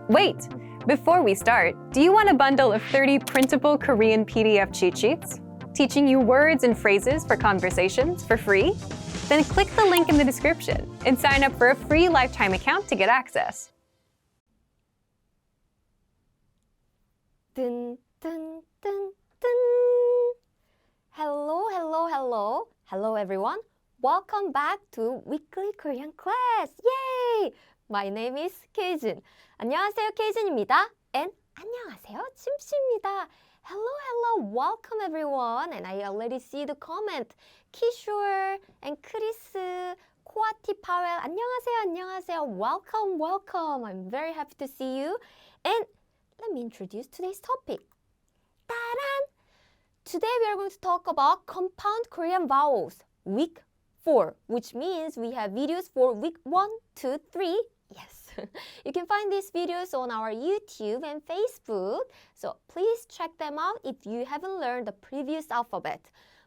Wait! Before we start, do you want a bundle of 30 printable Korean PDF cheat sheets? Teaching you words and phrases for conversations for free? Then click the link in the description and sign up for a free lifetime account to get access. Dun, dun, dun, dun. Hello, hello, hello. Hello, everyone. Welcome back to Weekly Korean Class. Yay! My name is Kyejin. 안녕하세요, Kyejin입니다. And 안녕하세요, 침씨입니다. Hello, hello. Welcome, everyone. And I already see the comment. Kishore and Chris, Kwati Powell. 안녕하세요, 안녕하세요. Welcome, welcome. I'm very happy to see you. And let me introduce today's topic. Ta-da! Today we are going to talk about compound Korean vowels, week 4, which means we have videos for week 1, 2, 3. Yes, you can find these videos on our YouTube and Facebook, so please check them out if you haven't learned the previous alphabet.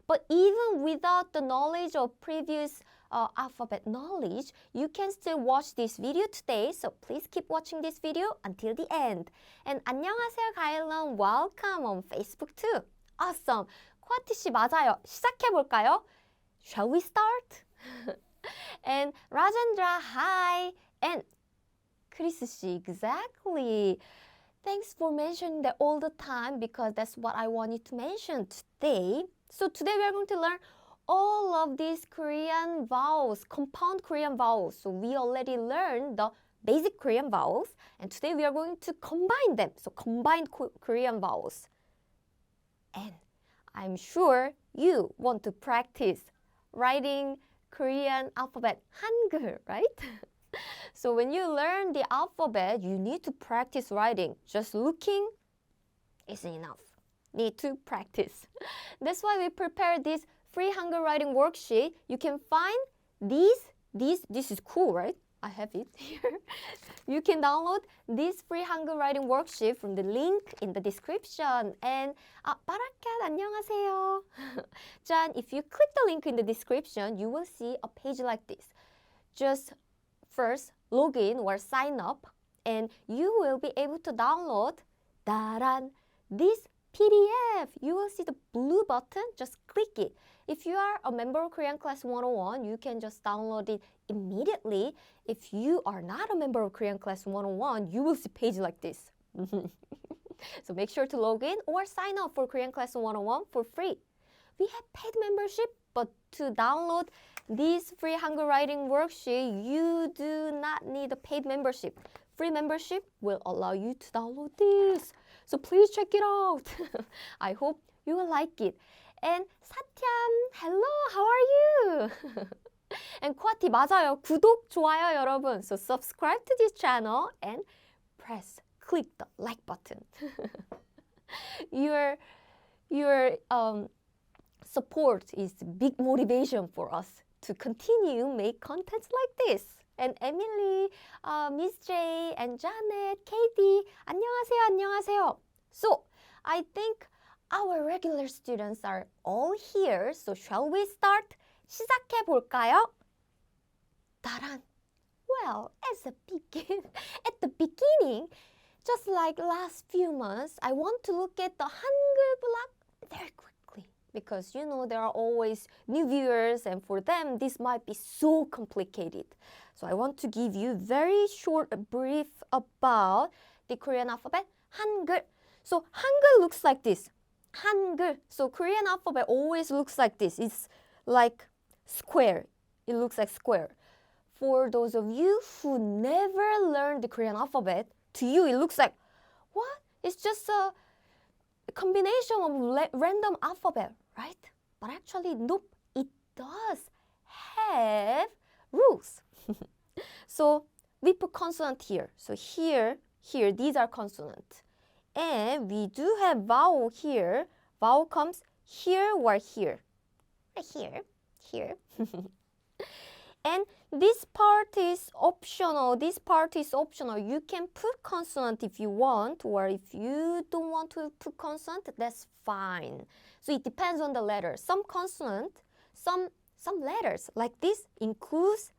But even without the knowledge of previous alphabet knowledge, you can still watch this video today, so please keep watching this video until the end. And 안녕하세요, 가일런. Welcome on Facebook too. Awesome. 쿼티 씨 맞아요. 시작해볼까요? Shall we start? And Rajendra, hi. And Chris 씨, exactly. Thanks for mentioning that all the time because that's what I wanted to mention today. So today we are going to learn all of these Korean vowels, compound Korean vowels. So we already learned the basic Korean vowels and today we are going to combine them. So combined Korean vowels. And I'm sure you want to practice writing Korean alphabet Hangul, right? So when you learn the alphabet, you need to practice writing. Just looking isn't enough. Need to practice. That's why we prepared this free Hangul writing worksheet. You can find this is cool, right? I have it here. You can download this free Hangul writing worksheet from the link in the description. And 바라kat, 안녕하세요. Jan, if you click the link in the description, you will see a page like this. Just first log in or sign up, and you will be able to download this PDF. You will see the blue button. Just click it. If you are a member of Korean Class 101, you can just download it immediately. If you are not a member of Korean Class 101, you will see a page like this. So make sure to log in or sign up for Korean Class 101 for free. We have paid membership, but to download this free Hangul writing worksheet, you do not need a paid membership. Free membership will allow you to download this. So please check it out. I hope you will like it. And 사티암, hello, how are you? And 쿼티 맞아요. 구독, 좋아요, 여러분. So subscribe to this channel and click the like button. Your support is big motivation for us to continue make contents like this. And Emily, Miss J, and Janet, Katie, 안녕하세요, 안녕하세요. So I think our regular students are all here. So shall we start? 시작해 볼까요? 따란. Well, at the beginning, just like last few months, I want to look at the Hangul block very quickly because you know there are always new viewers and for them this might be so complicated. So I want to give you very short brief about the Korean alphabet Hangul. So Hangul looks like this. Hangul. So Korean alphabet always looks like this. It's like square. It looks like square. For those of you who never learned the Korean alphabet, to you it looks like, what? It's just a combination of random alphabet, right? But actually, nope, it does have rules. So we put consonant here. So here, these are consonants. And we do have vowel here. Vowel comes here or here. Right here. And this part is optional. You can put consonant if you want, or if you don't want to put consonant, that's fine. So it depends on the letter. Some consonant, some letters like this includes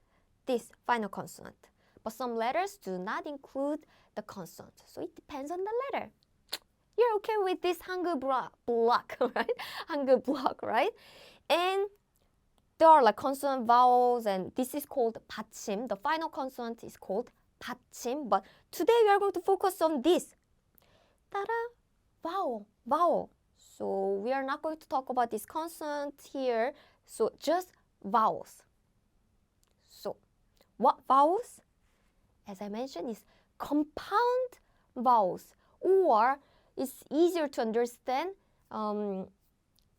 this final consonant. But some letters do not include the consonant. So it depends on the letter. You're okay with this Hangul block, right? Hangul block, right? And there are like consonant vowels, and this is called Batchim. The final consonant is called Batchim. But today we are going to focus on this. Ta-da! Vowel, vowel. So we are not going to talk about this consonant here. So just vowels. So what vowels? As I mentioned, is compound vowels, or it's easier to understand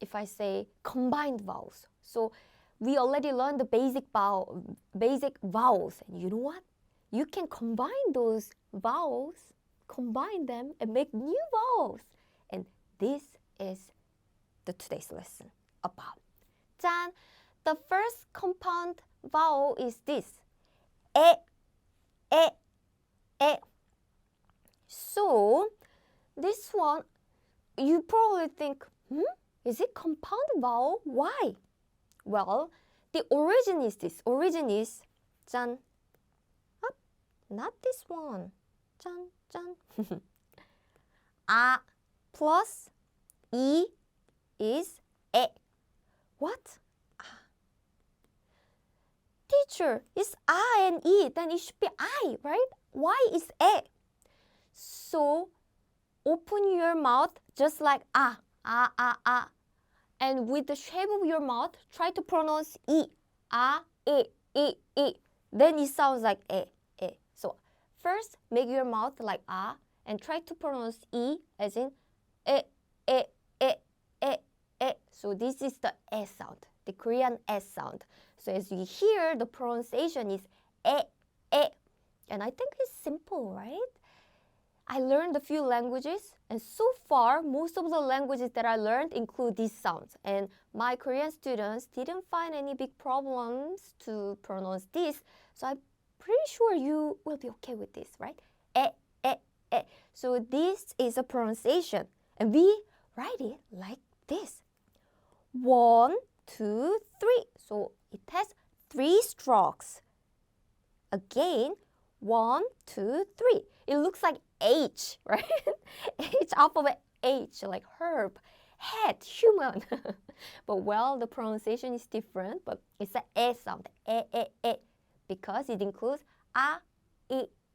if I say combined vowels. So we already learned the basic vowels, and you know what? You can combine those vowels, combine them, and make new vowels. And this is the today's lesson about. 짠! The first compound vowel is this. 에, 에, 에. So this one, you probably think, is it compound vowel? Why? Well, the origin is this. Origin is 짠. Not this one. 짠, 짠. 아 plus 이 is 에. What? Teacher, it's 아 and 이, then it should be I, right? Why is 에? So open your mouth just like ah. And with the shape of your mouth, try to pronounce 이. 아, 이. Then it sounds like 에. So first, make your mouth like ah, and try to pronounce 이 as in 에. So this is the 에 sound, the Korean S sound. So as you hear, the pronunciation is 에. And I think it's simple, right? I learned a few languages, and so far, most of the languages that I learned include these sounds. And my Korean students didn't find any big problems to pronounce this, so I'm pretty sure you will be okay with this, right? 에. So this is a pronunciation, and we write it like this. 1, 2, 3. So it has 3 strokes. Again, 1, 2, 3. It looks like H, right? H, alphabet H, like herb, head, human. But well, the pronunciation is different, but it's an E sound, E, because it includes A,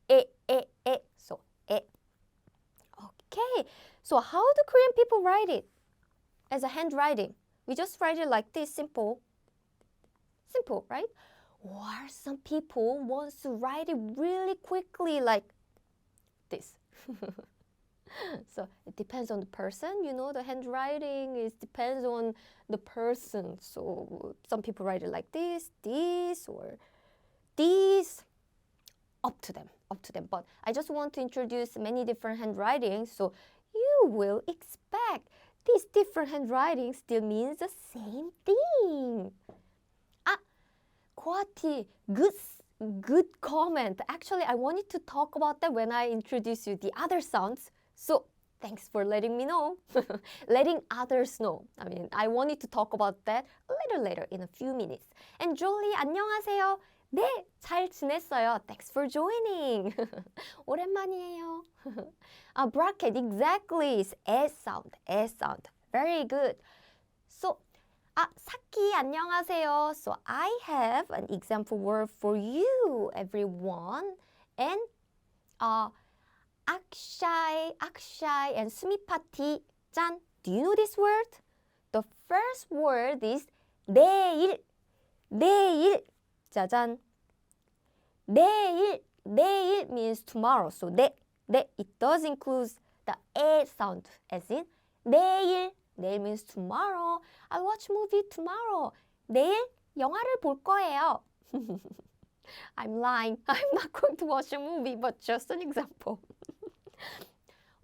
I, E. So, E. Okay, so how do Korean people write it? As a handwriting. We just write it like this, simple. Simple, right? Or some people want to write it really quickly like this. So it depends on the person, you know, the handwriting depends on the person. So some people write it like this, or this. Up to them. But I just want to introduce many different handwritings, so you will expect these different handwriting still means the same thing. Kwati, good comment. Actually, I wanted to talk about that when I introduce you the other sounds. So thanks for letting me know. Letting others know. I mean, I wanted to talk about that a little later in a few minutes. And Jolie, 안녕하세요. 네, 잘 지냈어요. Thanks for joining. 오랜만이에요. Bracket, exactly. It's S sound. Very good. So, 사키, 안녕하세요. So, I have an example word for you, everyone. And, Akshay, and 스미파티, 짠. Do you know this word? The first word is 내일. 짜잔. 내일 means tomorrow. So it does include the 에 sound as in 내일 means tomorrow. I'll watch movie tomorrow. 내일 영화를 볼 거예요. I'm lying. I'm not going to watch a movie, but just an example.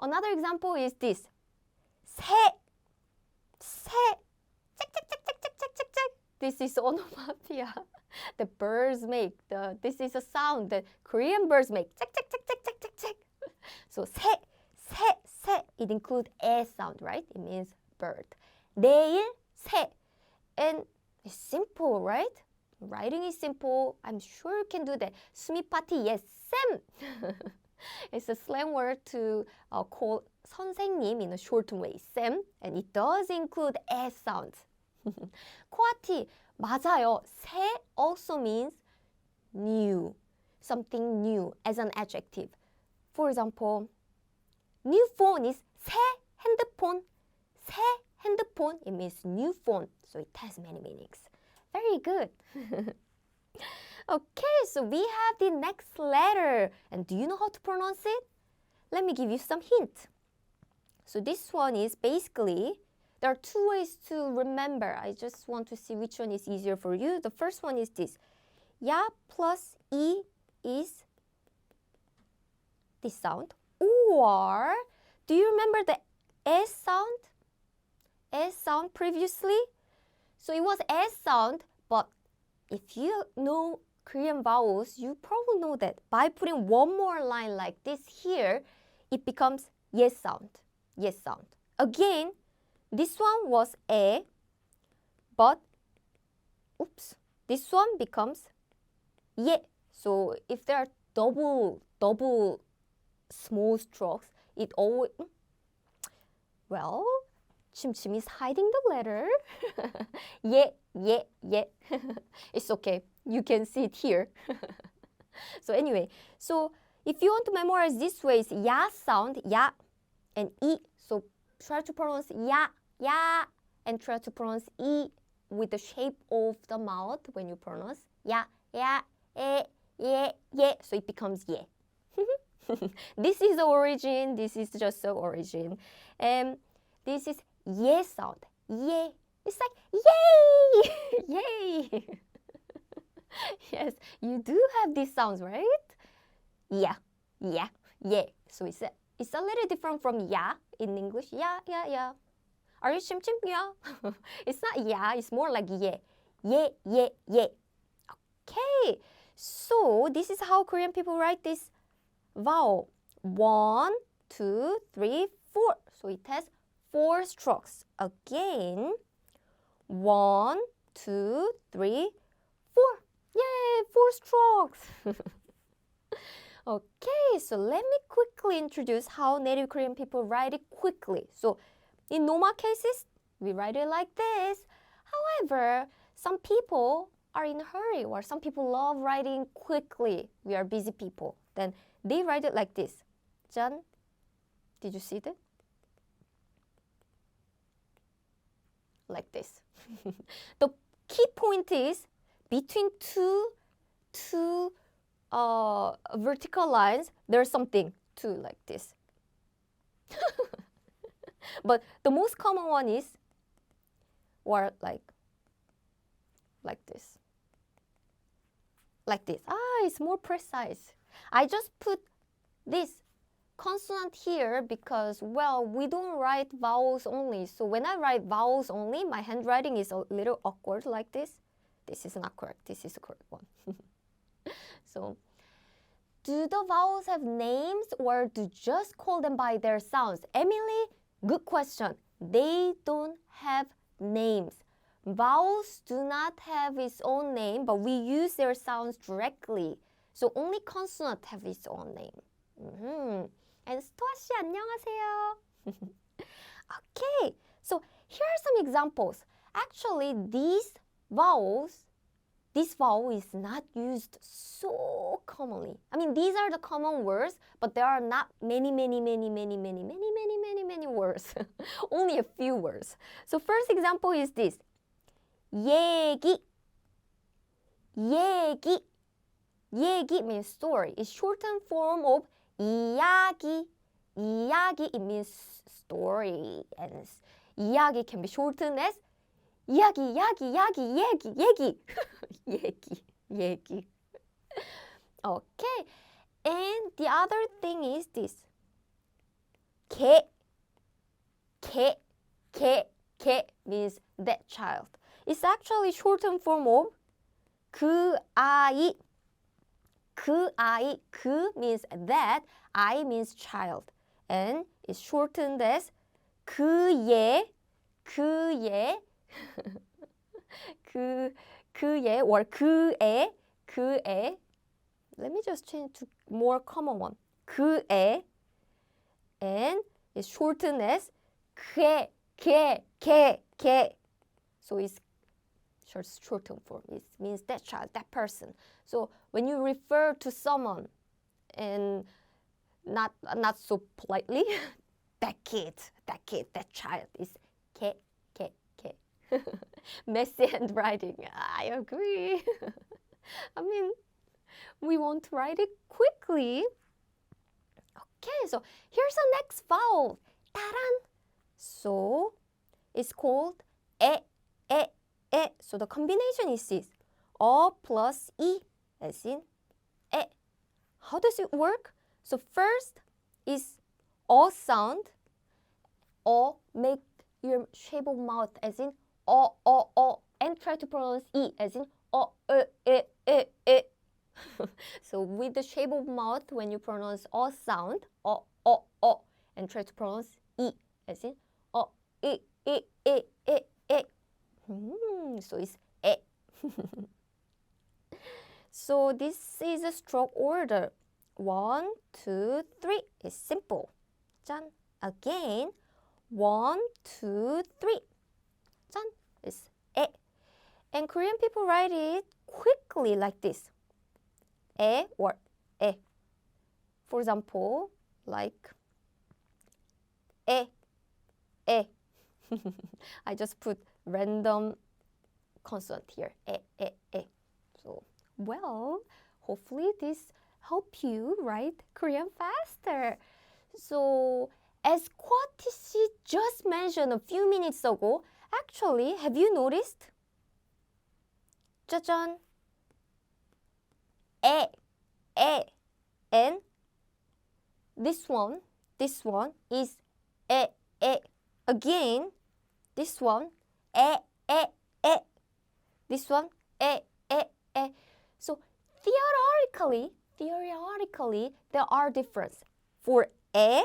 Another example is this. 새. This is onomatopoeia. The birds make. This is a sound that Korean birds make. So 새. It includes 에 sound, right? It means bird. 내일 새. And it's simple, right? Writing is simple. I'm sure you can do that. 스미파티, yes, 쌤. It's a slang word to call 선생님 in a shortened way, 쌤, and it does include S sounds. 코아티, 맞아요. 새 also means new, something new as an adjective. For example, new phone is 새 핸드폰. 새 핸드폰, it means new phone, so it has many meanings. Very good. Okay, so we have the next letter. And do you know how to pronounce it? Let me give you some hint. So this one is basically, there are two ways to remember. I just want to see which one is easier for you. The first one is this. Ya plus E is this sound. Or, do you remember the S sound? S sound previously? So it was S sound, but if you know Korean vowels, you probably know that by putting one more line like this here, it becomes yes sound. Yes sound. Again, this one was A, but oops, this one becomes ye. So if there are double small strokes, it always, well, Chim is hiding the letter. Yeah. It's okay. You can see it here. So anyway, so if you want to memorize this way, it's ya sound, ya, and e. So try to pronounce ya, and try to pronounce e with the shape of the mouth when you pronounce ya, ye. So it becomes ye. This is the origin. This is just the origin. And this is ye sound. Ye. It's like yay! Yay! Yes, you do have these sounds, right? Yeah. So it's a little different from ya in English. Yeah. Are you chim? Yeah. It's not ya, it's more like ye. Ye. Okay. So this is how Korean people write this vowel. 1, 2, 3, 4. So it has 4 strokes. Again, 1, 2, 3, 4. Yay, 4 strokes. Okay, so let me quickly introduce how native Korean people write it quickly. So in normal cases, we write it like this. However, some people are in a hurry, or some people love writing quickly. We are busy people. Then they write it like this. 짠. Did you see that? Like this. The key point is between two vertical lines, there's something too like this. But the most common one is or like this. Like this. It's more precise. I just put this consonant here because, well, we don't write vowels only. So when I write vowels only, my handwriting is a little awkward like this. This is not correct. This is the correct one. So, do the vowels have names or do just call them by their sounds? Emily, good question. They don't have names. Vowels do not have its own name, but we use their sounds directly. So only consonant have its own name. And 스토아 씨 안녕하세요. Okay, so here are some examples. Actually, this vowel is not used so commonly. I mean, these are the common words, but there are not many words. Only a few words. So first example is this. 얘기. 얘기 means story. It's shortened form of 이야기. 이야기, it means story. And 이야기 can be shortened as 이야기. 얘기. Okay. And the other thing is this. 개 means that child. It's actually shortened form of 그 아이. 그 means that, I means child. And it's shortened as 그얘 or 그애. Let me just change to more common one. 그에, and it's shortened as 게, 게. So it's shortened form. It means that child, that person. So when you refer to someone and not so politely, that kid, that child is 게. Messy handwriting. I agree. I mean, we want to write it quickly. Okay, so here's the next vowel. 따란. So it's called 에. So the combination is this. plus E as in 에. How does it work? So first is sound. Make your shape of mouth as in and try to pronounce E as in e. So with the shape of mouth, when you pronounce sound, and try to pronounce E as in e. So it's e. So this is a stroke order. 1, 2, 3. It's simple. 짠. Again. 1, 2, 3. 짠. It's e. And Korean people write it quickly like this. 에 or 에. For example, like 에. I just put random consonant here. 에. So, well, hopefully this help you write Korean faster. So, as Kwati just mentioned a few minutes ago, actually, have you noticed? 짜잔. 에. And this one is 에. Again, this one, 에. This one, 에. So theoretically, there are differences. For 에,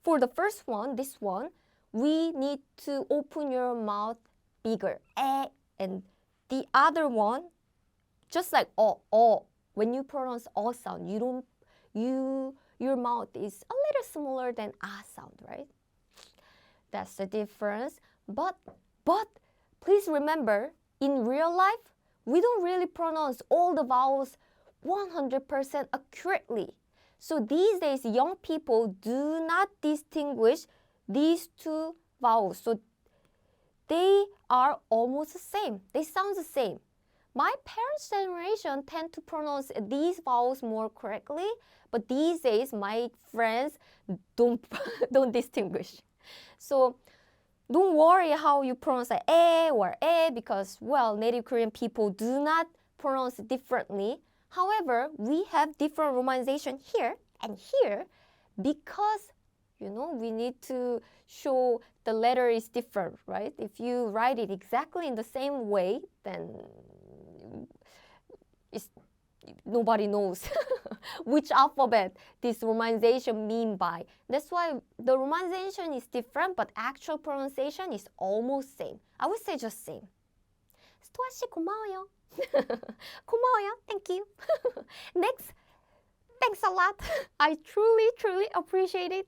for the first one, this one, we need to open your mouth bigger. 에. And the other one, just like when you pronounce sound, your mouth is a little smaller than sound, right? That's the difference. But please remember, in real life, we don't really pronounce all the vowels 100% accurately. So these days, young people do not distinguish these two vowels. So they are almost the same. They sound the same. My parents' generation tend to pronounce these vowels more correctly, but these days my friends don't distinguish. So don't worry how you pronounce 에 or 에 because, well, native Korean people do not pronounce it differently. However, we have different romanization here and here because, we need to show the letter is different, right? If you write it exactly in the same way, then nobody knows which alphabet this romanization mean by. That's why the romanization is different, but actual pronunciation is almost same. I would say just same. 스토아 씨 고마워요. 고마워요. Thank you. Next. Thanks a lot. I truly appreciate it.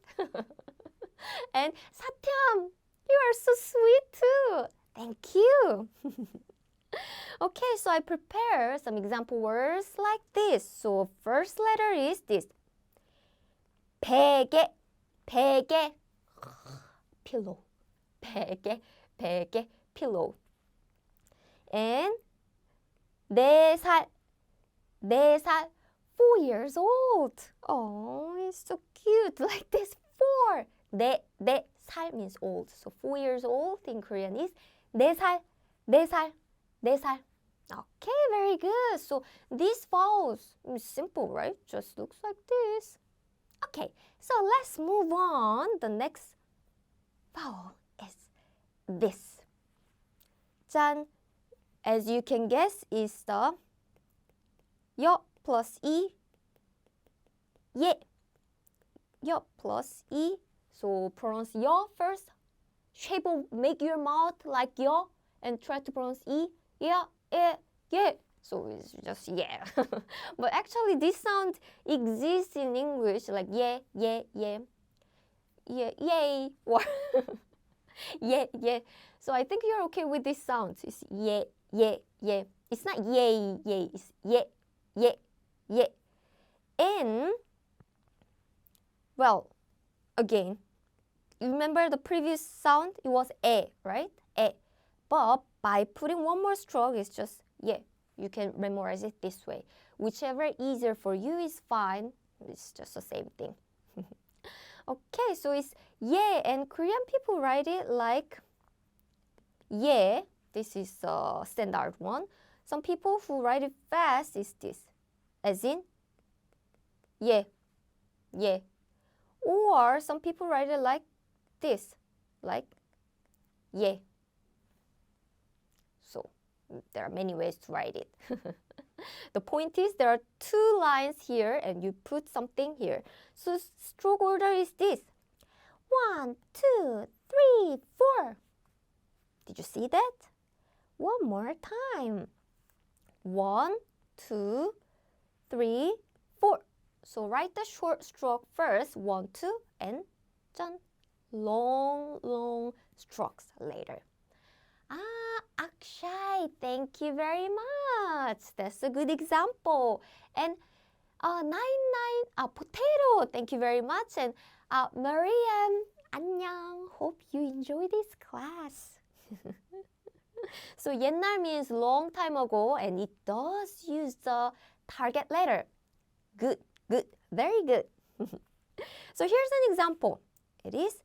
And 사태함, you are so sweet too. Thank you. Okay, so I prepare some example words like this. So first letter is this. 베개, pillow. 베개, pillow. And 4살, 4 years old. Oh, it's so cute. Like this, 4. 4살 means old. So 4 years old in Korean is 4살. Okay, very good. So these vowels is simple, right? Just looks like this. Okay, so let's move on. The next vowel is this. 짠. As you can guess, is the 여 plus E. 예. 여 plus E. So pronounce 여 first. Make your mouth like 여 and try to pronounce E. 야, 예. So it's just yeah. But actually this sound exists in English like yeah, yeah, yeah, yeah, yay, or yeah, yeah. So I think you're okay with this sound. It's yeah, yeah, yeah. It's not yay, yay. It's yeah, yeah, yeah. And, well, again, you remember the previous sound? It was e, right? E. But by putting one more stroke, it's just yeah. You can memorize it this way. Whichever easier for you is fine. It's just the same thing. Okay, so it's yeah, and Korean people write it like yeah. This is a standard one. Some people who write it fast is this, as in yeah, yeah. Or some people write it like this, like yeah. So there are many ways to write it. The point is there are two lines here and you put something here. So stroke order is this. 1, 2, 3, 4. Did you see that? One more time. 1, 2, 3, 4. So write the short stroke first, 1, 2, and 짠. Long, long strokes later. Akshay, thank you very much. That's a good example. And 99, potato, thank you very much. And Mariam, 안녕. Hope you enjoy this class. So 옛날 means long time ago, and it does use the target letter. Good, good, very good. So here's an example. It is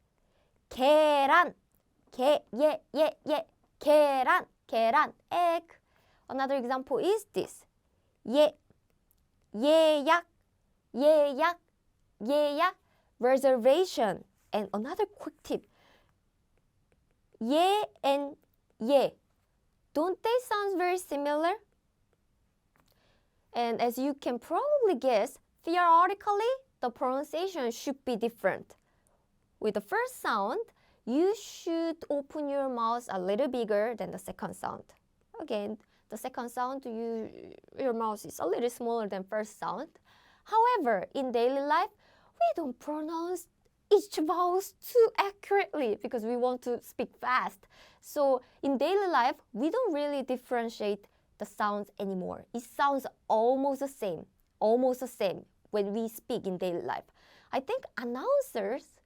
계란, 계란, 계란, egg. Another example is this. 예약, reservation. And another quick tip. 예 and 예. Don't they sound very similar? And as you can probably guess, theoretically, the pronunciation should be different. With the first sound, you should open your mouth a little bigger than the second sound. Again, the second sound, your mouth is a little smaller than first sound. However, in daily life, we don't pronounce each vowels too accurately because we want to speak fast. So in daily life, we don't really differentiate the sounds anymore. It sounds almost the same when we speak in daily life. I think announcers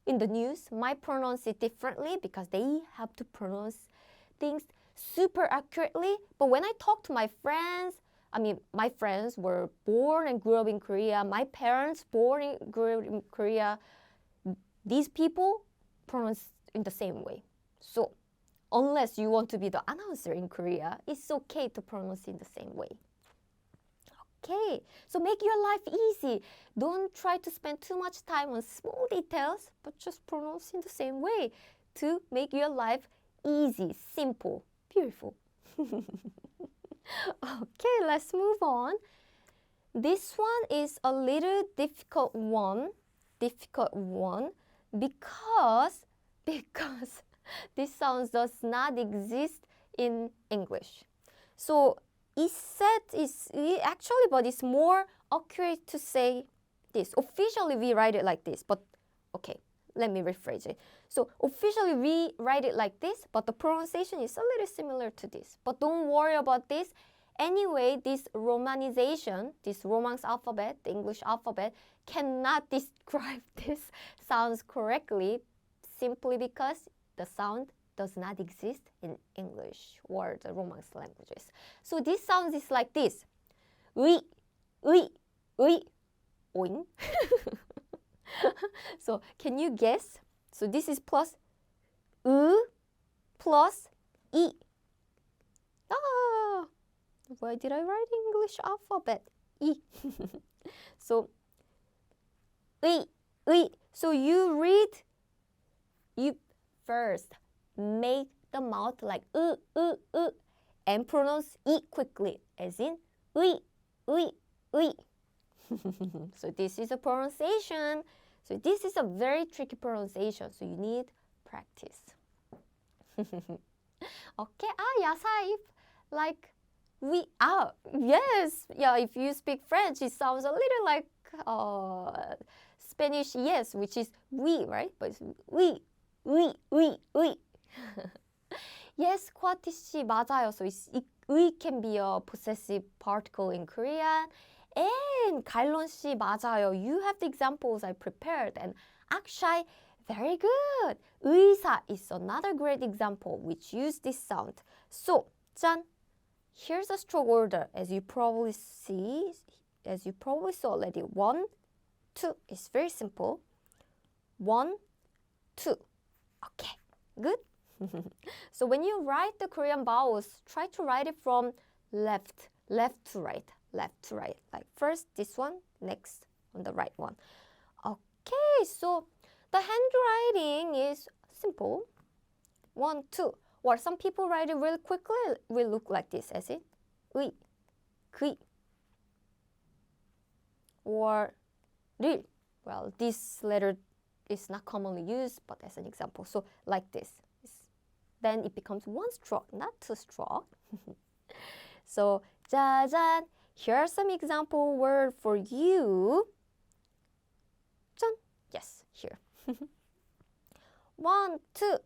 in the news might pronounce it differently because they have to pronounce things super accurately. But when I talk to my friends, my friends were born and grew up in Korea. My parents born and grew up in Korea. These people pronounce in the same way. So unless you want to be the announcer in Korea, it's okay to pronounce in the same way. Okay, so make your life easy. Don't try to spend too much time on small details, but just pronounce in the same way to make your life easy, simple, beautiful. Okay, let's move on. This one is a little difficult one because this sound does not exist in English. So but it's more accurate to say this. Officially, we write it like this, but okay, let me rephrase it. So officially, we write it like this, but the pronunciation is a little similar to this. But don't worry about this. Anyway, this romanization, this Romance alphabet, the English alphabet, cannot describe this sounds correctly simply because the sound does not exist in English or the Romance languages. So this sound is like this. 의, oing. So can you guess? So this is plus plus 이. Why did I write English alphabet? 이. So 의. So you first make the mouth like and pronounce 이 quickly, as in 의. So this is a pronunciation. So this is a very tricky pronunciation. So you need practice. Okay, 야사입, like Yes. Yeah, if you speak French, it sounds a little like Spanish yes, which is we, right? But it's we. Yes, 코아티 씨 맞아요. So we can be a possessive particle in Korean. And 갈론 씨 맞아요. You have the examples I prepared. And Akshay, very good. 의사 is another great example which use this sound. So, 짠. Here's a stroke order, as you probably saw already. 1, 2. It's very simple. 1, 2. Okay, good. So when you write the Korean vowels, try to write it from left to right. Like first this one, next on the right one. Okay, so the handwriting is simple. 1, 2. Or some people write it really quickly. It will look like this, as in 의, 그, or 를. Well, this letter is not commonly used, but as an example. So like this. Then it becomes one stroke, not two stroke. So 짜잔. Here are some example word for you. 짠. Yes, here. 1, 2.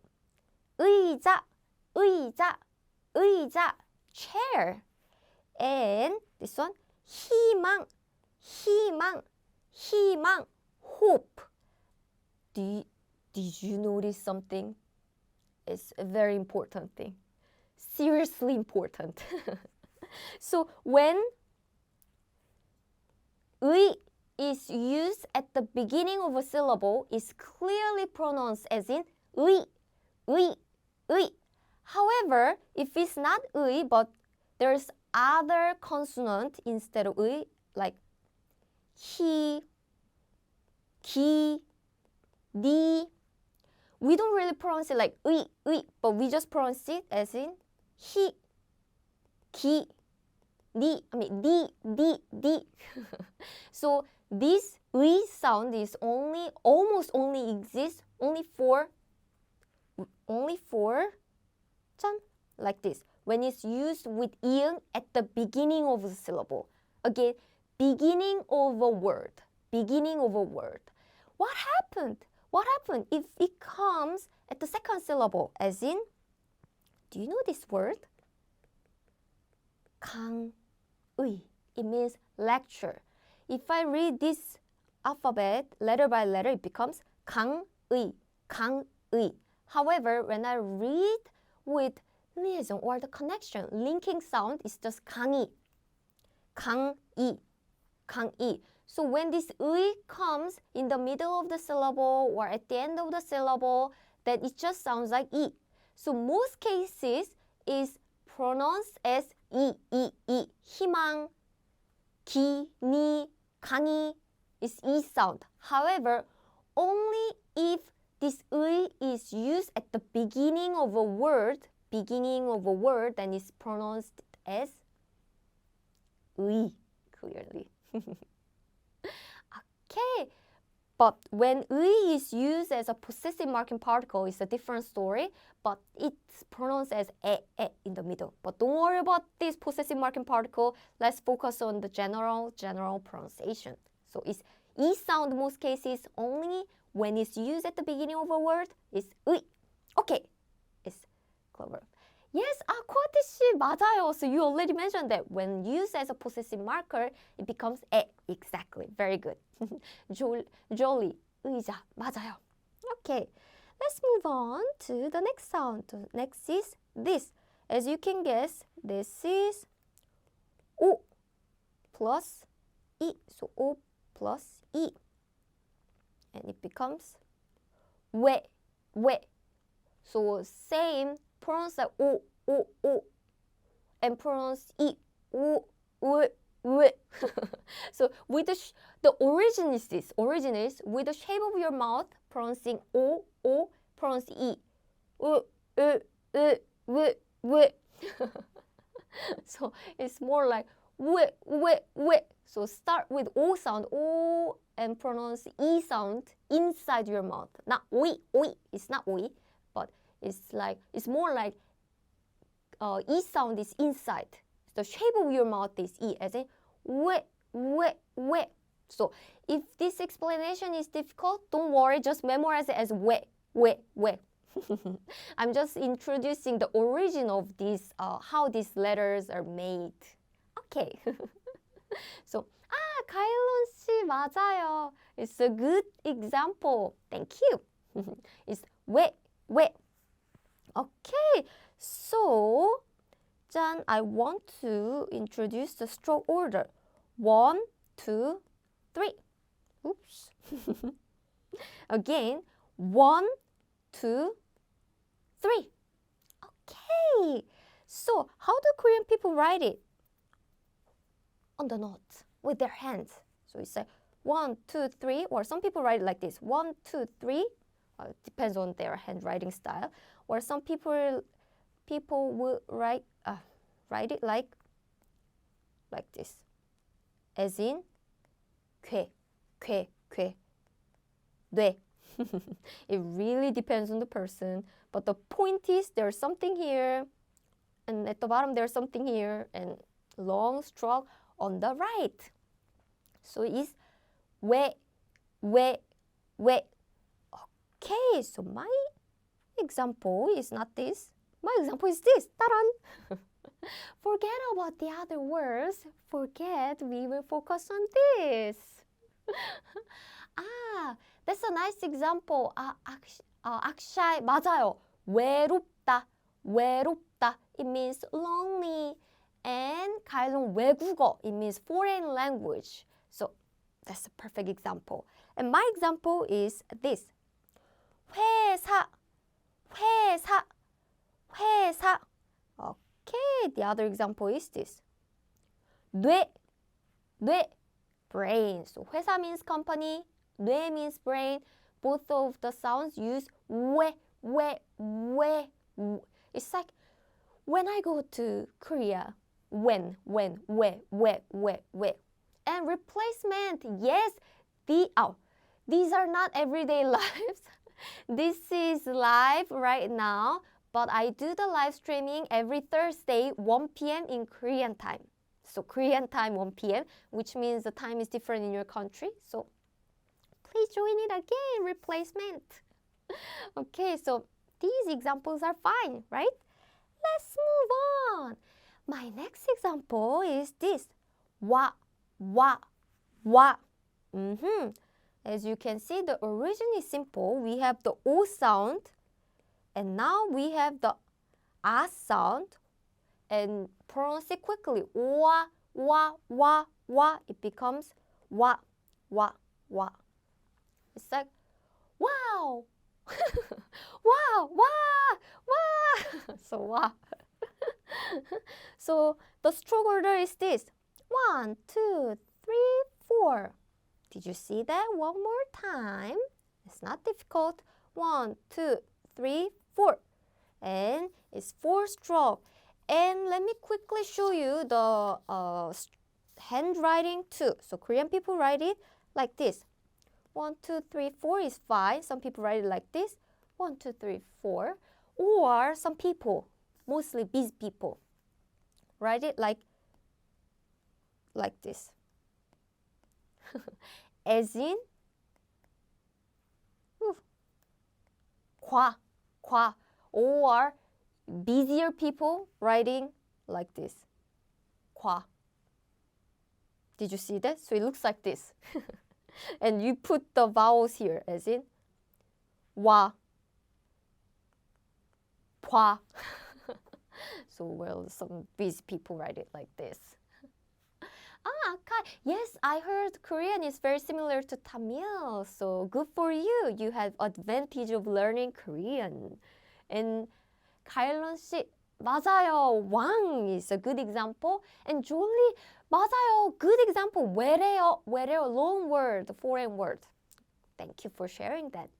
의자, chair. And this one, 희망, hope. Did you notice something? It's a very important thing. Seriously important. So when 의 is used at the beginning of a syllable, it's clearly pronounced as in 의. However, if it's not 의, but there's other consonant instead of 의, like he, 기, 니, we don't really pronounce it like 의, but we just pronounce it as in he, 기, 니. So this 의 sound is almost only exists for 짠, like this. When it's used with 이응 at the beginning of the syllable. Again, beginning of a word. What happened if it comes at the second syllable? As in, do you know this word? 강의. It means lecture. If I read this alphabet letter by letter, it becomes 강의. However, when I read with liaison or the connection, linking sound is just 강의. So when this 의 comes in the middle of the syllable or at the end of the syllable, then it just sounds like 이. So most cases is pronounced as 이. 희망, 기, 니, 강의 is 이 sound. However, only if this 의 is used at the beginning of a word, then it's pronounced as 의, clearly. Okay, but when 의 is used as a possessive marking particle, it's a different story, but it's pronounced as 에 in the middle. But don't worry about this possessive marking particle. Let's focus on the general pronunciation. So it's 이 sound most cases only when it's used at the beginning of a word. It's 의. Okay, it's clever. Yes, 코아티 씨 맞아요. So you already mentioned that when used as a possessive marker, it becomes 에. Exactly. Very good. Jolly. 의자. 맞아요. Okay, let's move on to the next sound. The next is this. As you can guess, this is O plus E. So O plus E. And it becomes 왜. So same, pronounce like O, and pronounce E, O, 왜. So with the origin is this. Origin is with the shape of your mouth, pronouncing O, pronounce E. 왜. So it's more like 왜. So start with O sound, O, and pronounce E sound inside your mouth. Not oi. It's not oi, but it's more like E sound is inside. the shape of your mouth is E, as in we. So if this explanation is difficult, don't worry, just memorize it as we. I'm just introducing the origin of this, how these letters are made. Okay. So, 가일론 씨 맞아요. It's a good example. Thank you. It's we. Okay. So, 짠, I want to introduce the stroke order. 1, 2, 3. Oops. Again, 1, 2, 3. Okay. So, how do Korean people write it? On the notes with their hands. So you say 1, 2, 3, or some people write it like this: 1, 2, 3. It depends on their handwriting style. Or some people will write it like this, as in 쾌, 뇌. It really depends on the person. But the point is, there's something here, and at the bottom there's something here, and long stroke on the right. So it's we. Okay, so my example is not this. My example is this. Ta-da! Forget about the other words. We will focus on this. That's a nice example. Akshay, 맞아요. 외롭다. It means lonely. And 가일론 외국어, it means foreign language. So that's a perfect example. And my example is this. 회사. Okay, the other example is this. 뇌, brain. So 회사 means company, 뇌 means brain. Both of the sounds use we. It's like when I go to Korea, when, we. And replacement, yes, these are not everyday lives. This is live right now, but I do the live streaming every Thursday, 1 p.m. in Korean time. So Korean time, 1 p.m., which means the time is different in your country. So please join it again, replacement. Okay, so these examples are fine, right? Let's move on. My next example is this. wa. As you can see, the origin is simple. We have the O sound, and now we have the A sound, and pronounce it quickly. Wa. It becomes wa. It's like, wow. wow. So wa. So the stroke order is this. 1, 2, 3, 4. Did you see that? One more time. It's not difficult. 1, 2, 3, 4. And it's 4 stroke. And let me quickly show you the handwriting too. So Korean people write it like this. 1, 2, 3, 4 is fine. Some people write it like this. 1, 2, 3, 4. Or some people, mostly busy people, write it like this. As in 과. Or busier people writing like this. 과. Did you see that? So it looks like this. And you put the vowels here, as in 와, 과. So, well, some busy people write it like this. Yes, I heard Korean is very similar to Tamil. So good for you. You have advantage of learning Korean. And 가일론 씨, 맞아요. 왕 is a good example. And Jolie, 맞아요. Good example. 외래어, loan word, foreign word. Thank you for sharing that.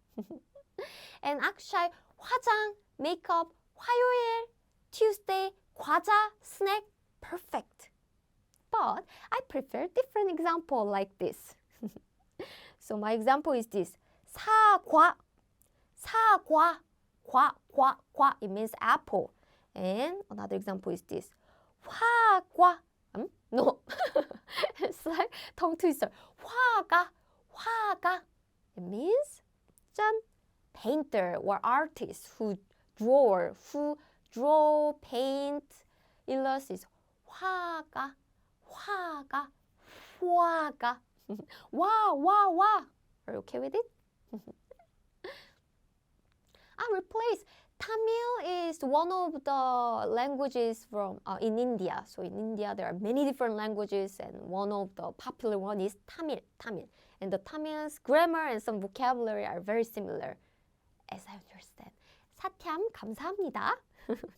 And Akshay, 화장, makeup, 화요일, Tuesday, 과자, snack, perfect. But I prefer different example like this. So my example is this. 사과. 과. It means apple. And another example is this. 화과. No. It's like tongue twister. 화가. It means 짠. Painter or artist who draw, paint, illustrates. 화가. 와. Are you okay with it? Replace. Tamil is one of the languages from in India. So in India there are many different languages, and one of the popular one is Tamil. And the Tamil's grammar and some vocabulary are very similar, as I understand. 사탐 감사합니다.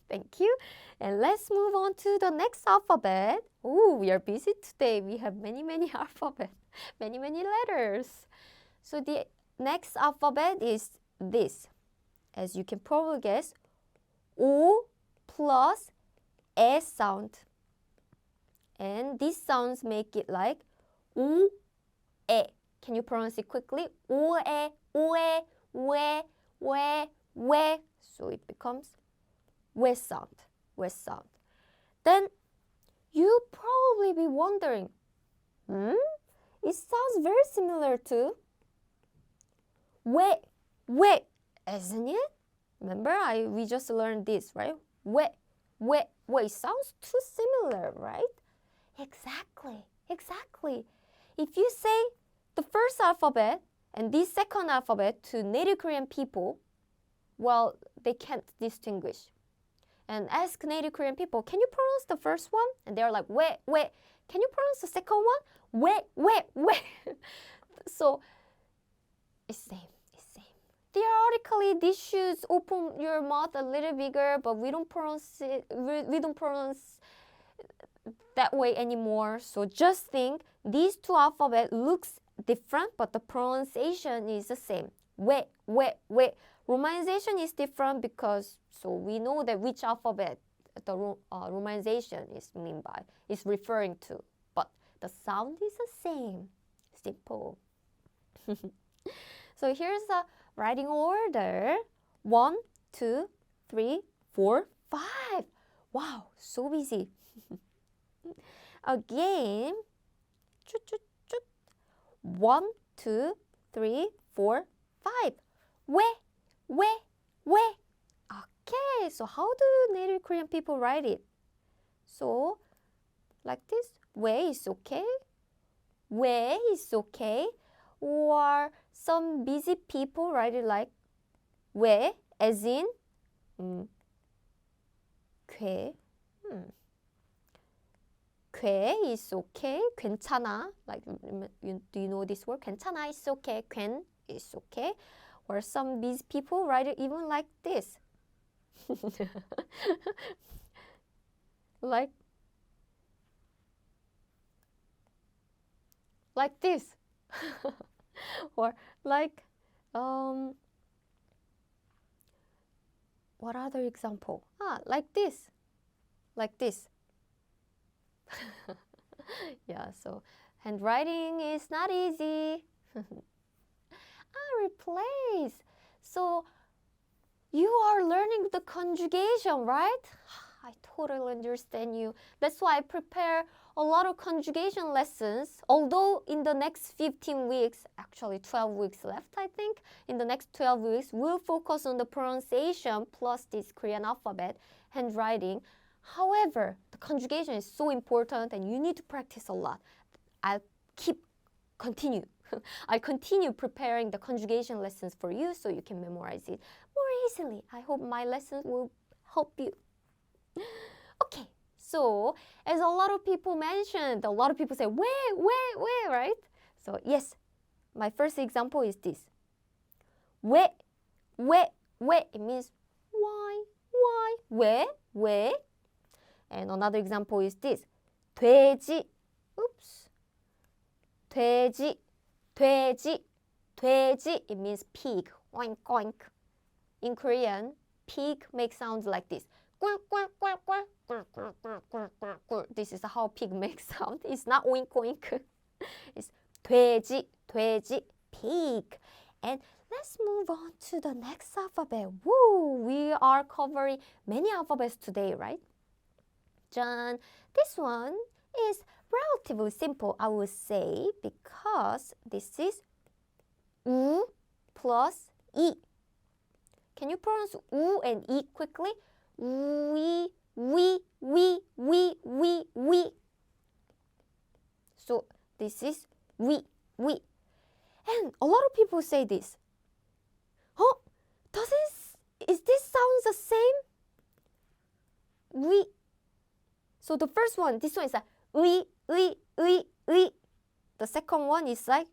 Thank you. And let's move on to the next alphabet. Oh, we are busy today. We have many alphabets, many letters. So the next alphabet is this. As you can probably guess, O plus E sound. And these sounds make it like O, E. Can you pronounce it quickly? O, E, we. So it becomes we sound. Then you probably be wondering, it sounds very similar to we, isn't it? Remember, we just learned this, right? We. It sounds too similar, right? Exactly. If you say the first alphabet and this second alphabet to native Korean people, well, they can't distinguish. And ask native Korean people, can you pronounce the first one? And they're like, we. Can you pronounce the second one? We. So, it's same. Theoretically, this should open your mouth a little bigger, but we don't pronounce it. We don't pronounce that way anymore. So just think these two alphabets looks different, but the pronunciation is the same. We. Romanization is different because so we know that which alphabet the romanization is referring to, but the sound is the same. Simple. So here's the writing order. 1, 2, 3, 4, 5. Wow, so busy. Again. 1, 2, 3, 4, 5. We. Okay, so how do native Korean people write it? So, like this. We is okay. Or some busy people write it like we, as in 쾌. 쾌 is okay. 괜찮아. Like, do you know this word? 괜찮아 is okay. 괜 is okay. Or some busy people write it even like this. like this. Or like, what other example? Like this. Yeah, so handwriting is not easy. Replace. So you are learning the conjugation, right? I totally understand you. That's why I prepare a lot of conjugation lessons. Although in the next 15 weeks, actually 12 weeks left, I think. In the next 12 weeks, we'll focus on the pronunciation plus this Korean alphabet, handwriting. However, the conjugation is so important and you need to practice a lot. I continue preparing the conjugation lessons for you so you can memorize it more easily. I hope my lessons will help you. Okay, so as a lot of people mentioned, a lot of people say, where, right? So yes, my first example is this. 왜. It means why, 왜. And another example is this. 돼지. Oops. 돼지. It means pig. Oink, oink. In Korean, pig makes sounds like this. This is how pig makes sound. It's not oink, oink. It's 돼지, pig. And let's move on to the next alphabet. Woo! We are covering many alphabets today, right? John. This one is relatively simple, I would say, because this is U plus E. Can you pronounce U and E quickly? We. So this is we. And a lot of people say this. Oh, is this sounds the same? We. So the first one, this one is like we. The second one is like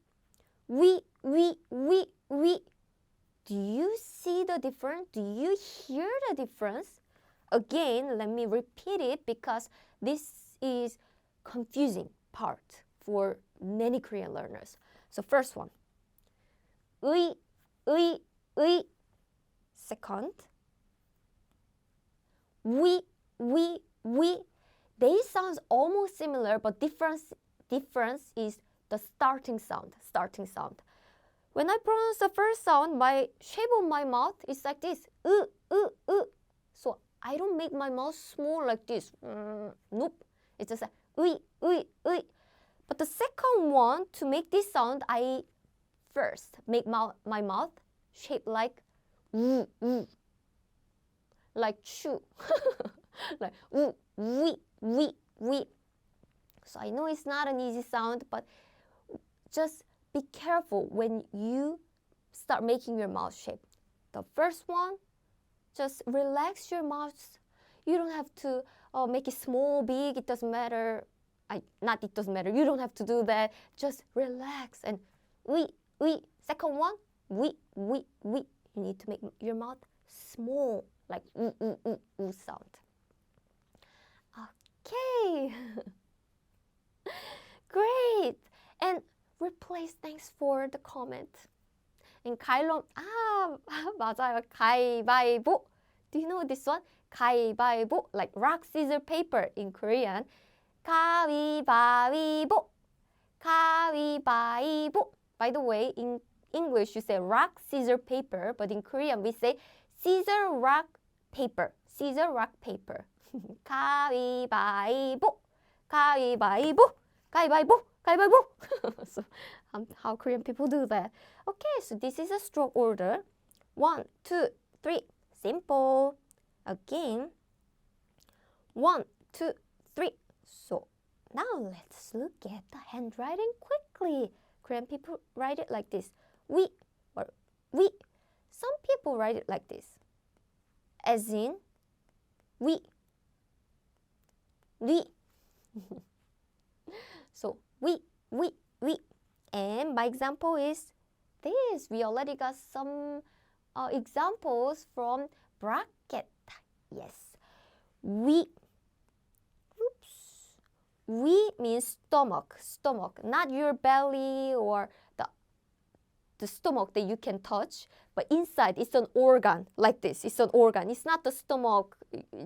we. Do you see the difference? Do you hear the difference? Again, let me repeat it because this is confusing part for many Korean learners. So first one, 의. Second, we. They sound almost similar, but difference is the starting sound. When I pronounce the first sound, my shape of my mouth is like this. So I don't make my mouth small like this. Nope. It's just like 의. But the second one, to make this sound, I first make my mouth shaped like like chew. Like we. So I know it's not an easy sound, but just be careful when you start making your mouth shape. The first one, just relax your mouth. You don't have to make it small, big, it doesn't matter. It doesn't matter. You don't have to do that. Just relax and we. Second one, we. You need to make your mouth small, like sound. Okay. Great. And replace thanks for the comment. And 가일롬, 맞아요. 가위바위보. Do you know this one? 가위바위보, like rock, scissors, paper in Korean. 가위바위보. 가위바위보. By the way, in English you say rock, scissors, paper, but in Korean we say scissor, rock, paper. Scissor, rock, paper. 가위바위보. 가위바위보. 가위바위보. 가위바위보. So how Korean people do that. Okay, so this is a stroke order. 1, 2, 3. Simple. Again. 1, 2, 3. So now let's look at the handwriting quickly. Korean people write it like this. We or we. Some people write it like this. As in we. So we. And my example is this. We already got some examples from bracket. Yes. We. Oops. We means stomach. Not your belly or the stomach that you can touch, but inside it's an organ like this. It's an organ. It's not the stomach,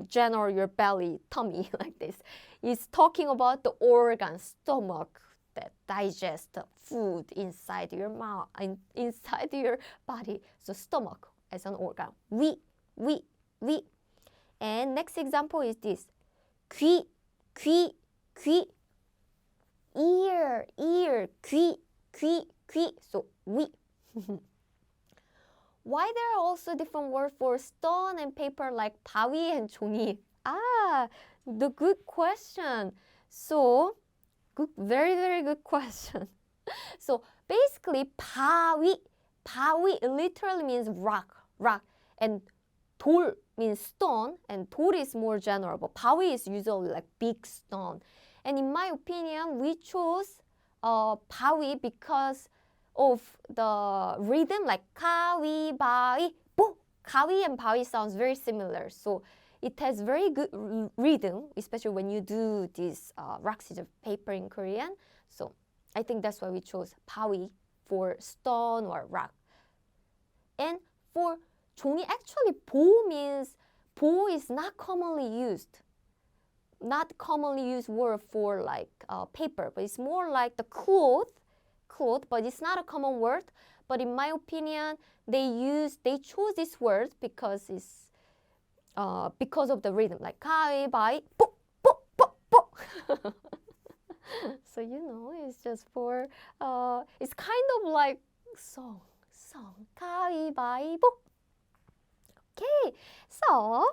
general your belly, tummy like this. It's talking about the organ, stomach that digests the food inside your mouth, inside your body. So stomach as an organ. We. And next example is this. 귀. Ear. 귀. So we. Why there are also different words for stone and paper like 바위 and 종이? The good question. So, very, very good question. So, basically, 바위 literally means rock. And 돌 means stone, and 돌 is more general, but 바위 is usually like big stone. And in my opinion, we chose 바위 because of the rhythm, like 가위바위보. 가위 and 바위 sounds very similar, so it has very good rhythm, especially when you do this rock, scissors, paper in Korean. So I think that's why we chose 바위 for stone or rock. And for 종이, actually 보 is not commonly used. Not commonly used word for like paper, but it's more like the cloth, but it's not a common word. But in my opinion, they chose this word because it's because of the rhythm, like 가위바위보, So it's just for it's kind of like song 가위바위보. Okay, so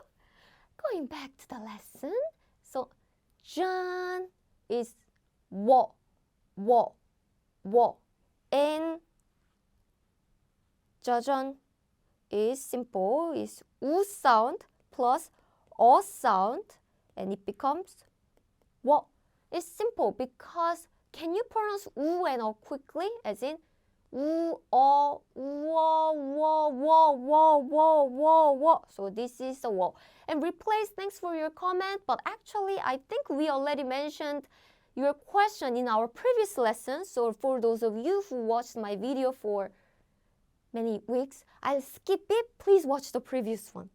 going back to the lesson. So John is wo, and 자전 is simple, is u sound plus o sound, and it becomes wo. It's simple because can you pronounce u and o quickly, as in u, o, wo. So this is the wo. And replace, thanks for your comment, but actually I think we already mentioned your question in our previous lesson. So for those of you who watched my video for many weeks, I'll skip it. Please watch the previous one.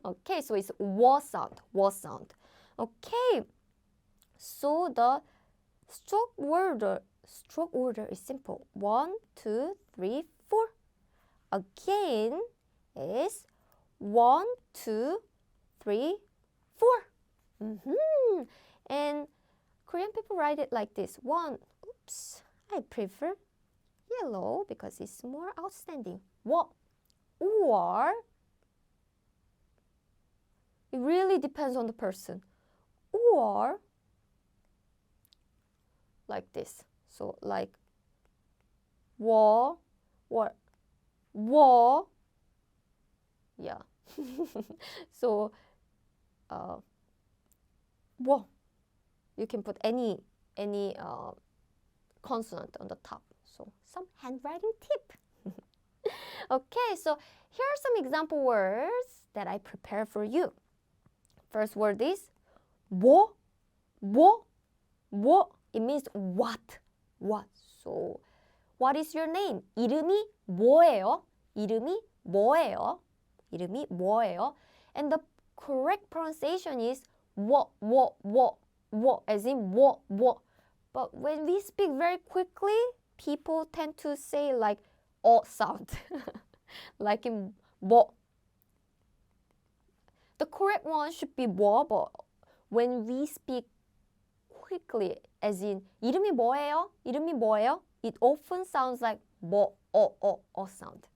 Okay, so it's wo sound. Okay, so the stroke order is simple. 1, 2, 3, 4. Again is 1, 2, 3, 4. And Korean people write it like this. I prefer yellow because it's more outstanding. Wo, or it really depends on the person. Or like this. So like wo, yeah. So wo. You can put any consonant on the top. So some handwriting tip. Okay, so here are some example words that I prepared for you. First word is wo. It means what. So what is your name? 이름이 뭐예요? And the correct pronunciation is wo, as in wo. But when we speak very quickly, people tend to say like o sound, like in wo. The correct one should be wo, but when we speak quickly, as in 이름이 뭐예요? It often sounds like 뭐, o sound.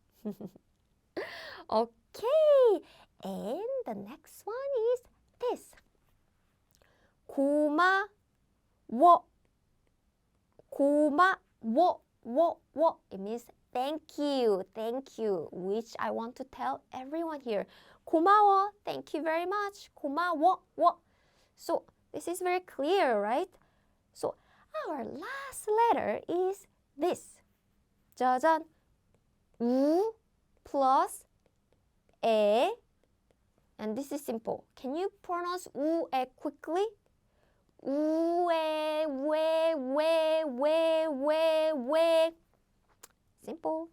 Okay, and the next one is this. 고마워. It means thank you, which I want to tell everyone here. 고마워, thank you very much. 고마워. So this is very clear, right? So our last letter is this. 짜잔. U plus 에. And this is simple. Can you pronounce u, 에 quickly? U, 에, we. Simple.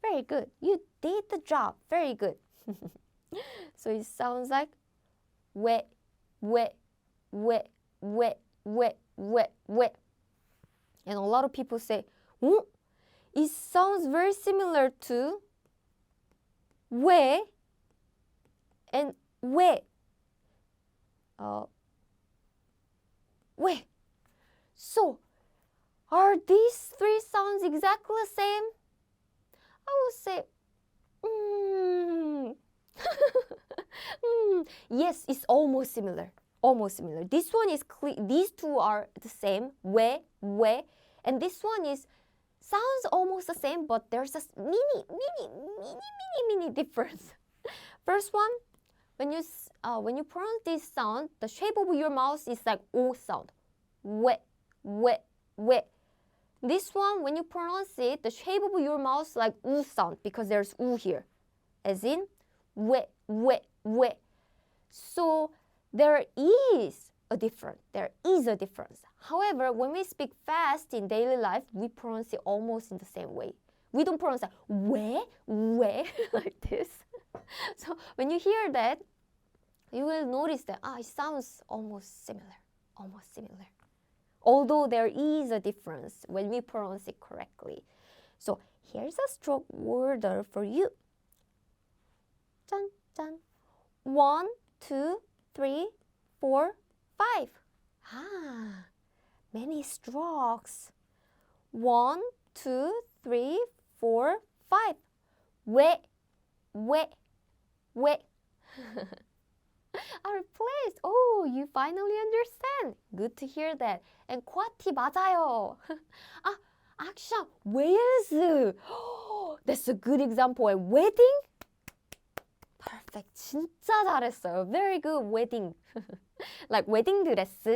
Very good. You did the job. Very good. So it sounds like we. And a lot of people say, oh, it sounds very similar to we and we. So, are these three sounds exactly the same? I would say, yes, it's almost similar. This one is clear. These two are the same, we, and this one is sounds almost the same, but there's a mini difference. First one, when you pronounce this sound, the shape of your mouth is like o sound, we. This one, when you pronounce it, the shape of your mouth is like u sound because there's u here, as in we. So there is a difference. However, when we speak fast in daily life, we pronounce it almost in the same way. We don't pronounce it we like this. So when you hear that, you will notice that it sounds almost similar. Although there is a difference when we pronounce it correctly. So here's a stroke order for you. 짠. 1, 2, 3, 4, 5. Many strokes. 1, 2, 3, 4, 5. 왜. I replaced. Oh, you finally understand. Good to hear that. And 쿼티 맞아요. action. Wales. That's a good example. And wedding? Perfect. 진짜 잘했어요. Very good. Wedding. Like wedding dress.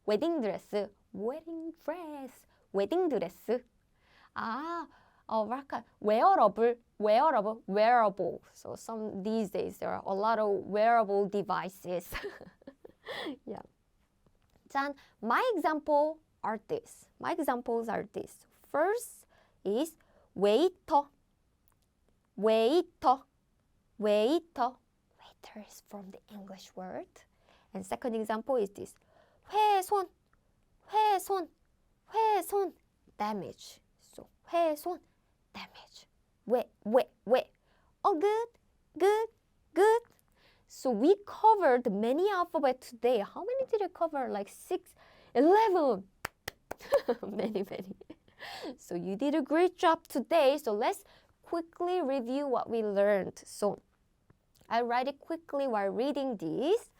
Wedding dress. Wedding dress. Wedding dress. 약간 wearable. So these days there are a lot of wearable devices. Yeah. 짠, my examples are this. First is waiter. Waiter is from the English word. And second example is this. 훼손. Damage. So 훼손, damage. 왜. Oh, good. So we covered many alphabets today. How many did I cover? Like 6, 11. Many. So you did a great job today. So let's quickly review what we learned. So I write it quickly while reading this.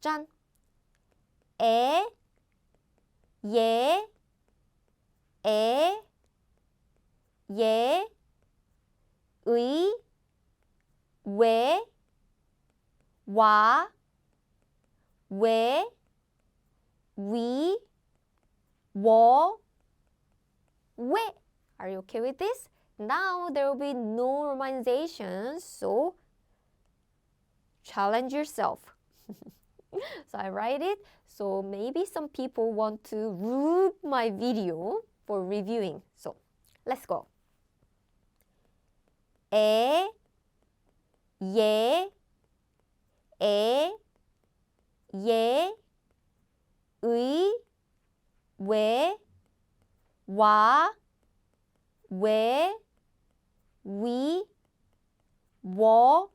짠. 에, 예, 의, 왜, 와, 왜, 위, 워, 왜. Are you okay with this? Now there will be no romanization, so challenge yourself. So I write it, so maybe some people want to read my video for reviewing. So let's go. 에, 예, 의, 왜, 와, 왜, 위, 워,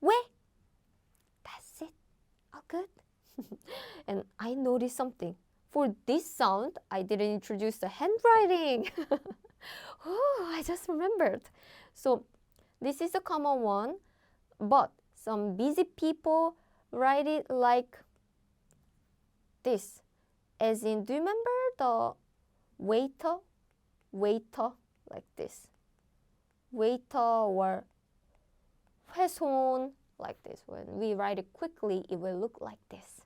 왜. That's it. Oh, good. And I noticed something. For this sound, I didn't introduce the handwriting. Oh, I just remembered. So this is a common one, but some busy people write it like this. As in, do you remember the waiter? Waiter, like this. Waiter or 훼손, like this. When we write it quickly, it will look like this.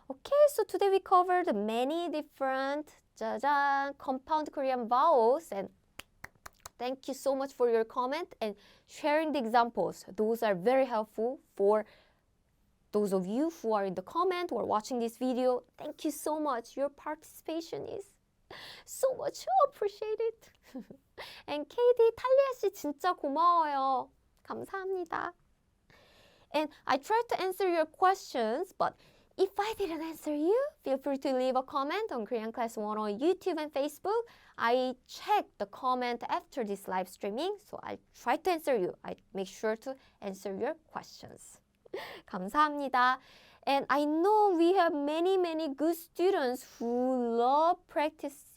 Okay, so today we covered many different compound Korean vowels, and thank you so much for your comment and sharing the examples. Those are very helpful for those of you who are in the comment or watching this video. Thank you so much. Your participation is so much appreciated. And KD, 탈리아 씨 진짜 고마워요. 감사합니다. And I tried to answer your questions, but if I didn't answer you, feel free to leave a comment on Korean Class 1 on YouTube and Facebook. I check the comment after this live streaming, so I try to answer you. I make sure to answer your questions. 감사합니다. And I know we have many good students who love practicing.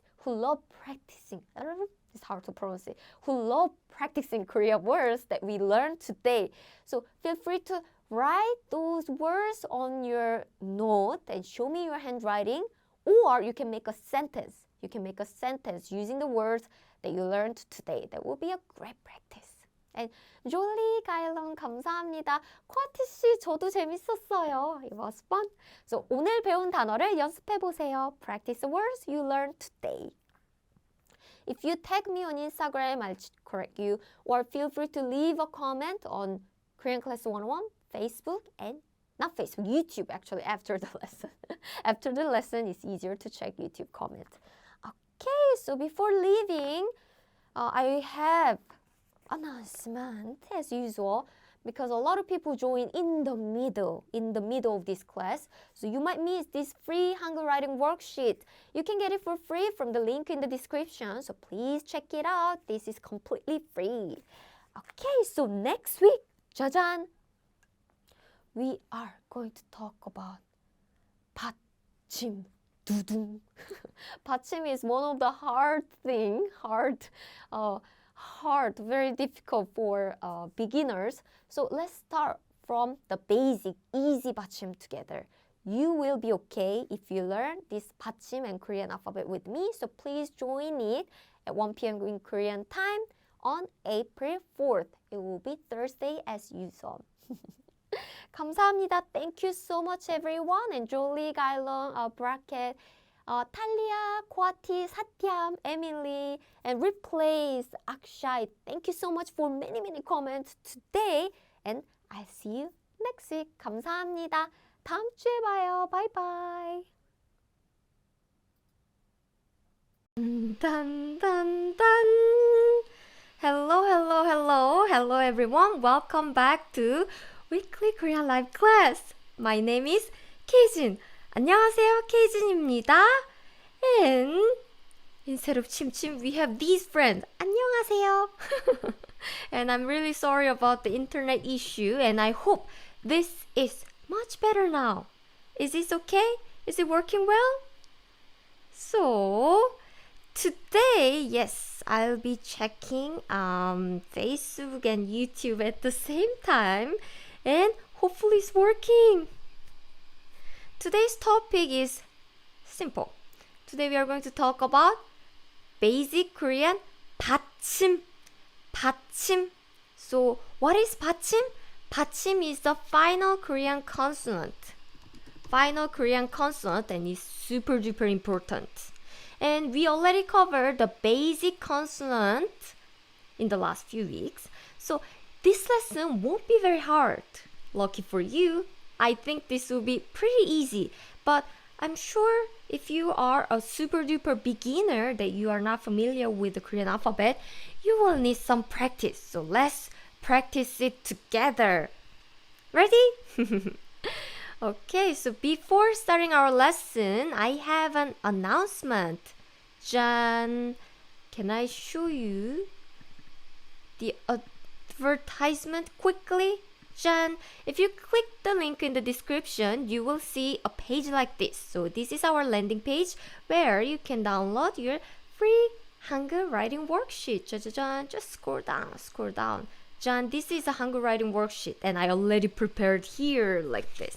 I don't know, it's hard to pronounce it. Who love practicing Korean words that we learned today. So feel free to write those words on your note and show me your handwriting, or you can make a sentence. You can make a sentence using the words that you learned today. That will be a great practice. And Jolie 가일런 감사합니다. 쿼티 씨 저도 재밌었어요. It was fun. So 오늘 배운 단어를 연습해 보세요. Practice the words you learned today. If you tag me on Instagram, I'll correct you. Or feel free to leave a comment on Korean Class 101, Facebook, and not Facebook, YouTube actually after the lesson. After the lesson, it's easier to check YouTube comment. Okay, so before leaving, I have announcement as usual, because a lot of people join in the middle of this class. So you might miss this free Hangul writing worksheet. You can get it for free from the link in the description. So please check it out. This is completely free. Okay, so next week, 짜잔, we are going to talk about 받침, 두둥. 받침 is one of the hard, very difficult for beginners. So let's start from the basic, easy 받침 together. You will be okay if you learn this 받침 and Korean alphabet with me. So please join it at 1 p.m. in Korean time on April 4th. It will be Thursday as usual. 감사합니다. Thank you so much everyone. And Jolie, Gailong, Bracket, Talia, Kwati, Satyam, Emily, and Replace, Akshay. Thank you so much for many comments today. And I'll see you next week. 감사합니다. 다음 주에 봐요. 바이바이. 딴딴딴. Hello everyone. Welcome back to Weekly Korean Live class. My name is Kyejin. 안녕하세요, Kyejin입니다. And instead of 침침, we have these friends. 안녕하세요. And I'm really sorry about the internet issue, and I hope this is much better now. Is this okay? Is it working well? So, today, yes, I'll be checking Facebook and YouTube at the same time, and hopefully it's working. Today's topic is simple. Today we are going to talk about basic Korean 받침. 받침. So, what is 받침? 받침 is the final Korean consonant. Final Korean consonant, and is super duper important. And we already covered the basic consonant in the last few weeks. So this lesson won't be very hard. Lucky for you, I think this will be pretty easy. But I'm sure if you are a super duper beginner that you are not familiar with the Korean alphabet, you will need some practice. So let's practice it together. Ready? Okay, so before starting our lesson, I have an announcement. Jan, can I show you the advertisement quickly? Jan, if you click the link in the description, you will see a page like this. So this is our landing page where you can download your free Hangul writing worksheet. Just scroll down. Jan, this is a Hangul writing worksheet, and I already prepared here like this.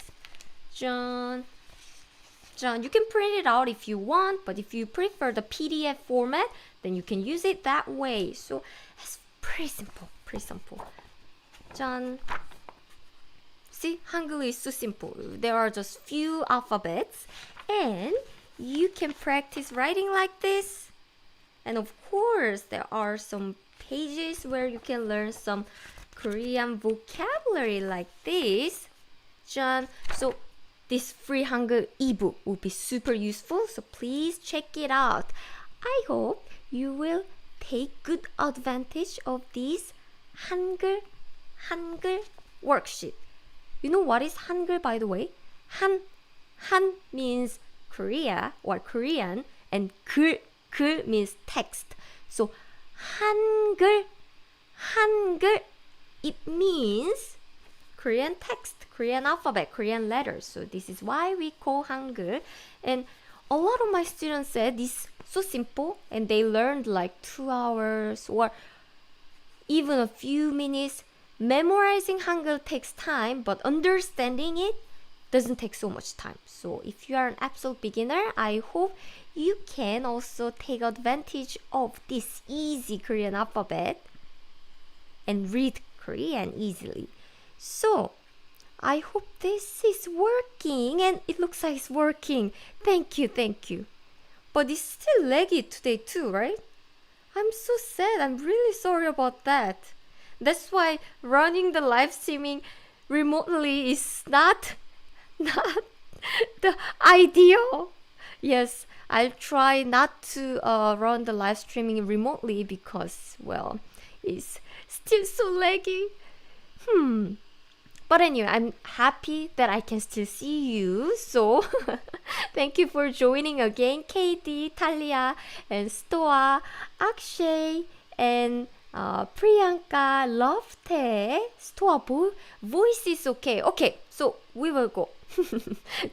John, you can print it out if you want, but if you prefer the PDF format, then you can use it that way. So it's pretty simple. John, see, Hangul is so simple. There are just few alphabets, and you can practice writing like this. And of course, there are some pages where you can learn some Korean vocabulary like this. John, so this free Hangul ebook will be super useful, so please check it out. I hope you will take good advantage of this Hangul worksheet. You know what is Hangul, by the way? Han means Korea or Korean, and 글 means text. So Hangul, it means Korean text, Korean alphabet, Korean letters. So this is why we call Hangul. And a lot of my students said this is so simple, and they learned like 2 hours or even a few minutes. Memorizing Hangul takes time, but understanding it doesn't take so much time. So if you are an absolute beginner, I hope you can also take advantage of this easy Korean alphabet and read Korean easily. So I hope this is working, and it looks like it's working. Thank you. But it's still laggy today too, right? I'm so sad. I'm really sorry about that. That's why running the live streaming remotely is not the ideal. Yes, I'll try not to run the live streaming remotely because, well, it's still so laggy. But anyway, I'm happy that I can still see you. So thank you for joining again, Katie, Talia, and Stoa, Akshay, and Priyanka, love Tae, store voice is okay. Okay, so we will go.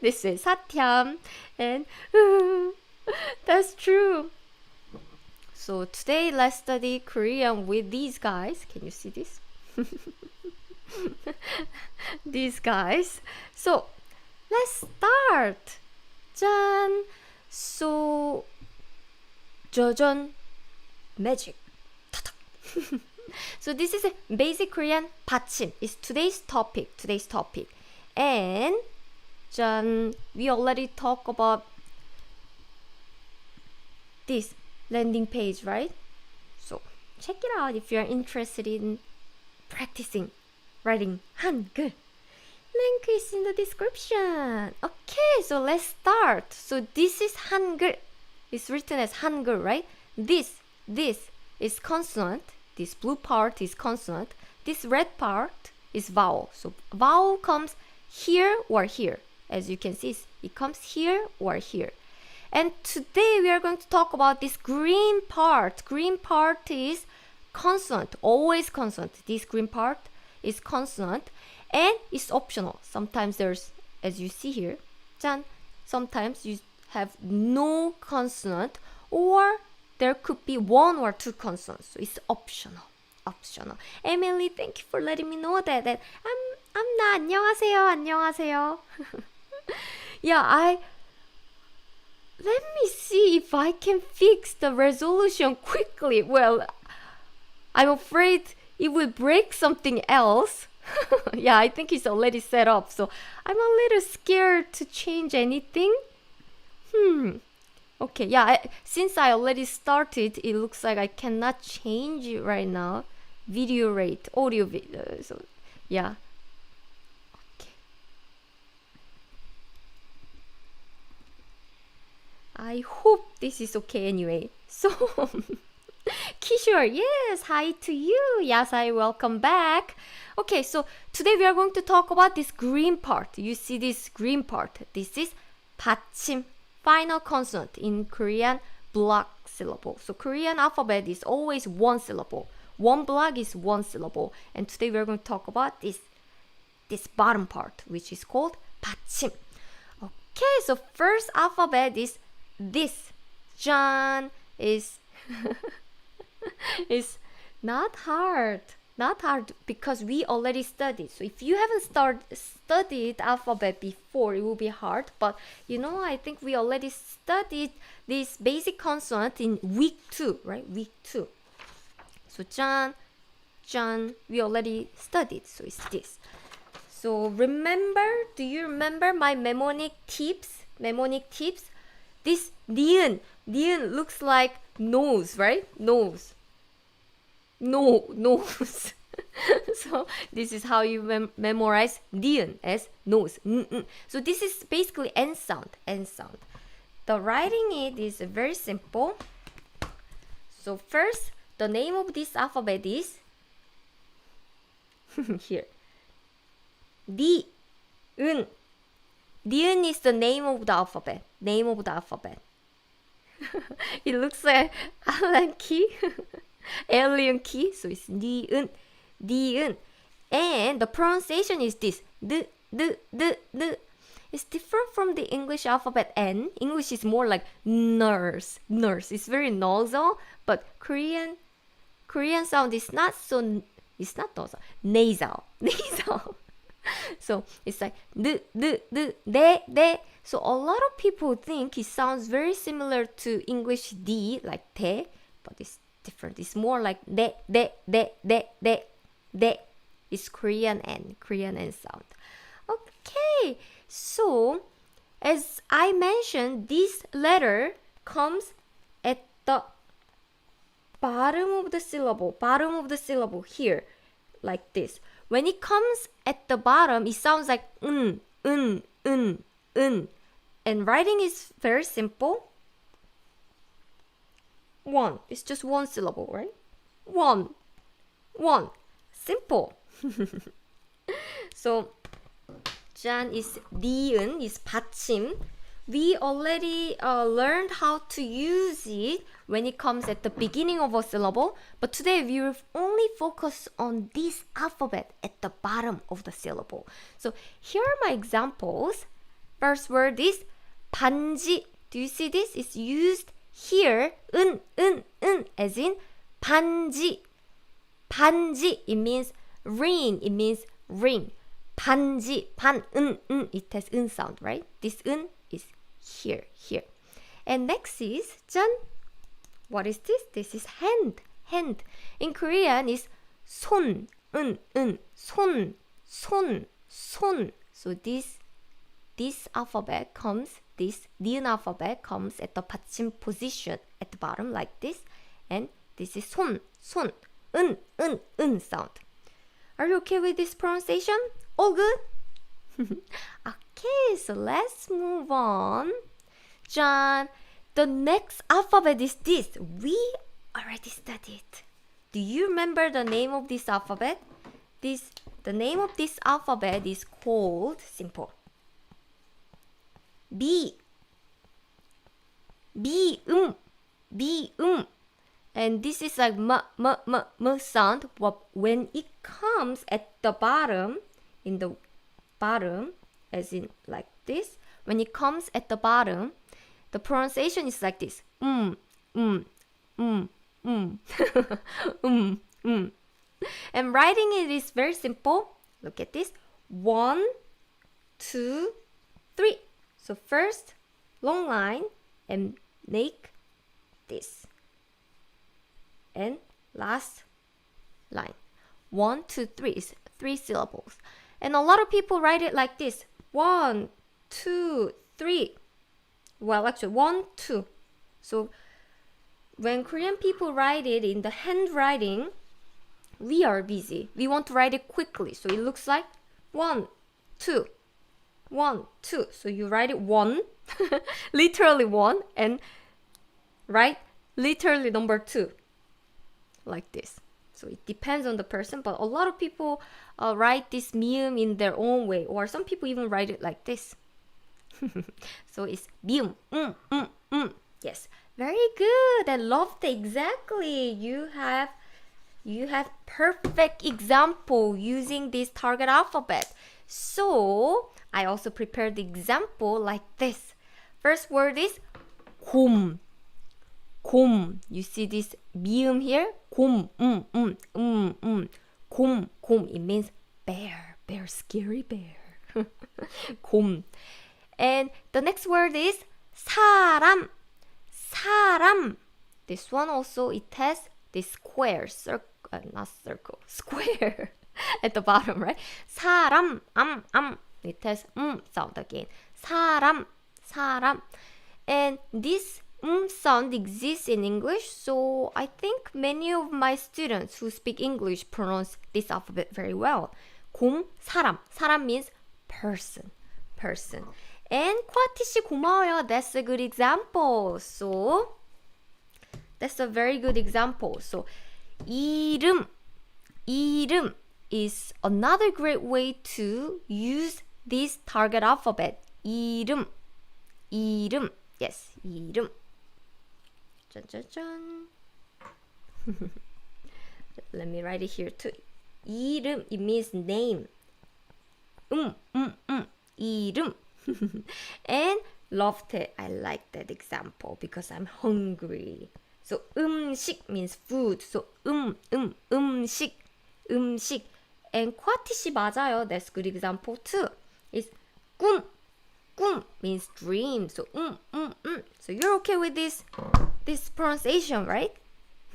This is Satyam and that's true. So today let's study Korean with these guys. Can you see this? These guys. So let's start. 짠. So 짜잔 magic. So this is a basic Korean Batchim. It's today's topic. And we already talked about this landing page, right? So check it out if you're interested in practicing writing Hangul. Link is in the description. Okay, so let's start. So this is Hangul. It's written as Hangul, right? This is consonant. This blue part is consonant. This red part is vowel. So vowel comes here or here. As you can see, it comes here or here. And today we are going to talk about this green part. Green part is consonant, always consonant. This green part is consonant and it's optional. Sometimes there's, as you see here, sometimes you have no consonant or there could be one or two consonants. So it's optional. Emily, thank you for letting me know that I'm not. 안녕하세요. Yeah, let me see if I can fix the resolution quickly. Well, I'm afraid it will break something else. Yeah, I think it's already set up, so I'm a little scared to change anything. Okay, yeah, since I already started, it looks like I cannot change it right now. Video rate, audio video, so yeah. Okay. I hope this is okay anyway. So, Kishore, yes, hi to you. Yasai, welcome back. Okay, so today we are going to talk about this green part. You see this green part. This is Batchim, final consonant in Korean block syllable. So Korean alphabet is always one syllable. One block is one syllable. And today we are going to talk about this bottom part, which is called Batchim. Okay, so first alphabet is this. Jan is is not hard because we already studied. So if you haven't studied alphabet before, it will be hard, but I think we already studied this basic consonant in week 2, right? Week 2. So jan, we already studied, so it's this. So do you remember my mnemonic tips? This ni은 looks like nose, right? Nose. So this is how you memorize ni은 as nose. So this is basically N sound. The writing it is very simple. So first, the name of this alphabet is here. 니은. 니은 is the name of the alphabet. It looks like Allen key, alien key. So it's 니은. And the pronunciation is this. The. It's different from the English alphabet N. English is more like nurse. It's very nasal, but Korean sound is not so. It's not nasal. So it's like de. So a lot of people think it sounds very similar to English D, like te, but it's different. It's more like de. It's Korean N sound. Okay, so as I mentioned, this letter comes at the bottom of the syllable here, like this. When it comes at the bottom, it sounds like And writing is very simple. One. It's just one syllable, right? One. Simple. So jan is 니은, is 받침. we already learned how to use it when it comes at the beginning of a syllable, but today we will only focus on this alphabet at the bottom of the syllable. So here are my examples. First word is 반지. Do you see this? It's used here, as in 반지. 반지, it means ring, it means ring. 반지, 반, it has sound, right? This is here. And next is 짠. What is this? This is hand. In Korean is 손, 손. So this alphabet comes, this 니은 alphabet comes at the 받침 position at the bottom like this. And this is 손, sound. Are you okay with this pronunciation? All good? Okay, so let's move on. John, the next alphabet is this. We already studied. Do you remember the name of this alphabet? The name of this alphabet is called, simple, B. And this is like m sound. When it comes at the bottom, in the bottom, as in like this, when it comes at the bottom, the pronunciation is like this. And writing it is very simple. Look at this. 1, 2, 3. So first, long line and make this. And last line. 1, 2, 3 is 3 syllables. And a lot of people write it like this. 1, 2, 3. Well, actually, 1, 2. So when Korean people write it in the handwriting, we are busy. We want to write it quickly. So it looks like 1, 2. 1, 2. So you write it 1, literally 1, and write literally number 2. Like this. So it depends on the person, but a lot of people write this mium in their own way, or some people even write it like this. So it's mium. Yes, very good. I love that. Exactly. You have perfect example using this target alphabet. So I also prepared the example like this. First word is 곰. 곰. You see this 미음 here? 곰. 곰. It means bear. Bear, scary bear. 곰. And the next word is 사람. 사람. This one also, it has this square, not circle, square at the bottom, right? 사람, it has sound again. 사람. And this sound exists in English, so I think many of my students who speak English pronounce this alphabet very well. 곰, 사람. 사람 means person. And 콰티 씨 고마워요. That's a good example. So that's a very good example. So 이름 is another great way to use this target alphabet. 이름. Yes, 이름. 짠. Let me write it here too. 이름, it means name. 이름. And loved it. I like that example because I'm hungry. So 음식 means food. So 음식. And 콰티 씨 맞아요. That's good example too. It's 꿈 means dream. So So you're okay with this pronunciation, right?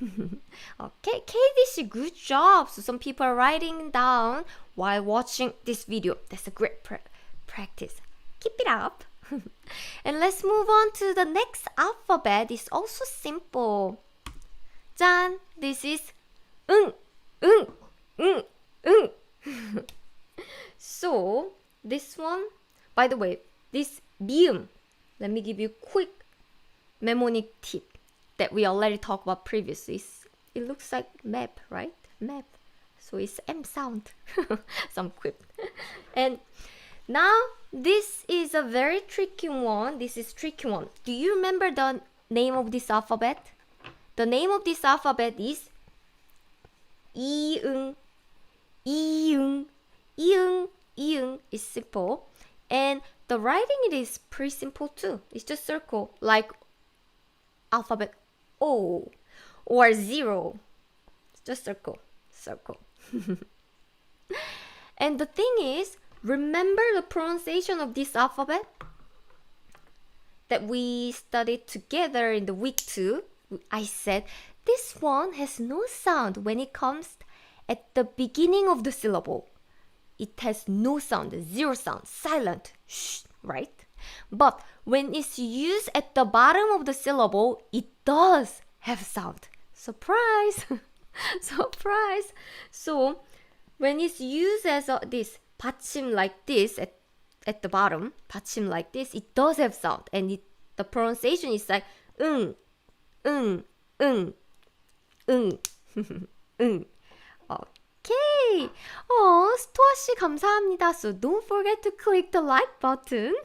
Okay, Katie 씨, good job. So some people are writing down while watching this video. That's a great practice. Keep it up. And let's move on to the next alphabet. It's also simple. 짠! This is 응. So this one, by the way, this 미음, let me give you a quick mnemonic tip that we already talked about previously. It looks like map, right? Map. So it's M sound. Some quip. And Now, this is a very tricky one. This is tricky one. Do you remember the name of this alphabet? The name of this alphabet is 이응, 이응, 이응, 이응 is simple. And the writing it is pretty simple too. It's just circle like alphabet O or 0. It's just circle, circle. And the thing is, remember the pronunciation of this alphabet that we studied together in the week 2? I said this one has no sound when it comes at the beginning of the syllable. It has no sound, 0 sound, silent, shh, right? But when it's used at the bottom of the syllable, it does have sound. Surprise! Surprise! So when it's used as this batchim like this at the bottom, batchim like this, it does have sound, and the pronunciation is like 응, 응, 응, 응, 응. Okay. 스토아 씨 감사합니다. So don't forget to click the like button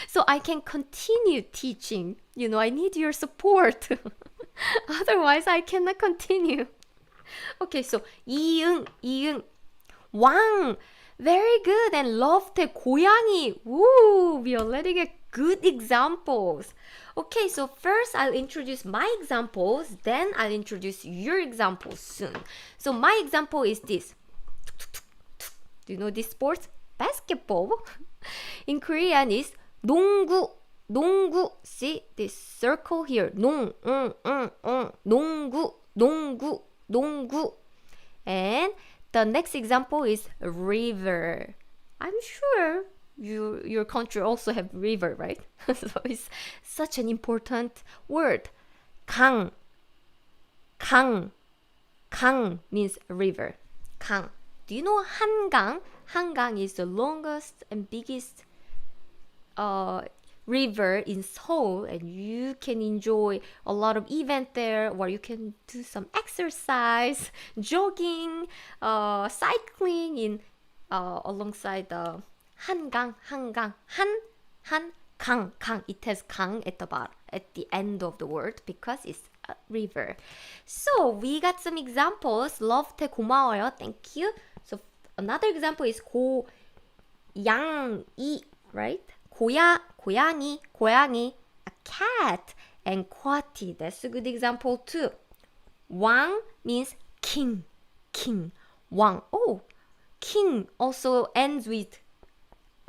so I can continue teaching. You know, I need your support. Otherwise, I cannot continue. Okay, so 이응, 이응. 왕. Very good. And love 고양이. Woo, we already get good examples. Okay, so first I'll introduce my examples, then I'll introduce your examples soon. So my example is this. Do you know this sport? Basketball. In Korean is 농구. 농구. See this circle here. 농, 농구, 농구, 농구. And the next example is river. I'm sure your country also have river, right? So it's such an important word. 강. 강. 강 means river. 강. Do you know 한강? 한강 is the longest and biggest river in Seoul, and you can enjoy a lot of event there, or you can do some exercise, jogging, cycling in alongside the 한강, 한강, 강, 강. It has 강 at the bottom, at the end of the word because it's a river. So we got some examples. Love 고마워요. Thank you. So another example is 고양이, right? 고양이, 고양이, a cat, and 쿼티. That's a good example too. 왕 means king, king. 왕. Oh, king also ends with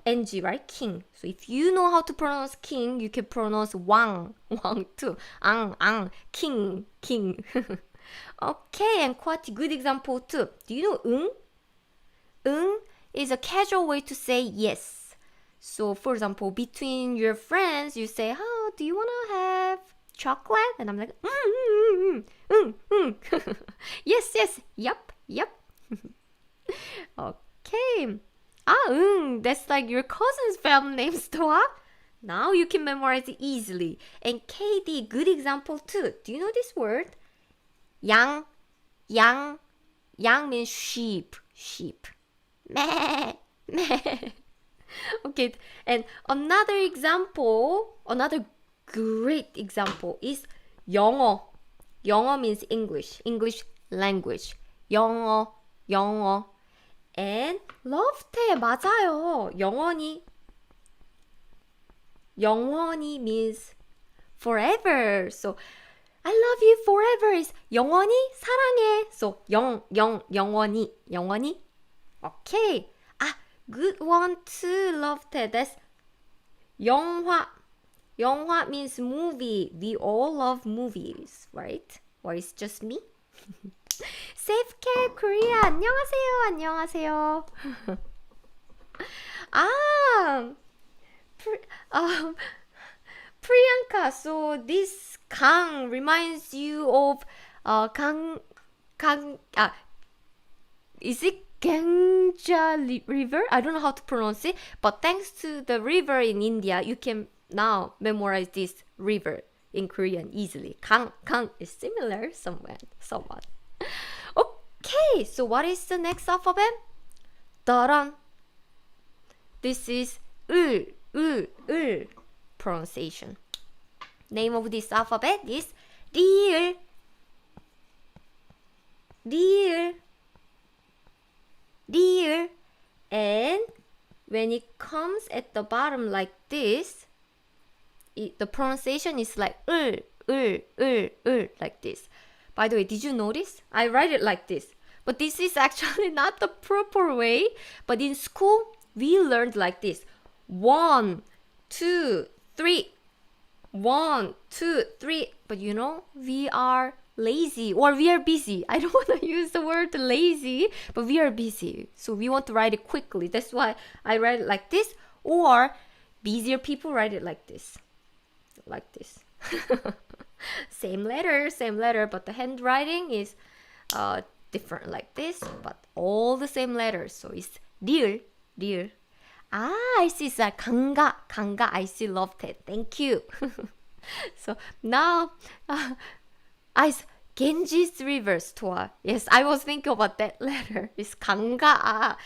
ng, right? King. So if you know how to pronounce king, you can pronounce 왕, 왕 too. ang, king, king. Okay, and 쿼티, good example too. Do you know 응? 응 is a casual way to say yes. So for example, between your friends, you say, oh, do you want to have chocolate? And I'm like, yes, yep. Okay. That's like your cousin's family name, Stoa. Now you can memorize it easily. And KD, good example too. Do you know this word? 양 means sheep. Meh. Okay, and another great example is 영어. 영어 means English language. 영어. And love태 맞아요. 영원히 means forever. So I love you forever is 영원히 사랑해. So 영원히. Okay. Good one too, love태. That's 영화. 영화 means movie. We all love movies, right? Or it's just me? Safecare Korea. 안녕하세요. Priyanka. So this 강 reminds you of is it Gangja River? I don't know how to pronounce it, but thanks to the river in India, you can now memorize this river in Korean easily. 강 is similar somewhat. Okay, so what is the next alphabet? 다란. This is pronunciation. Name of this alphabet is 리을. And when it comes at the bottom like this, the pronunciation is like like this. By the way, did you notice? I write it like this. But this is actually not the proper way. But in school, we learned like this. 1, 2, 3. 1, 2, 3. But you know, we are lazy or we are busy. I don't want to use the word lazy, but we are busy. So we want to write it quickly. That's why I write it like this. Or busier people write it like this. Like this. Same letter, but the handwriting is different like this, but all the same letters. So it's 리을. I see that. 강가. I see loved it. Thank you. So now Ganges River store. Yes, I was thinking about that letter. It's 강가.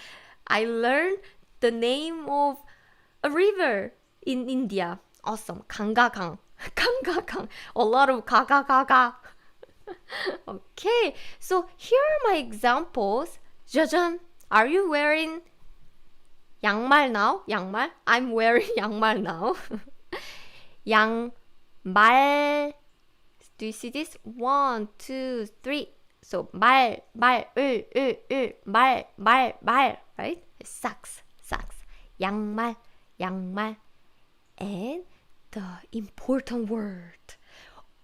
I learned the name of a river in India. Awesome. 강가강. A lot of 가가가가. Okay, so here are my examples. 짜잔. Are you wearing 양말 now? 양말? I'm wearing 양말 now. 양말. Do you see this? 1, 2, 3. So 말, 말, 말, right? Socks. 양말. And the important word.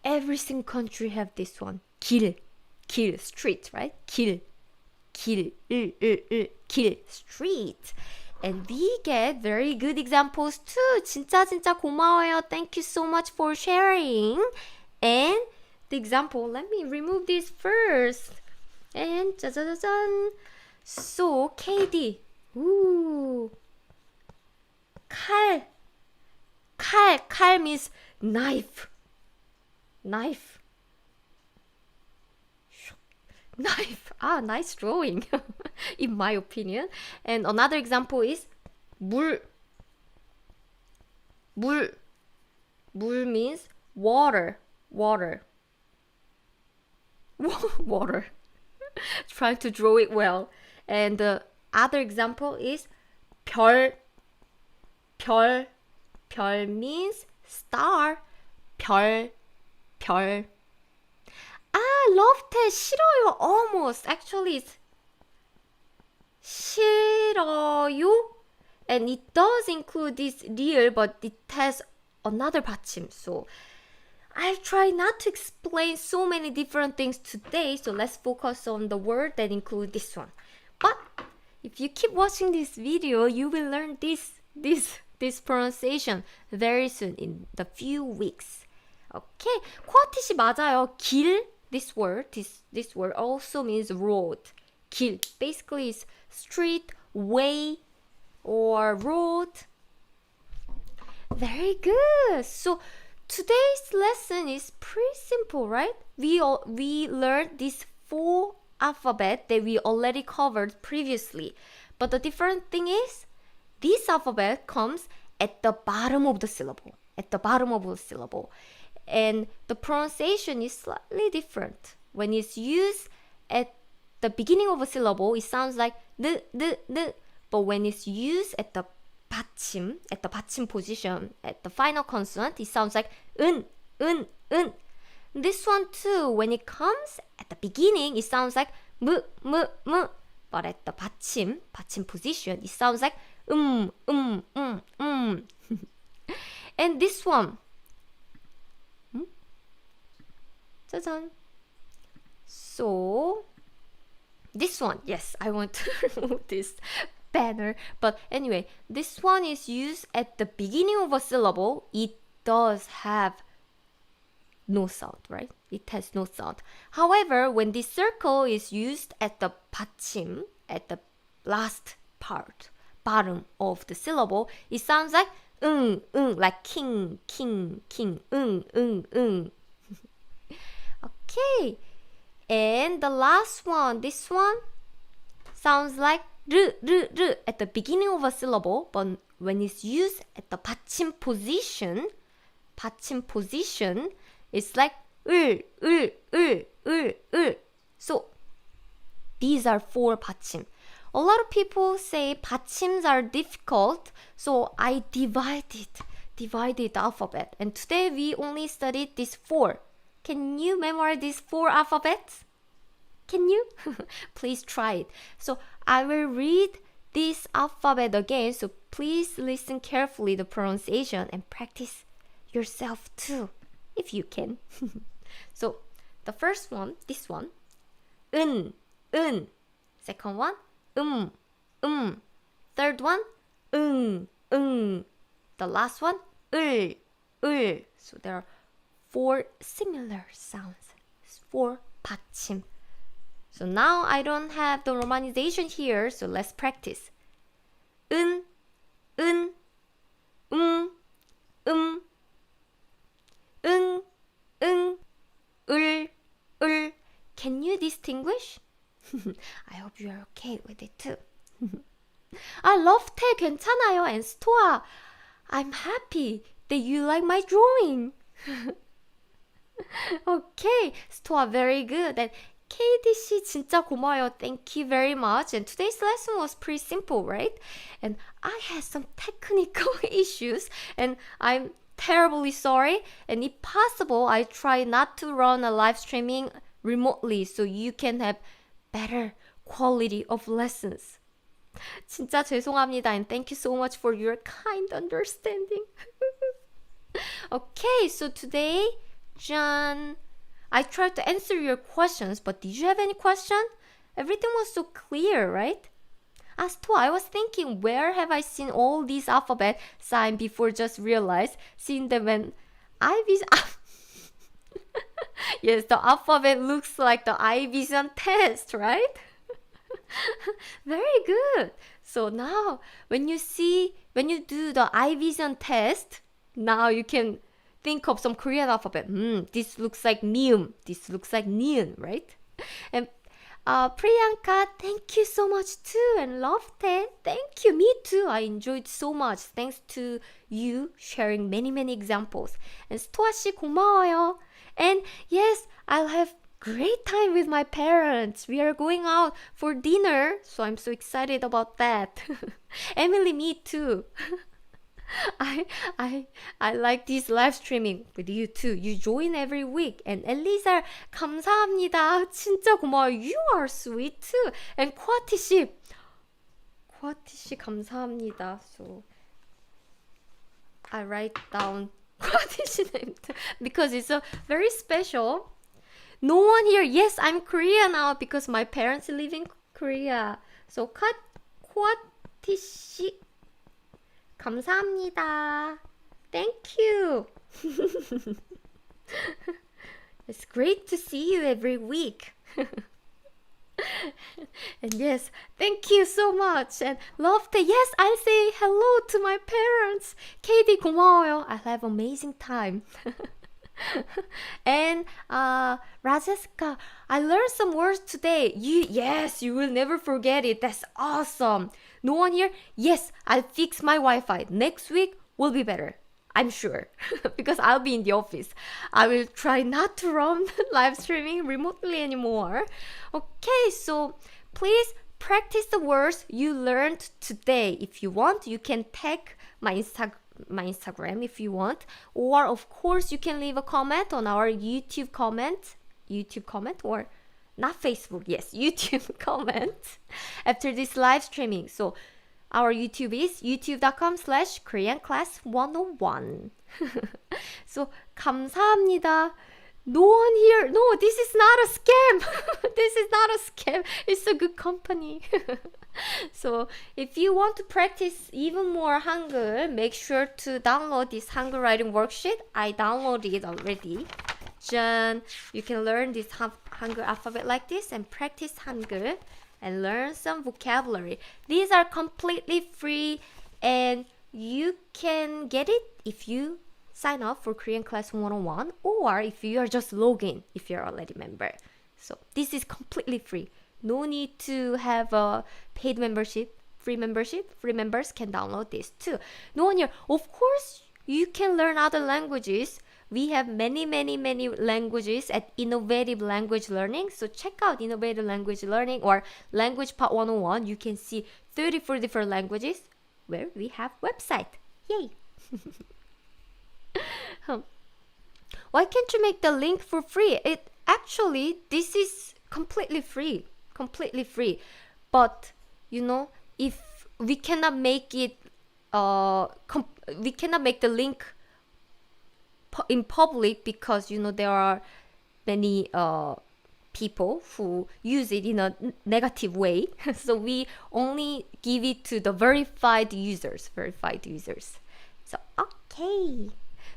Every single country have this one. 길, street, right? 길, street. And we get very good examples too. 진짜 고마워요. Thank you so much for sharing. And the example, let me remove this first. And 짜자자잔. So, KD. Ooh. 칼 means knife. Nice drawing. In my opinion. And another example is 물 means water. Trying to draw it well. And the other example is 별 means star. 별. loved it. 싫어요. Almost. Actually, it's 싫어요. And it does include this 리을, but it has another 받침. So I try not to explain so many different things today. So let's focus on the word that include this one. But if you keep watching this video, you will learn this pronunciation very soon in the few weeks. Okay, 코아티시 맞아요. 길, this word also means road. 길, basically is street, way, or road. Very good. So today's lesson is pretty simple, right? We learned these 4 alphabet that we already covered previously. But the different thing is, this alphabet comes at the bottom of the syllable. And the pronunciation is slightly different. When it's used at the beginning of a syllable, it sounds like the. But when it's used at the 받침 position, at the final consonant, it sounds like 은. This one too, when it comes at the beginning, it sounds like mu. But at the 받침 position, it sounds like And this one, 짜잔. So this one, yes, I want to remove this banner. But anyway, this one is used at the beginning of a syllable. It does have no sound, right? It has no sound. However, when this circle is used at the 받침, at the last part, bottom of the syllable, it sounds like like king, Okay. And the last one, this one, sounds like 르 at the beginning of a syllable, but when it's used at the 받침 position, it's like 을. So these are 4 받침. A lot of people say 받침s are difficult, so I divided the alphabet. And today we only studied these 4. Can you memorize these 4 alphabets? Can you? Please try it. So I will read this alphabet again, so please listen carefully the pronunciation and practice yourself too, if you can. So the first one, this one, 은. Second one, Third one, 응. The last one, 을. So there are 4 similar sounds, 4 받침. So now I don't have the romanization here, so let's practice. 은, 응, 을. Can you distinguish? I hope you are okay with it too. I love 태 괜찮아요. And 스토아, I'm happy that you like my drawing. Okay, 스토아, very good. And KD씨 진짜 고마워요. Thank you very much. And today's lesson was pretty simple, right? And I had some technical issues and I'm terribly sorry. And if possible, I try not to run a live streaming remotely so you can have better quality of lessons. 진짜 죄송합니다. And thank you so much for your kind understanding. Okay, so today, John, I tried to answer your questions, but did you have any question? Everything was so clear, right? As to, I was thinking, where have I seen all these alphabet sign before just realized, seeing them when Yes, the alphabet looks like the IVision test, right? Very good. So now, when you do the IVision test, now you can think of some Korean alphabet. This looks like mium. This looks like niun, right? And Priyanka, thank you so much too. And Lofte, thank you. Me too. I enjoyed so much. Thanks to you sharing many examples. And 스토아 씨 고마워요. And yes, I'll have great time with my parents. We are going out for dinner, so I'm so excited about that. Emily, me too. I like this live streaming with you too. You join every week. And 엘리사 감사합니다. 진짜 고마워요. You are sweet too. And 코아티 씨 감사합니다. So I write down 코아티 씨 name because it's a very special. No one here. Yes, I'm Korean now because my parents live in Korea. So 코아티 씨 감사합니다. Thank you. It's great to see you every week. And yes, thank you so much. And love to, yes, I say hello to my parents. KD 고마워요. I'll have amazing time. And Rajeska, I learned some words today. Yes, you will never forget it. That's awesome. No one here? Yes, I'll fix my Wi-Fi. Next week will be better. I'm sure. Because I'll be in the office. I will try not to run live streaming remotely anymore. Okay, so please practice the words you learned today. If you want, you can tag my Instagram if you want. Or of course, you can leave a comment on our YouTube comment or not Facebook, yes, YouTube comment after this live streaming. So our YouTube is youtube.com/KoreanClass101. So 감사합니다. No one here. No, this is not a scam. This is not a scam. It's a good company. So if you want to practice even more Hangul, make sure to download this Hangul writing worksheet. I downloaded it already. Then you can learn this Hangul alphabet like this and practice Hangul and learn some vocabulary. These are completely free and you can get it if you sign up for Korean Class 101 or if you are just login if you're already a member. So this is completely free. No need to have a paid membership. Free membership. Free members can download this too. No one here. Of course, you can learn other languages. We have many languages at Innovative Language Learning. So check out Innovative Language Learning or Language Part 101. You can see 34 different languages where we have website. Yay! Why can't you make the link for free? This is completely free. But, if we cannot make it, we cannot make the link in public because there are many people who use it in a negative way. So we only give it to the verified users. So okay,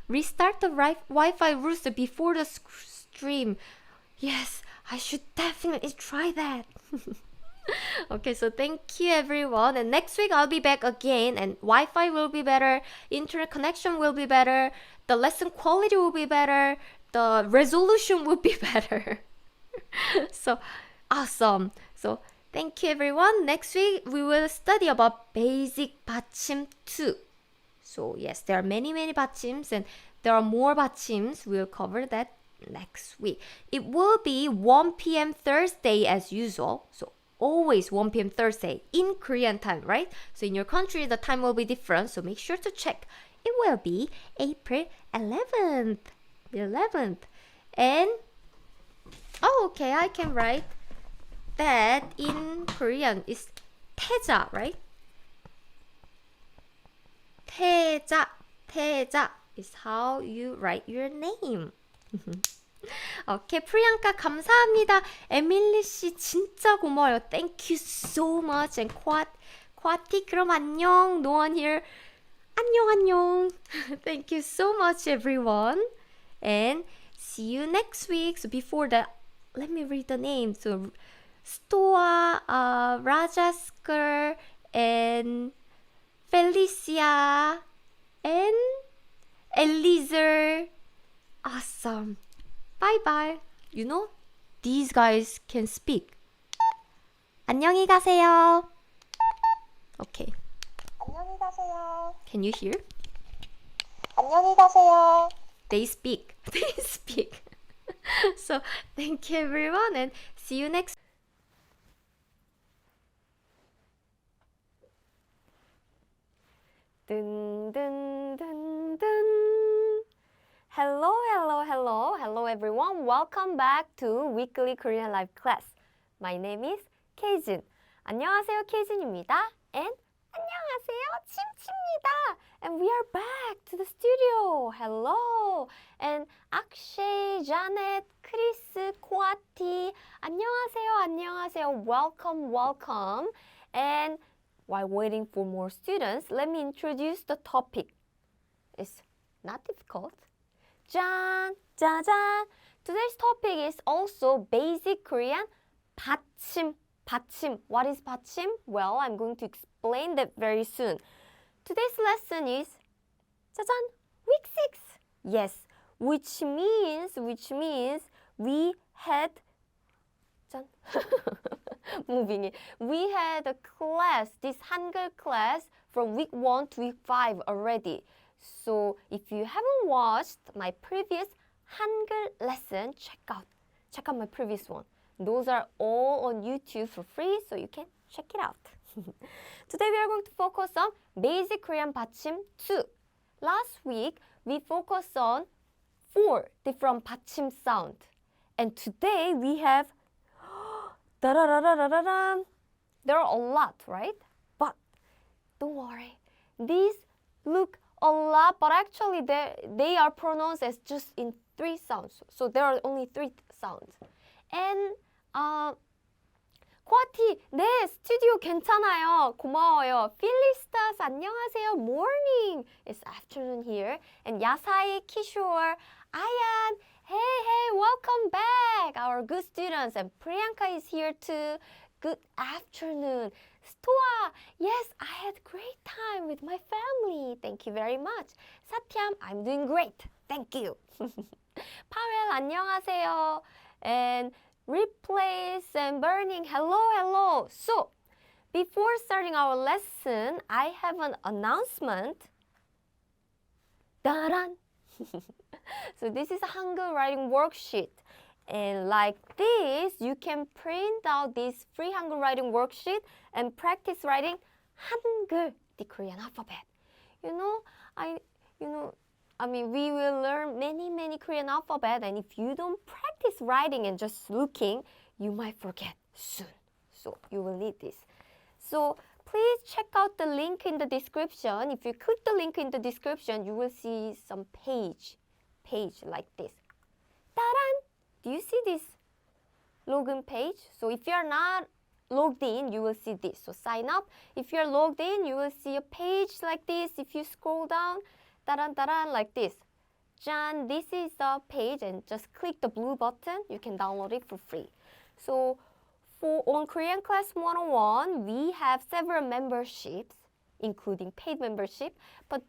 restart the Wi-Fi router before the stream. Yes, I should definitely try that. Okay, so thank you everyone, and next week I'll be back again, and Wi-Fi will be better, internet connection will be better, the lesson quality will be better, the resolution will be better. So awesome. So thank you everyone. Next week we will study about basic Batchim 2. So yes, there are many Batchims, and there are more Batchims. We'll cover that next week. It will be 1 p.m. Thursday as usual. So always 1 p.m. Thursday in Korean time, right? So in your country, the time will be different. So make sure to check. It will be April 11th. And, okay, I can write that in Korean is 태자, right? 태자 is how you write your name. 오케이, 프리앙카 감사합니다. 에밀리 씨 진짜 고마워요. Thank you so much. And 과티 그럼 안녕. No one here. 안녕. Thank you so much, everyone. And see you next week. So before that, let me read the names. So Stoa, Rajaskar, and Felicia, and Eliezer. Awesome. Bye. These guys can speak. 안녕히 가세요. Okay. 안녕히 가세요. Can you hear? 안녕히 가세요. They speak. So thank you everyone, and see you next. Hello everyone. Welcome back to Weekly Korean Live class. My name is Kyejin. 안녕하세요, Kyejin입니다. And 안녕하세요, 침치입니다. And we are back to the studio. Hello. And Akshay, Janet, Chris, Kwati. 안녕하세요. Welcome. And while waiting for more students, let me introduce the topic. It's not difficult. 짠! Today's topic is also basic Korean 받침. What is 받침? Well, I'm going to explain that very soon. Today's lesson is 짜잔! week 6. Yes, which means we had moving it. We had a class, this Hangul class from week 1 to week 5 already. So if you haven't watched my previous Hangul lesson, check out my previous one. Those are all on YouTube for free, so you can check it out. Today we are going to focus on basic Korean 받침 2. Last week we focused on 4 different 받침 sound. And today we have there are a lot, right? But don't worry. These look a lot, but actually they are pronounced as just in 3 sounds. So there are only 3 sounds. And 코아티, 네, 스튜디오 괜찮아요. 고마워요. 필리스타스, 안녕하세요. Morning. It's afternoon here. And 야사이, 키쇼어, 아얀, hey, welcome back. Our good students. And Priyanka is here too. Good afternoon. Stoa, yes, I had great time with my family. Thank you very much. 사티암, I'm doing great. Thank you. 파웰, 안녕하세요. And replace and burning. Hello, hello. So, before starting our lesson, I have an announcement. Daran! So this is a Hangul writing worksheet. And like this, you can print out this free Hangul writing worksheet and practice writing Hangul, the Korean alphabet. I mean, we will learn many Korean alphabet, and if you don't practice writing and just looking, you might forget soon. So you will need this. So please check out the link in the description. If you click the link in the description, you will see some page like this. Taran! Do you see this login page? So if you are not logged in, you will see this. So sign up. If you're logged in, you will see a page like this. If you scroll down, taran taran, like this. Jan, this is the page, and just click the blue button. You can download it for free. So on Korean Class 101, we have several memberships, including paid membership. But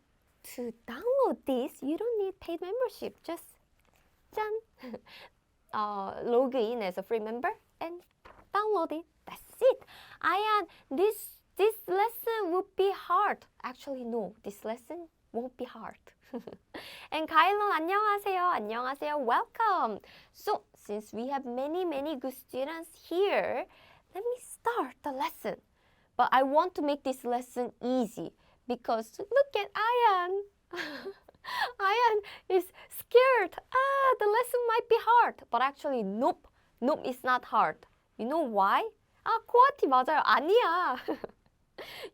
to download this, you don't need paid membership. Just log in as a free member and download it. That's it. Ayan, this lesson would be hard. Actually, no, this lesson won't be hard. And Kyejin, 안녕하세요. 안녕하세요. Welcome. So, since we have many good students here, let me start the lesson. But I want to make this lesson easy because look at Ayan. Ayan is scared. The lesson might be hard. But actually, nope. Nope, it's not hard. You know why? 코아티 맞아요. 아니야.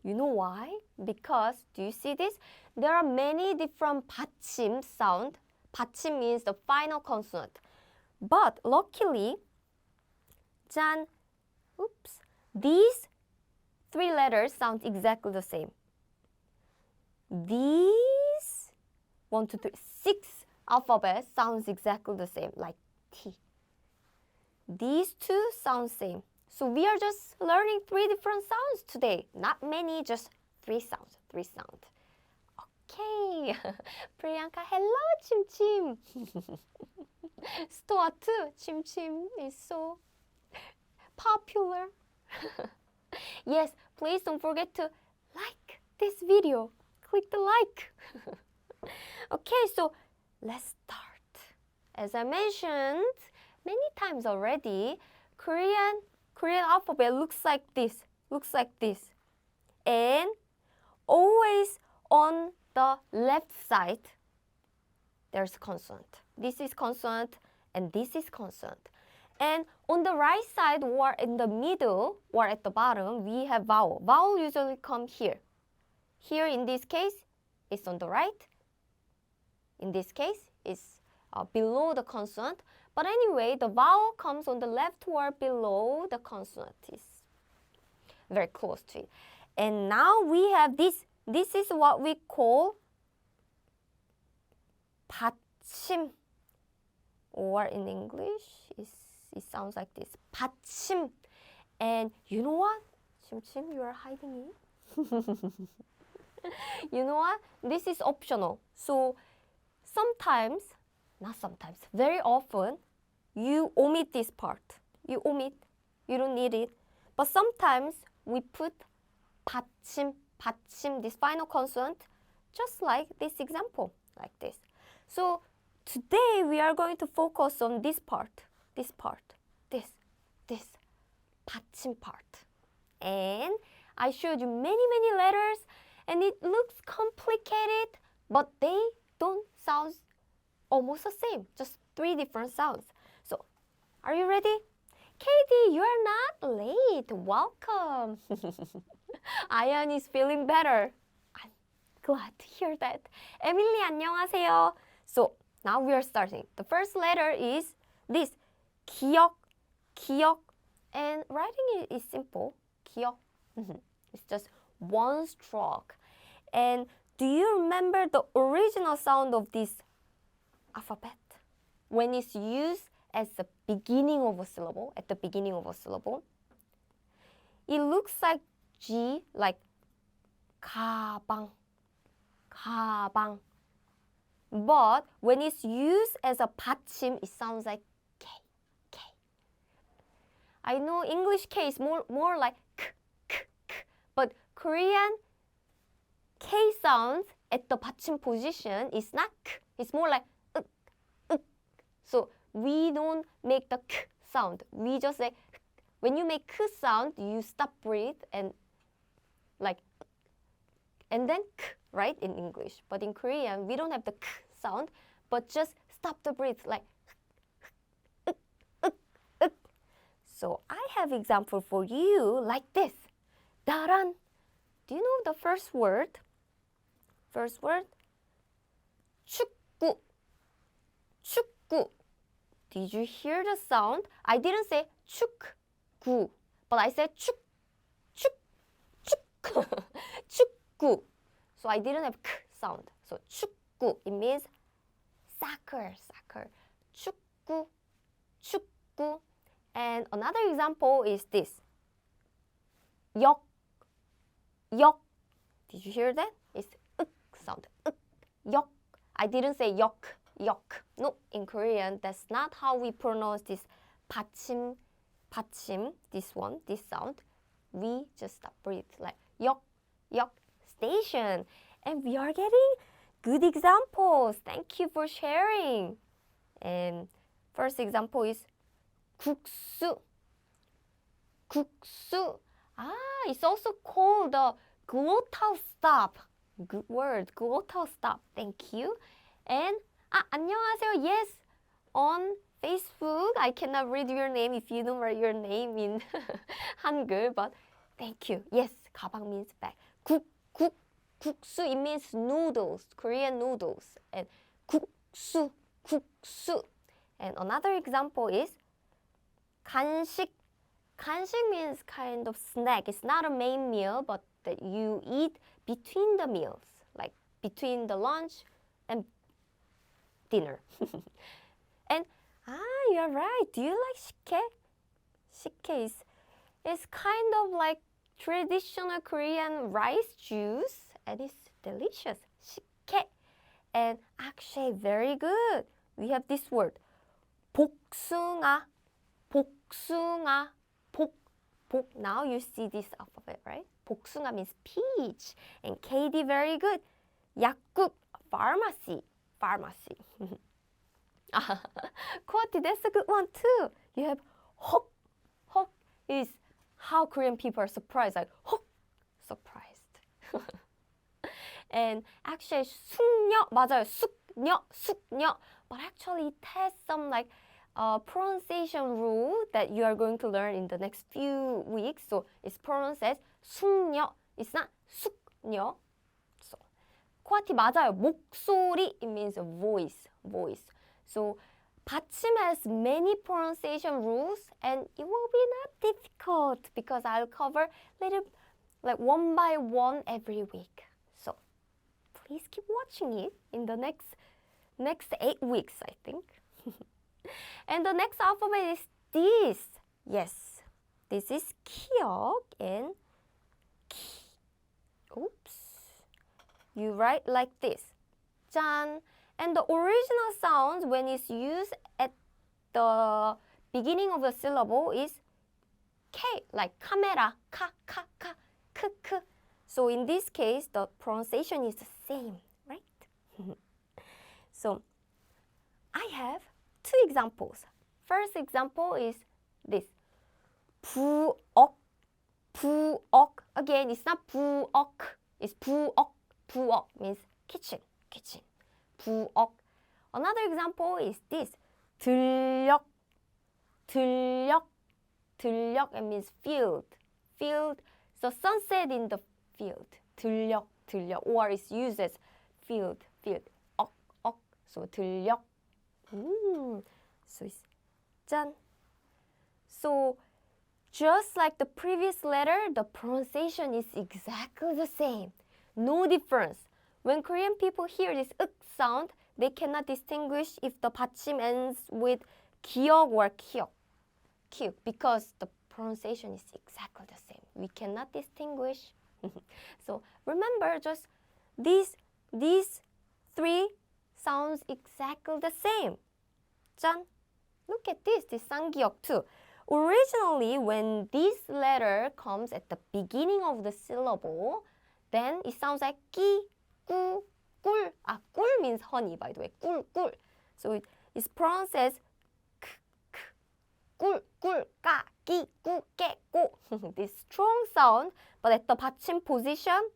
You know why? Because, do you see this? There are many different Batchim sound. Batchim means the final consonant. But luckily, these three letters sound exactly the same. These 1, 2, 3, 6 alphabet sounds exactly the same, like T. These two sound same. So we are just learning 3 different sounds today. Not many, just 3 sounds. Okay. Priyanka, hello, Chim Chim. Stuart too. Chim Chim is so popular. Yes, please don't forget to like this video. Click the like. Okay, so let's start. As I mentioned many times already, Korean alphabet looks like this. And always on the left side, there's consonant. This is consonant and this is consonant. And on the right side or in the middle or at the bottom, we have vowel. Vowel usually come here. Here in this case, it's on the right. In this case, it's below the consonant. But anyway, the vowel comes on the left or below the consonant. It's very close to it. And now we have this. This is what we call Batchim. Or in English, it sounds like this. Batchim. And you know what? Chim, you are hiding it. You know what? This is optional. So very often, you omit this part. You don't need it. But sometimes we put Batchim, this final consonant, just like this example, like this. So today we are going to focus on this part, this Batchim part. And I showed you many letters, and it looks complicated, but they don't sound almost the same, just 3 different sounds. So, are you ready? Katie, you are not late. Welcome. Ayan is feeling better. I'm glad to hear that. Emily, 안녕하세요. So, now we are starting. The first letter is this, 기역. And writing it is simple, 기역. It's just one stroke. And do you remember the original sound of this alphabet? When it's used as the beginning of a syllable, at the beginning of a syllable, it looks like G, like 가방. But when it's used as a 받침, it sounds like K. I know English K is more like k, k, k, but Korean K sounds at the 받침 position is not k, it's more like uk, uk. So we don't make the k sound. We just say, when you make k sound, you stop breathe and like, and then k, right, in English. But in Korean, we don't have the k sound, but just stop the breath like uk, uk, uk. So I have example for you like this. 다란. Do you know the first word? First word, 축구. 축구. Did you hear the sound? I didn't say 축구, but I said 축, 축구. So I didn't have k sound. So 축구, it means soccer. 축구, 축구. And another example is this. 역. Did you hear that? It's uk sound. uk, 역. I didn't say yok. No, in Korean, that's not how we pronounce this 받침, this sound. We just stop breathe like yok, station. And we are getting good examples. Thank you for sharing. And first example is 국수. It's also called the glottal stop. Good word, glottal stop. Thank you. And 안녕하세요. Yes, on Facebook, I cannot read your name if you don't write your name in Hangul, but thank you. Yes, 가방 means bag. 국수, it means noodles, Korean noodles. And 국수. And another example is 간식. 간식 means kind of snack. It's not a main meal, but that you eat between the meals, like between the lunch and dinner. And you're right. Do you like 식혜? 식혜 is kind of like traditional Korean rice juice, and it's delicious. 식혜. And actually very good. We have this word. 복숭아. Now you see this alphabet, right? 복숭아 means peach. And KD, very good. 약국, pharmacy. Kwati, that's a good one too. You have hok. Hok is how Korean people are surprised, like hok, surprised. And actually 숙녀, 맞아요. 숙녀. But actually it has some like pronunciation rule that you are going to learn in the next few weeks. So it's pronounced as 숙녀. It's not 숙녀. So 코아티 맞아요. 목소리, it means a voice. So 받침 has many pronunciation rules, and it will be not difficult because I'll cover little like one by one every week. So please keep watching it in the next 8 weeks, I think. And the next alphabet is this. Yes, this is 기억 and 키. Oops. You write like this. 짠. And the original sound when it's used at the beginning of the syllable is K, like camera, ka, k. So in this case, the pronunciation is the same, right? So I have 2 examples. First example is this. 부엌. Again, it's not 부엌. It's 부엌. 부엌 means kitchen. 부엌. Another example is this. 들녘. It means field. So sunset in the field. 들녘. Or it's used as field. 억. So 들녘. So it's 짠. So just like the previous letter, the pronunciation is exactly the same. No difference. When Korean people hear this uk sound, they cannot distinguish if the 받침 ends with 기억 or 키역 because the pronunciation is exactly the same. We cannot distinguish. So remember, just these 3 sounds exactly the same. 짠. Look at this 쌍기역 too. originally when this letter comes at the beginning of the syllable, then it sounds like 끼, 꾸, 꿀. 꿀 means honey, by the way. 꿀. So it's pronounced as k, 꿀, 까, 끼, 꾸, 깨, 꼬. This strong sound, but at the 받침 position,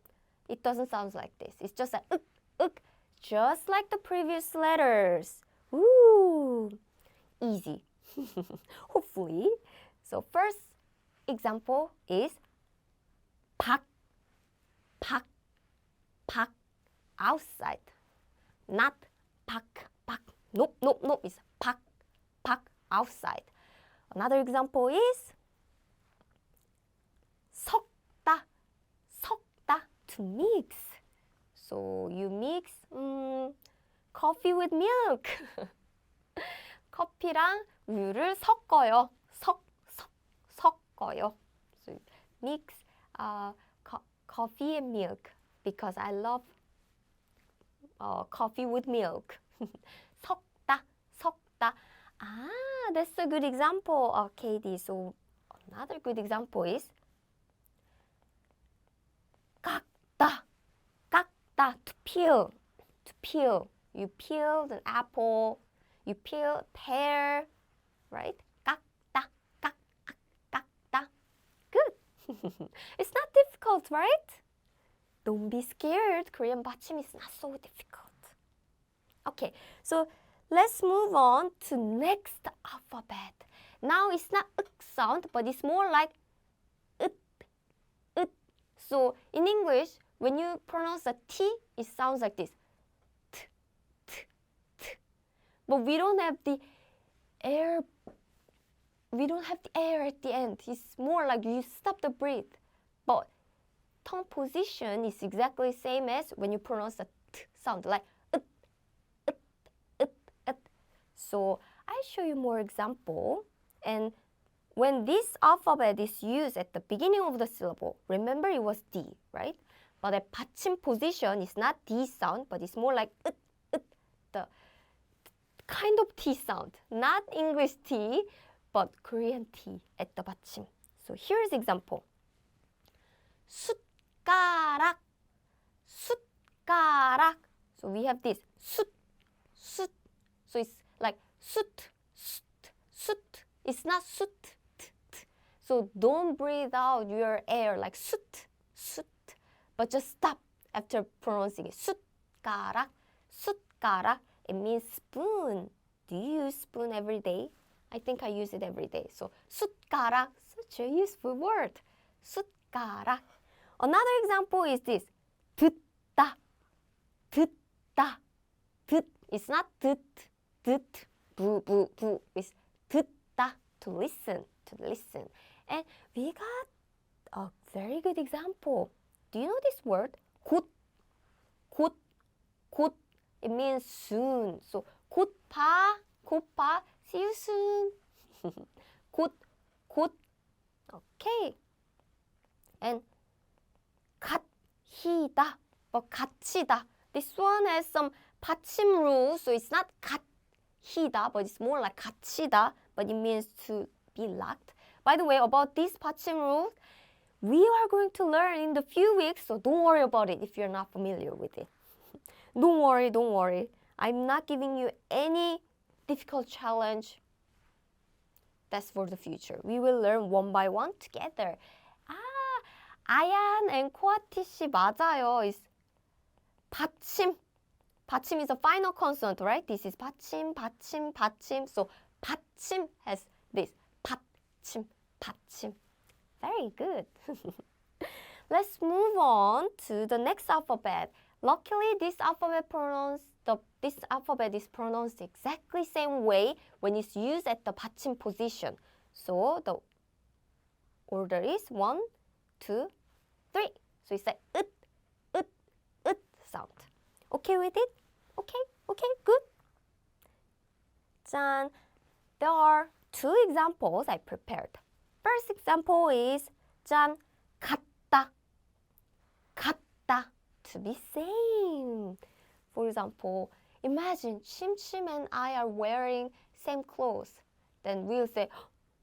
it doesn't sound like this. It's just like just like the previous letters. Ooh, easy. Hopefully. So first example is 밖, outside. Not 밖. Nope. It's 밖, outside. Another example is 섞다, to mix. So you mix coffee with milk. 커피랑 우유를 섞어요. 섞어요. So mix coffee and milk because I love coffee with milk. 섞다. That's a good example, Katie. So another good example is 깎다, to peel. You peel an apple, you peel pear, right? 깎다. Good. It's not difficult, right? Don't be scared. Korean Batchim is not so difficult. Okay, so let's move on to next alphabet. Now it's not sound, but it's more like it. So in English, when you pronounce the T, it sounds like this. T. But we don't have the air. We don't have the air at the end. It's more like you stop the breath. But tongue position is exactly the same as when you pronounce the T sound, like it. So I'll show you more example. And when this alphabet is used at the beginning of the syllable, remember it was D, right? But at 받침 position, it's not D sound, but it's more like it, the kind of T sound. Not English T, but Korean T at the 받침. So here's example. 숟가락. So we have this 숫. So it's like 숫. It's not 숫. So don't breathe out your air like 숫. But just stop after pronouncing it. 숟가락. It means spoon. Do you use spoon every day? I think I use it every day. So 숟가락, such a useful word. 숟가락. Another example is this. 듣다. It's not 듣, 부. It's 듣다, to listen. And we got a very good example. Do you know this word? 곧. It means soon. So 곧 봐. See you soon. 곧. Okay. And 같이다, but 같이다. This one has some 받침 rules, so it's not 같이다, but it's more like 같이다, but it means to be locked. By the way, about this 받침 rules, we are going to learn in the few weeks, so don't worry about it if you're not familiar with it. Don't worry. I'm not giving you any difficult challenge. That's for the future. We will learn one by one together. 아얀 and 코아티 씨 맞아요. It's 받침. 받침 is a final consonant, right? This is 받침. So 받침 has this. 받침. Very good. Let's move on to the next alphabet. Luckily, this alphabet is pronounced exactly same way when it's used at the 받침 position. So the order is 1, 2, 3. So it's like it sound. Okay with it? Okay, good. 짠. There are 2 examples I prepared. First example is 짠, 같다. To be same. For example, imagine Chim and I are wearing same clothes. Then we'll say,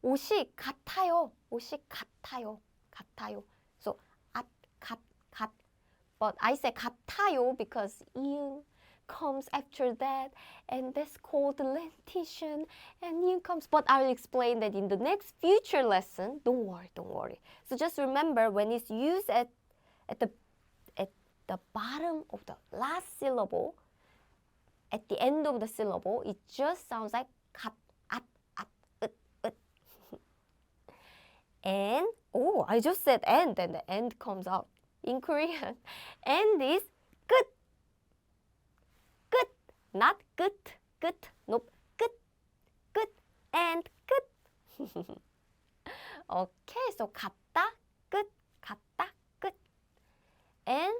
옷이 같아요. 옷이 같아요. 같아요. So 갓. But I say 같아요 because 이응 comes after that, and that's called lentition, and 이응 comes. But I'll explain that in the next future lesson. Don't worry. So just remember when it's used at the bottom of the last syllable, at the end of the syllable, it just sounds like 갓, 앗, 읒. And, oh, I just said and the end comes out. In Korean, and is 끝. 끝, not 끝. Nope, 끝, and 끝. Okay, so 같다, 끝. And,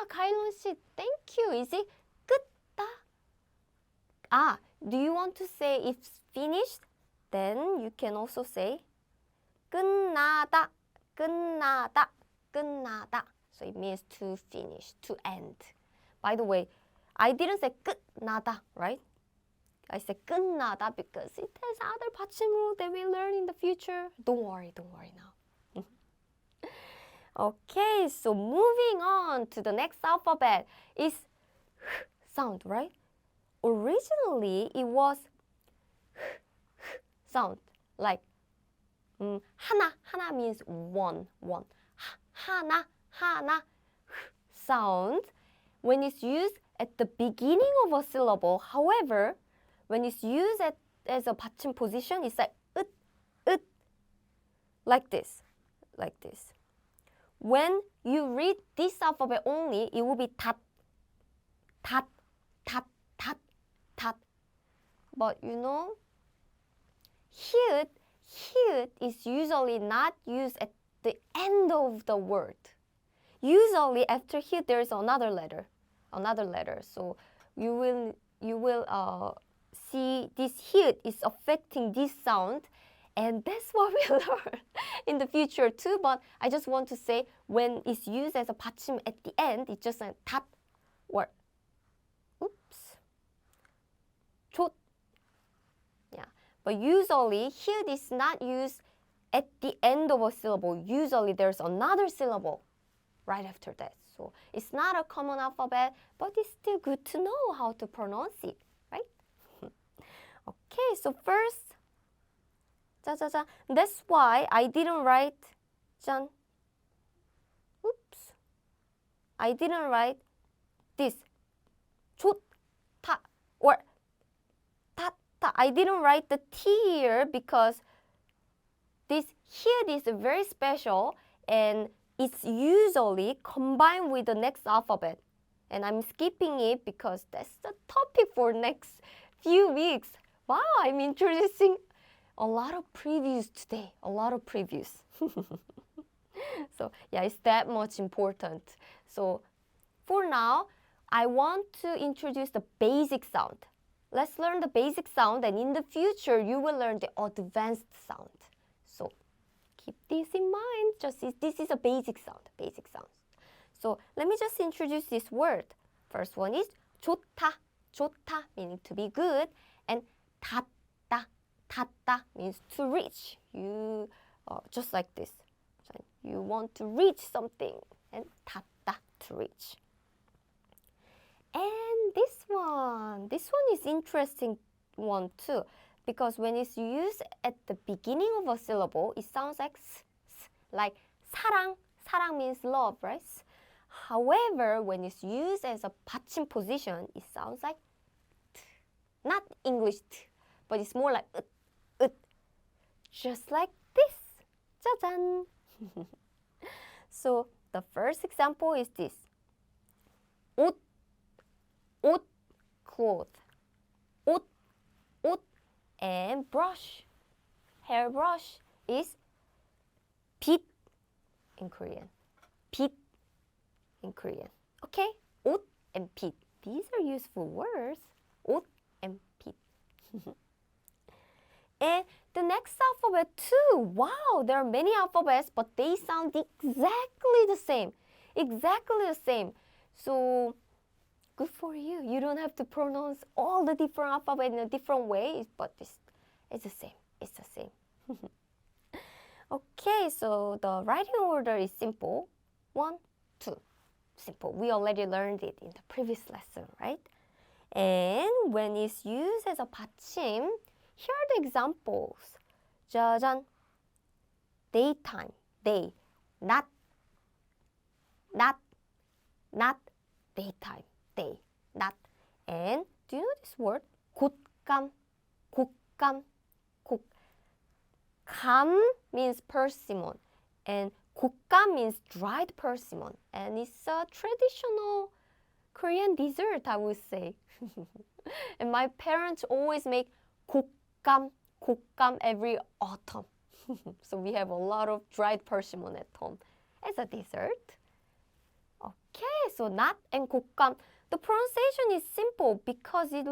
가일론 씨, thank you. Is it 끝다? Do you want to say it's finished? Then you can also say 끝나다. So it means to finish, to end. By the way, I didn't say 끝나다, right? I said 끝나다 because it has other 받침 rule that we learn in the future. Don't worry now. Okay, so moving on to the next alphabet is sound, right? Originally, it was sound, like 하나 means one. 하나 sound when it's used at the beginning of a syllable. However, when it's used as a 받침 position, it's like 으, like this. When you read this alphabet only, it will be tat. But you know, here is usually not used at the end of the word. Usually after here there is another letter. So you will see this here is affecting this sound, and that's what we learn in the future too. But I just want to say when it's used as a 받침 at the end, it's just a tat or 조. Yeah, but usually here is not used at the end of a syllable. Usually there's another syllable right after that. So it's not a common alphabet, but it's still good to know how to pronounce it, right? Okay, so first, 짜자자. That's why I didn't write 짠. Oops. I didn't write this. 좋다 or 탔다. I didn't write the T here because this here is very special and it's usually combined with the next alphabet. And I'm skipping it because that's the topic for next few weeks. Wow, I'm introducing a lot of previews today. So yeah, it's that much important. So for now, I want to introduce the basic sound. Let's learn the basic sound, and in the future, you will learn the advanced sound. So keep this in mind. This is a basic sound. So let me just introduce this word. First one is 좋다. 좋다 meaning to be good, and 닿다 means to reach. You just like this. You want to reach something, and 닿다 to reach. And this one is interesting one too, because when it's used at the beginning of a syllable, it sounds like like 사랑. 사랑 means love, right? However, when it's used as a 받침 position, it sounds like not English, but it's more like just like this. 짜잔. So the first example is this. 옷, cloth. 옷, and brush. Hair brush is 빗 in Korean. 빗 in Korean. Okay? 옷 and 빗. These are useful words. 옷 and 빗. And the next alphabet too. Wow, there are many alphabets, but they sound exactly the same. So good for you. You don't have to pronounce all the different alphabets in a different way, but it's the same. It's the same. Okay, so the writing order is simple. 1, 2. Simple. We already learned it in the previous lesson, right? And when it's used as a 받침, here are the examples. 짜잔. Daytime. Day. Not daytime. Day. Not. And do you know this word? 곶감. 곶감. 곶. 감 means persimmon. And 곶감 means dried persimmon. And it's a traditional Korean dessert, I would say. And my parents always make 곶감 every autumn. So we have a lot of dried persimmon at home as a dessert. Okay, so not and 곶감. The pronunciation is simple because it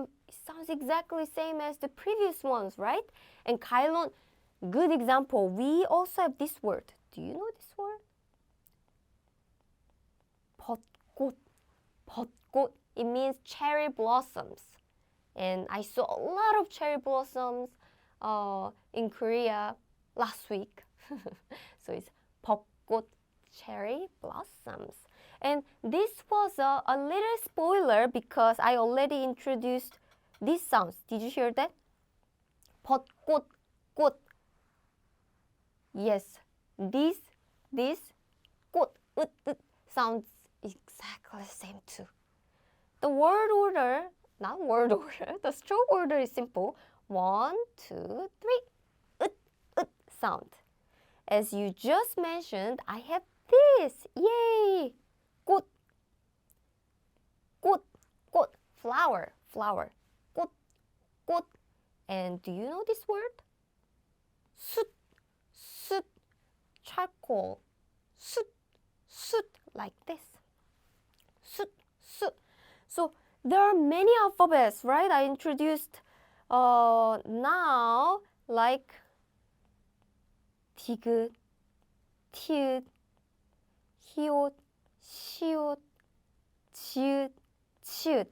sounds exactly same as the previous ones, right? And Kyejin, good example. We also have this word. Do you know this word? 벚꽃. 벚꽃. It means cherry blossoms. And I saw a lot of cherry blossoms in Korea last week. So it's 벚꽃, cherry blossoms. And this was a little spoiler because I already introduced these sounds. Did you hear that? 벚꽃, 꽃. Yes, this 꽃, 으 sounds exactly the same too. The word order, not word order, the stroke order is simple. 1, 2, 3, sound. As you just mentioned, I have this. Yay! 꽃, 꽃, 꽃, flower, flower, 꽃, 꽃. And do you know this word? 숯, 숯, charcoal, 숯, 숯, like this. 숯, 숯. So there are many alphabets, right? I introduced now like 디귿, 티읕, 히읗, 시옷, 지읒, 치읓.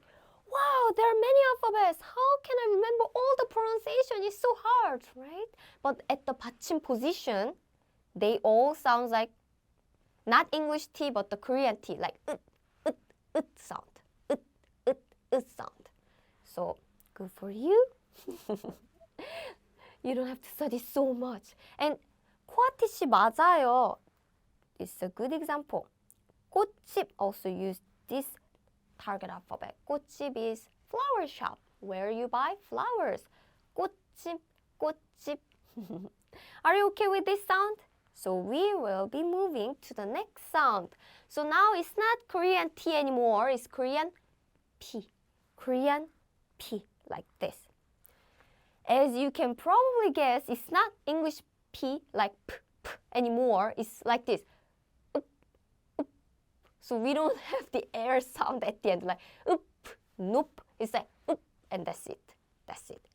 Wow, there are many alphabets. How can I remember all the pronunciation? It's so hard, right? But at the 받침 position, they all sound like not English T, but the Korean T, like sound. Sound. So, good for you. You don't have to study so much. And 코아티시 맞아요. It's a good example. 꽃집 also use this target alphabet. 꽃집 is flower shop, where you buy flowers. 꽃집, 꽃집. Are you okay with this sound? So we will be moving to the next sound. So now it's not Korean T anymore, it's Korean P. Korean P, like this. As you can probably guess, it's not English P, like P anymore. It's like this. So we don't have the air sound at the end, like nope. It's like and that's it. That's it.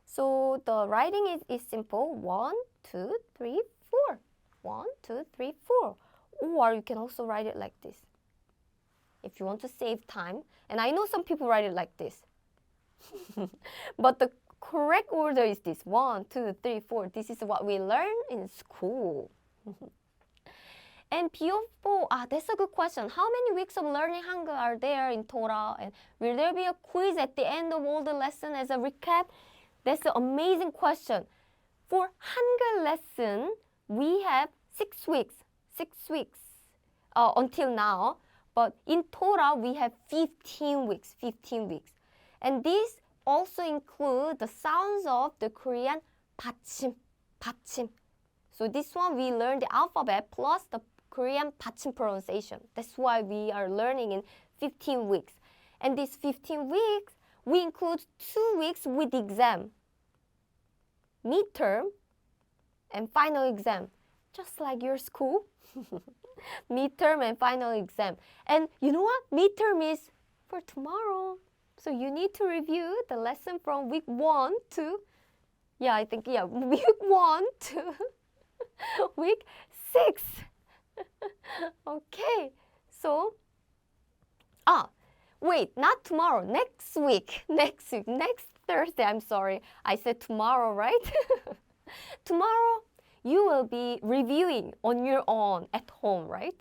So the writing is simple. 1, 2, 3, 4. 1, 2, 3, 4. Or you can also write it like this. If you want to save time. And I know some people write it like this. But the correct order is this. 1, 2, 3, 4. This is what we learn in school. And 비오포, that's a good question. How many weeks of learning Hangul are there in total? And will there be a quiz at the end of all the lesson as a recap? That's an amazing question. For Hangul lesson, we have 6 weeks. 6 weeks until now. But in total, we have 15 weeks. 15 weeks. And these also include the sounds of the Korean 받침. 받침. So this one, we learned the alphabet plus the Korean 받침 pronunciation. That's why we are learning in 15 weeks. And these 15 weeks, we include 2 weeks with exam. Midterm and final exam. Just like your school. Midterm and final exam. And you know what? Midterm is for tomorrow. So you need to review the lesson from week 1 to, week 1 to week 6. Okay. So, wait, not tomorrow. Next week. Next Thursday, I'm sorry. I said tomorrow, right? Tomorrow, you will be reviewing on your own at home, right?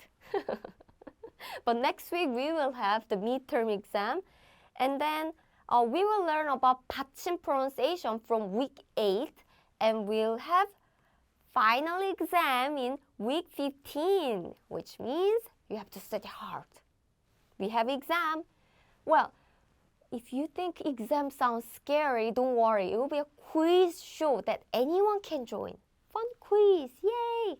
But next week, we will have the midterm exam. And then we will learn about Batchim pronunciation from week 8. And we'll have final exam in week 15, which means you have to study hard. We have exam. Well, if you think exam sounds scary, don't worry. It will be a quiz show that anyone can join. Fun quiz, yay!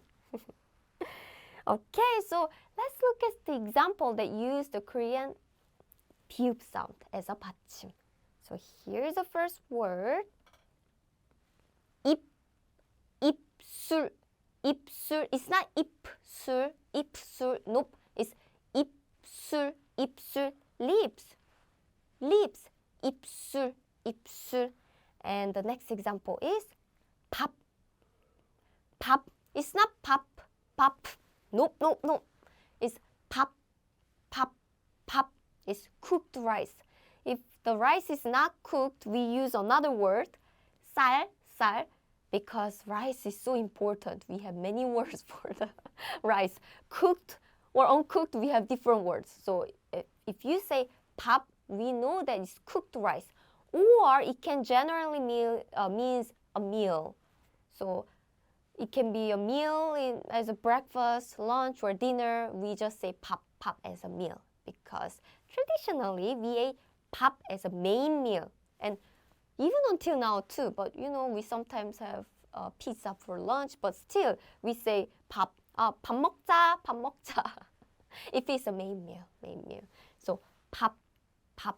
Okay, so let's look at the example that used the Korean 비읍 sound as a 받침. So here's the first word. 입, 입술, 입술. It's not 입술, 입술. Nope. It's 입술, 입술. Lips, lips. 입술, 입술. And the next example is 밥, 밥. It's not 밥, 밥. Nope, nope, nope. It's 밥, 밥, 밥. It's cooked rice. If the rice is not cooked, we use another word, 쌀, 쌀, because rice is so important. We have many words for the rice. Cooked or uncooked, we have different words. So if you say 밥, we know that it's cooked rice. Or it can generally means a meal. So it can be a meal as a breakfast, lunch, or dinner. We just say 밥, 밥 as a meal because traditionally we ate 밥 as a main meal. And even until now too, but you know, we sometimes have pizza for lunch, but still we say 밥, 밥 먹자, 밥 먹자. If it's a main meal. So 밥, 밥.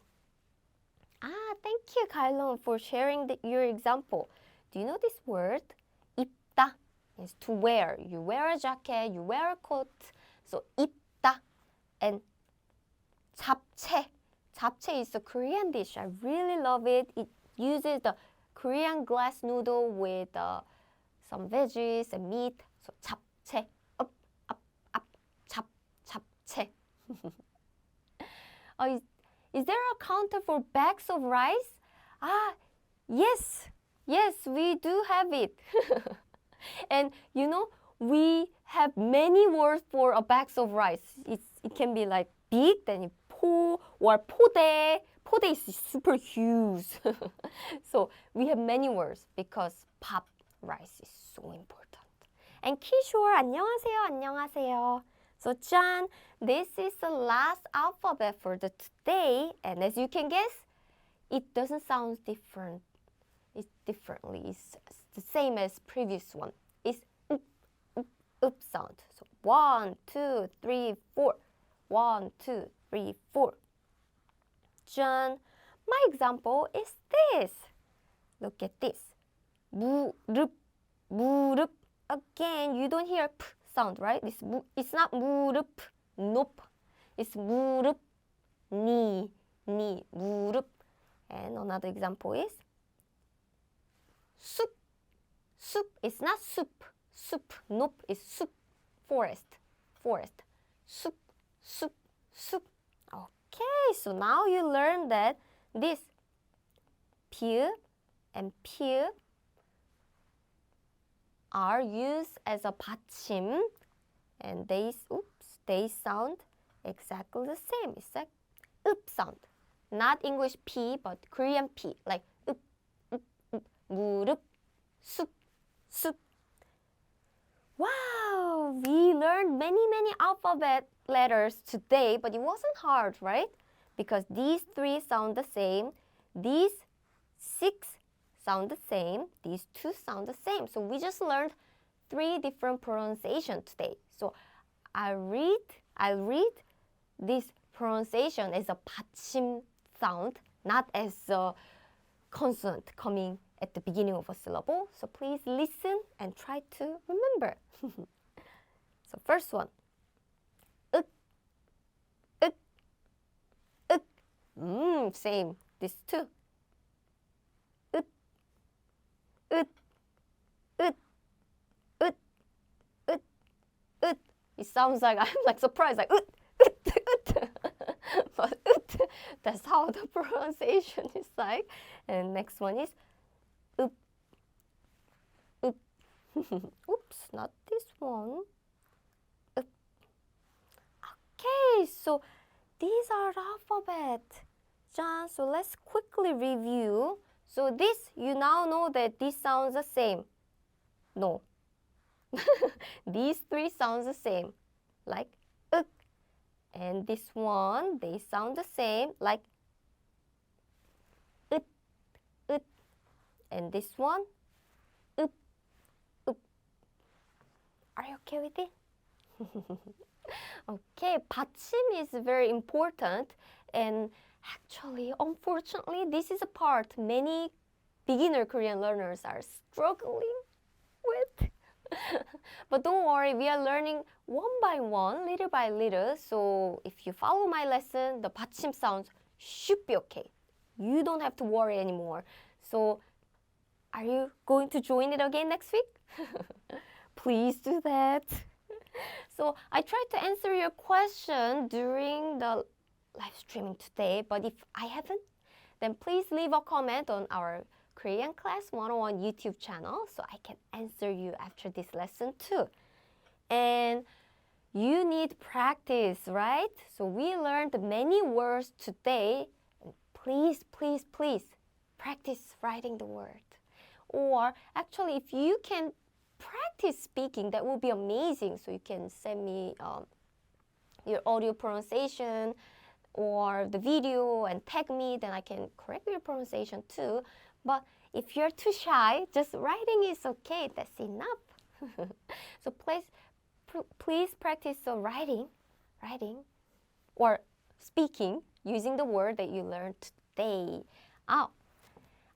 Thank you, Kailon, for sharing your example. Do you know this word? 입다 is to wear. You wear a jacket, you wear a coat. So 입다. And 잡채. Japchae is a Korean dish. I really love it. It uses the Korean glass noodle with some veggies and meat. So 잡채. Up, up, up. 잡채. Is there a counter for bags of rice? Yes, we do have it. And you know, we have many words for a bags of rice. It can be like big, then 포 or 포대. 포대 is super huge. So we have many words because 밥, rice is so important. And Kishore, 안녕하세요, 안녕하세요. So John, this is the last alphabet for the today, and as you can guess, it doesn't sound different. It's differently. It's the same as previous one. It's up sound. So 1, 2, 3, 4. 1, 2, 3, 4. John, my example is this. Look at this. 무릎, 무릎. Again, you don't hear p sound, right? It's not 무릎, nope. It's 무릎, knee, 무릎. And another example is 숲. 숲. It's not soup. Soup, nope. It's soup. Forest. 숲. Okay, so now you learn that this 비읍 and 피읍 are used as a 받침, and they sound exactly the same. It's like up sound, not English P but Korean P, like up, 무릎, 숲. Wow, we learned many alphabet letters today, but it wasn't hard, right? Because these 3 sound the same, these 6 sound the same, these 2 sound the same. So we just learned 3 different pronunciations today. So I'll read this pronunciation as a 받침 sound, not as a consonant coming at the beginning of a syllable. So please listen and try to remember. So first one. Same. This too. It sounds like I'm like surprised, like but That's how the pronunciation is like. And next one is up. Up. Oops, not this one. Up. Okay, so these are the alphabet. So let's quickly review. So this, you now know that this sounds the same. No. These three sounds the same, like uk. And this one, they sound the same, like ut, ut. And this one, up, up. Are you okay with it? Okay, Batchim is very important, and actually, unfortunately, this is a part many beginner Korean learners are struggling with. But don't worry, we are learning one by one, little by little. So if you follow my lesson, the Batchim sounds should be okay. You don't have to worry anymore. So are you going to join it again next week? Please do that. So I tried to answer your question during the live streaming today, but if I haven't, then please leave a comment on our Korean Class 101 YouTube channel so I can answer you after this lesson too. And you need practice, right? So we learned many words today. Please, please, please practice writing the word. Or actually, if you can practice speaking, that would be amazing. So you can send me your audio pronunciation or the video and tag me, then I can correct your pronunciation too. But if you're too shy, just writing is okay. That's enough. So please practice writing or speaking using the word that you learned today.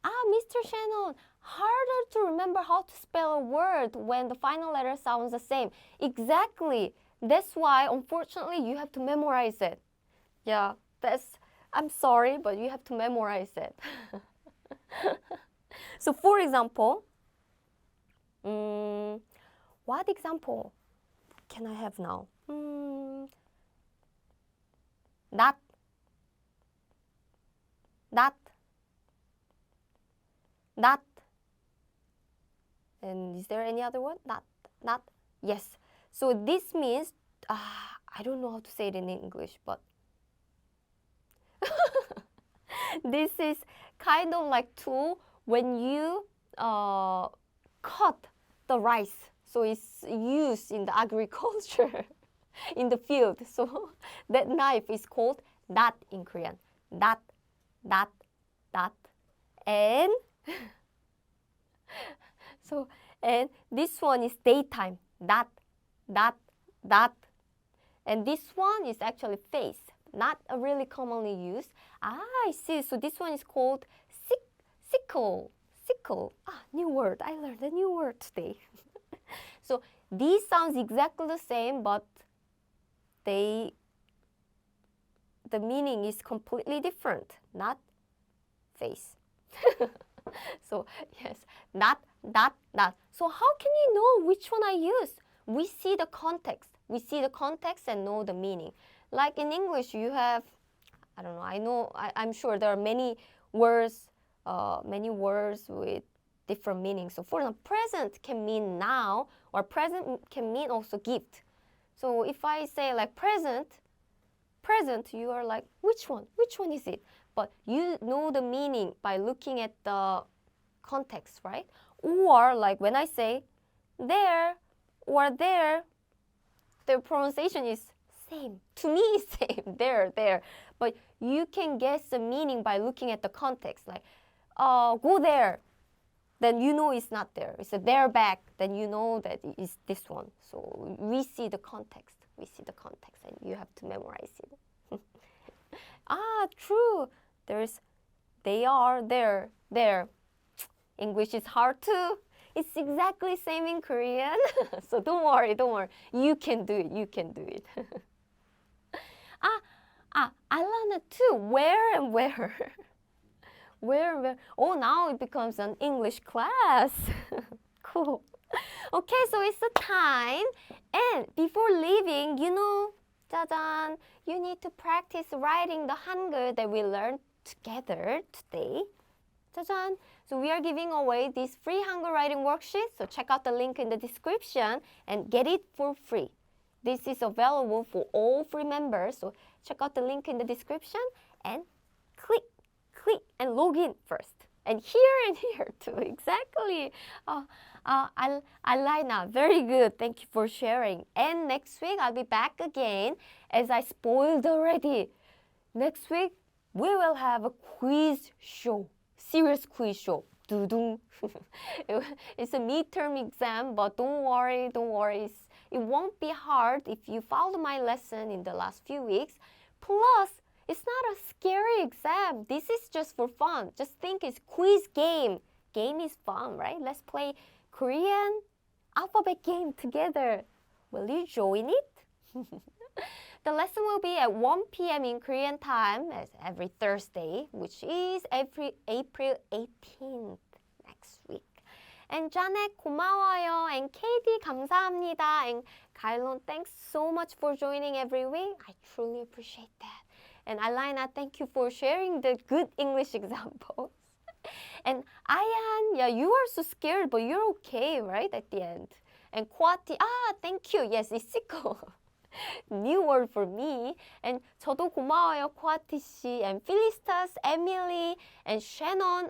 Mr. Shannon, harder to remember how to spell a word when the final letter sounds the same. Exactly. That's why, unfortunately, you have to memorize it. Yeah, I'm sorry, but you have to memorize it. So for example, what example can I have now? Not. And is there any other one? Not. Yes. So this means, I don't know how to say it in English, but this is kind of like tool when you cut the rice. So it's used in the agriculture, in the field. So that knife is called dat in Korean. Dat. And and this one is daytime. Dat. And this one is actually face. Not a really commonly used. I see. So this one is called sickle. New word. I learned a new word today. So these sounds exactly the same, but the meaning is completely different. Not face. So yes, not. So how can you know which one I use? We see the context. We see the context and know the meaning. Like in English, you have, I don't know, I'm sure there are many words with different meanings. So for example, present can mean now, or present can mean also gift. So if I say like present, you are like, which one? Which one is it? But you know the meaning by looking at the context, right? Or like when I say there or there, the pronunciation is same. To me, same. There. But you can guess the meaning by looking at the context. Like, go there. Then you know it's not there. It's a there back. Then you know that it's this one. So we see the context. And you have to memorize it. True. They are there. English is hard too. It's exactly same in Korean. So don't worry. You can do it. Alana too. Where and where? Where? Oh, now it becomes an English class. Cool. Okay, so it's the time. And before leaving, 짜잔! You need to practice writing the Hangul that we learned together today. 짜잔! So we are giving away these free Hangul writing worksheets. So check out the link in the description and get it for free. This is available for all free members. So check out the link in the description and click and log in first. And here too. Exactly. Alina, very good. Thank you for sharing. And next week I'll be back again. As I spoiled already. Next week we will have a quiz show. Serious quiz show. Doo-doo. It's a midterm exam, but don't worry. It won't be hard if you followed my lesson in the last few weeks. Plus, it's not a scary exam. This is just for fun. Just think it's quiz game. Game is fun, right? Let's play Korean alphabet game together. Will you join it? The lesson will be at 1 p.m. in Korean time as every Thursday, which is April 18th next week. And Janet, 고마워요. And KD, 감사합니다. And Kailon, thanks so much for joining every week. I truly appreciate that. And Alina, thank you for sharing the good English examples. And Ayan, yeah, you are so scared, but you're okay, right, at the end. And Kwati, thank you. Yes, isiko. New word for me. And 저도 고마워요, 쿼티 씨. And Philistas, Emily, and Shannon.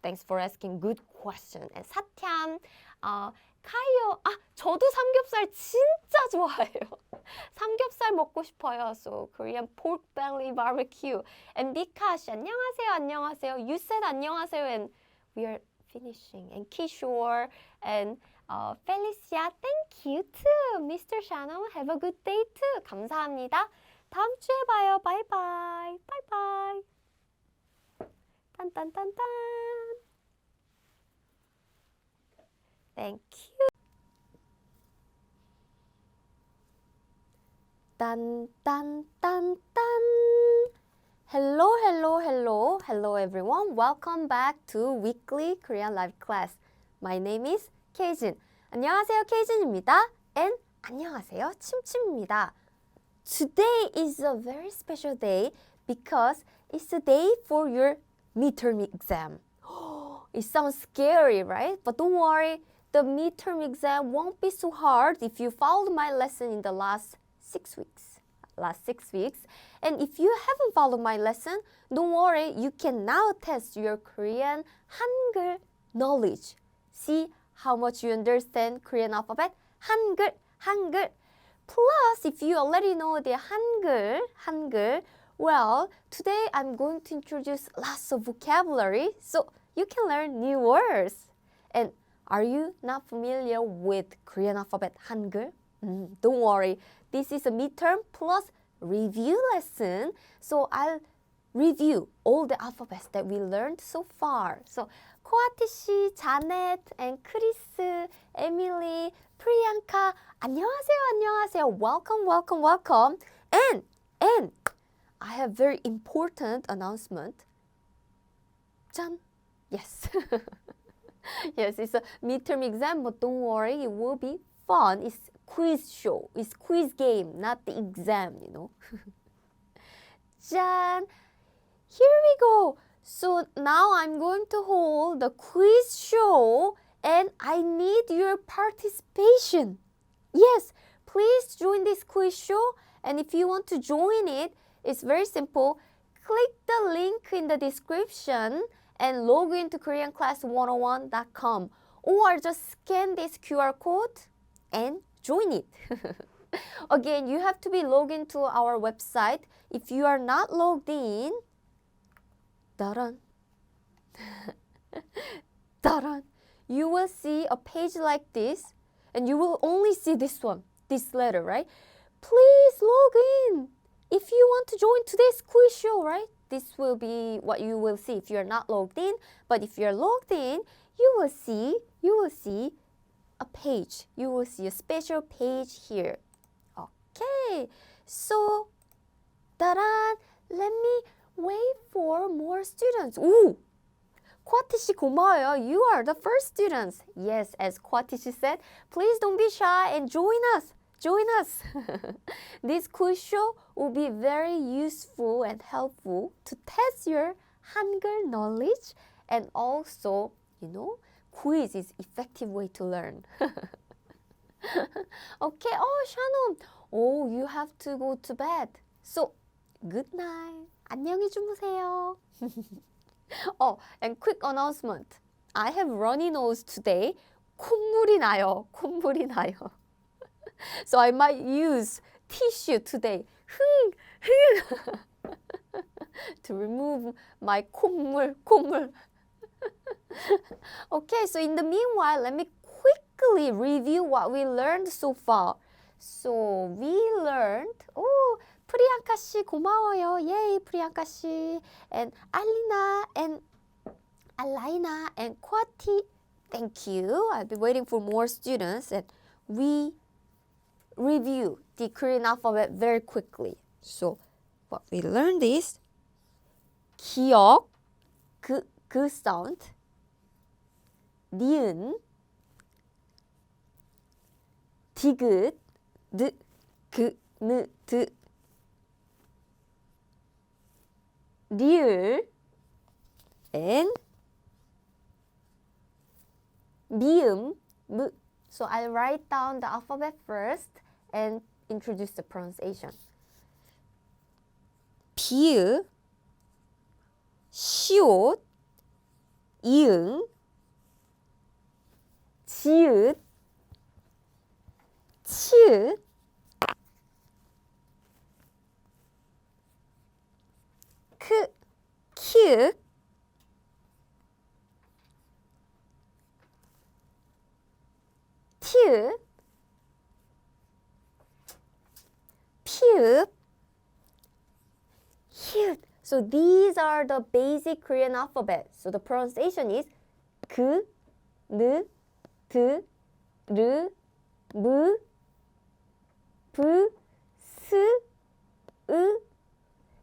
Thanks for asking good question. And 사티안, 카이오. 저도 삼겹살 진짜 좋아해요. 삼겹살 먹고 싶어요. So Korean pork belly barbecue. And Bikash, 안녕하세요. You said 안녕하세요, and we are finishing. And Kishore and Felicia, thank you too. Mr. Shannon, have a good day too. 감사합니다. 다음 주에 봐요. 바이바이. 바이바이. 딴딴딴딴. Thank you. 딴딴딴딴. Hello everyone. Welcome back to weekly Korean live class. My name is Kyejin. 안녕하세요, Kyejin입니다. And 안녕하세요, 침침입니다. Today is a very special day because it's the day for your midterm exam. It sounds scary, right? But don't worry, the midterm exam won't be so hard if you followed my lesson in the last 6 weeks. And if you haven't followed my lesson, don't worry, you can now test your Korean Hangul knowledge. See how much you understand Korean alphabet? Hangul. Plus, if you already know the Hangul, well, today I'm going to introduce lots of vocabulary so you can learn new words. And are you not familiar with Korean alphabet Hangul? Don't worry, this is a midterm plus review lesson. So I'll review all the alphabets that we learned so far. So 코아티 씨, 자넷, and 크리스, 에밀리, 프리앙카, 안녕하세요. Welcome. And I have very important announcement. 짠. Yes. Yes, it's a midterm exam, but don't worry, it will be fun. It's quiz show. It's quiz game, not the exam, you know. 짠. Here we go. So now I'm going to hold the quiz show and I need your participation. Yes, please join this quiz show. And if you want to join it, it's very simple. Click the link in the description and log into KoreanClass101.com or just scan this QR code and join it. Again, you have to be logged into our website. If you are not logged in, you will see a page like this and you will only see this one, this letter, right? Please log in if you want to join today's quiz show, right? This will be what you will see if you're not logged in. But if you're logged in, you will see a page. You will see a special page here. Okay, so let me wait for more students. Ooh, 쿼티 씨 고마워요. You are the first students. Yes, as 쿼티 씨 said, please don't be shy and join us. join us. This quiz show will be very useful and helpful to test your Hangul knowledge, and also, quiz is effective way to learn. Okay, Shannon. You have to go to bed. So, good night. 안녕히 주무세요. And quick announcement. I have runny nose today. 콧물이 나요. So I might use tissue today. to remove my 콧물. Okay, so in the meanwhile, let me quickly review what we learned so far. So we learned, 프리앙카 씨 고마워요. Yay, 프리앙카 씨. And 알리나 and 알라이나 and 쿼티. Thank you. I'll be waiting for more students. And we review the Korean alphabet very quickly. So what we learned is 기역, 그 sound, 니은, 디귿, 드, 리을, and 미음, 무. So I'll write down the alphabet first and introduce the pronunciation. 비읍, 시옷, 이응, 지읒, 치읒, 키읔, 티읕, 피읕, 히읗. So these are the basic Korean alphabet. So the pronunciation is 그, 느, 드, 르, 무, 부, 스, 으.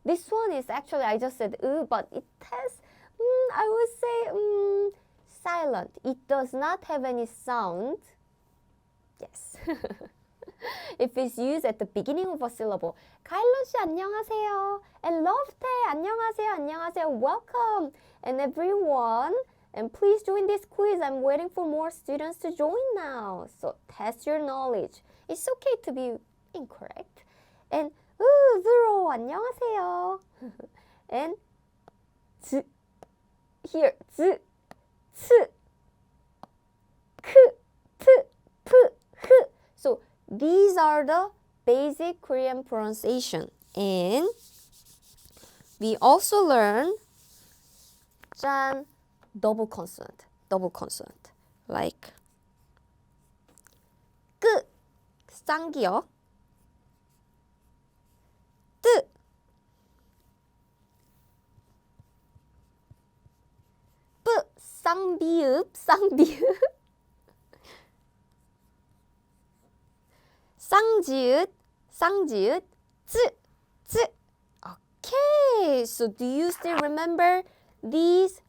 This one is actually, I just said but it has, I would say, silent. It does not have any sound. Yes. If it's used at the beginning of a syllable. 카일로 씨 안녕하세요. And Love태 안녕하세요. Welcome. And everyone. And please join this quiz. I'm waiting for more students to join now. So test your knowledge. It's okay to be incorrect. And 들어 안녕하세요. And here 즈, 츠, 크, 트, 프, 흐. So these are the basic Korean pronunciation. And we also learn double consonant. Like 끄, 쌍기역, 뜨, 뿌, 쌍비읍, 쌍지읒, 쯔. Okay, so do you still remember these?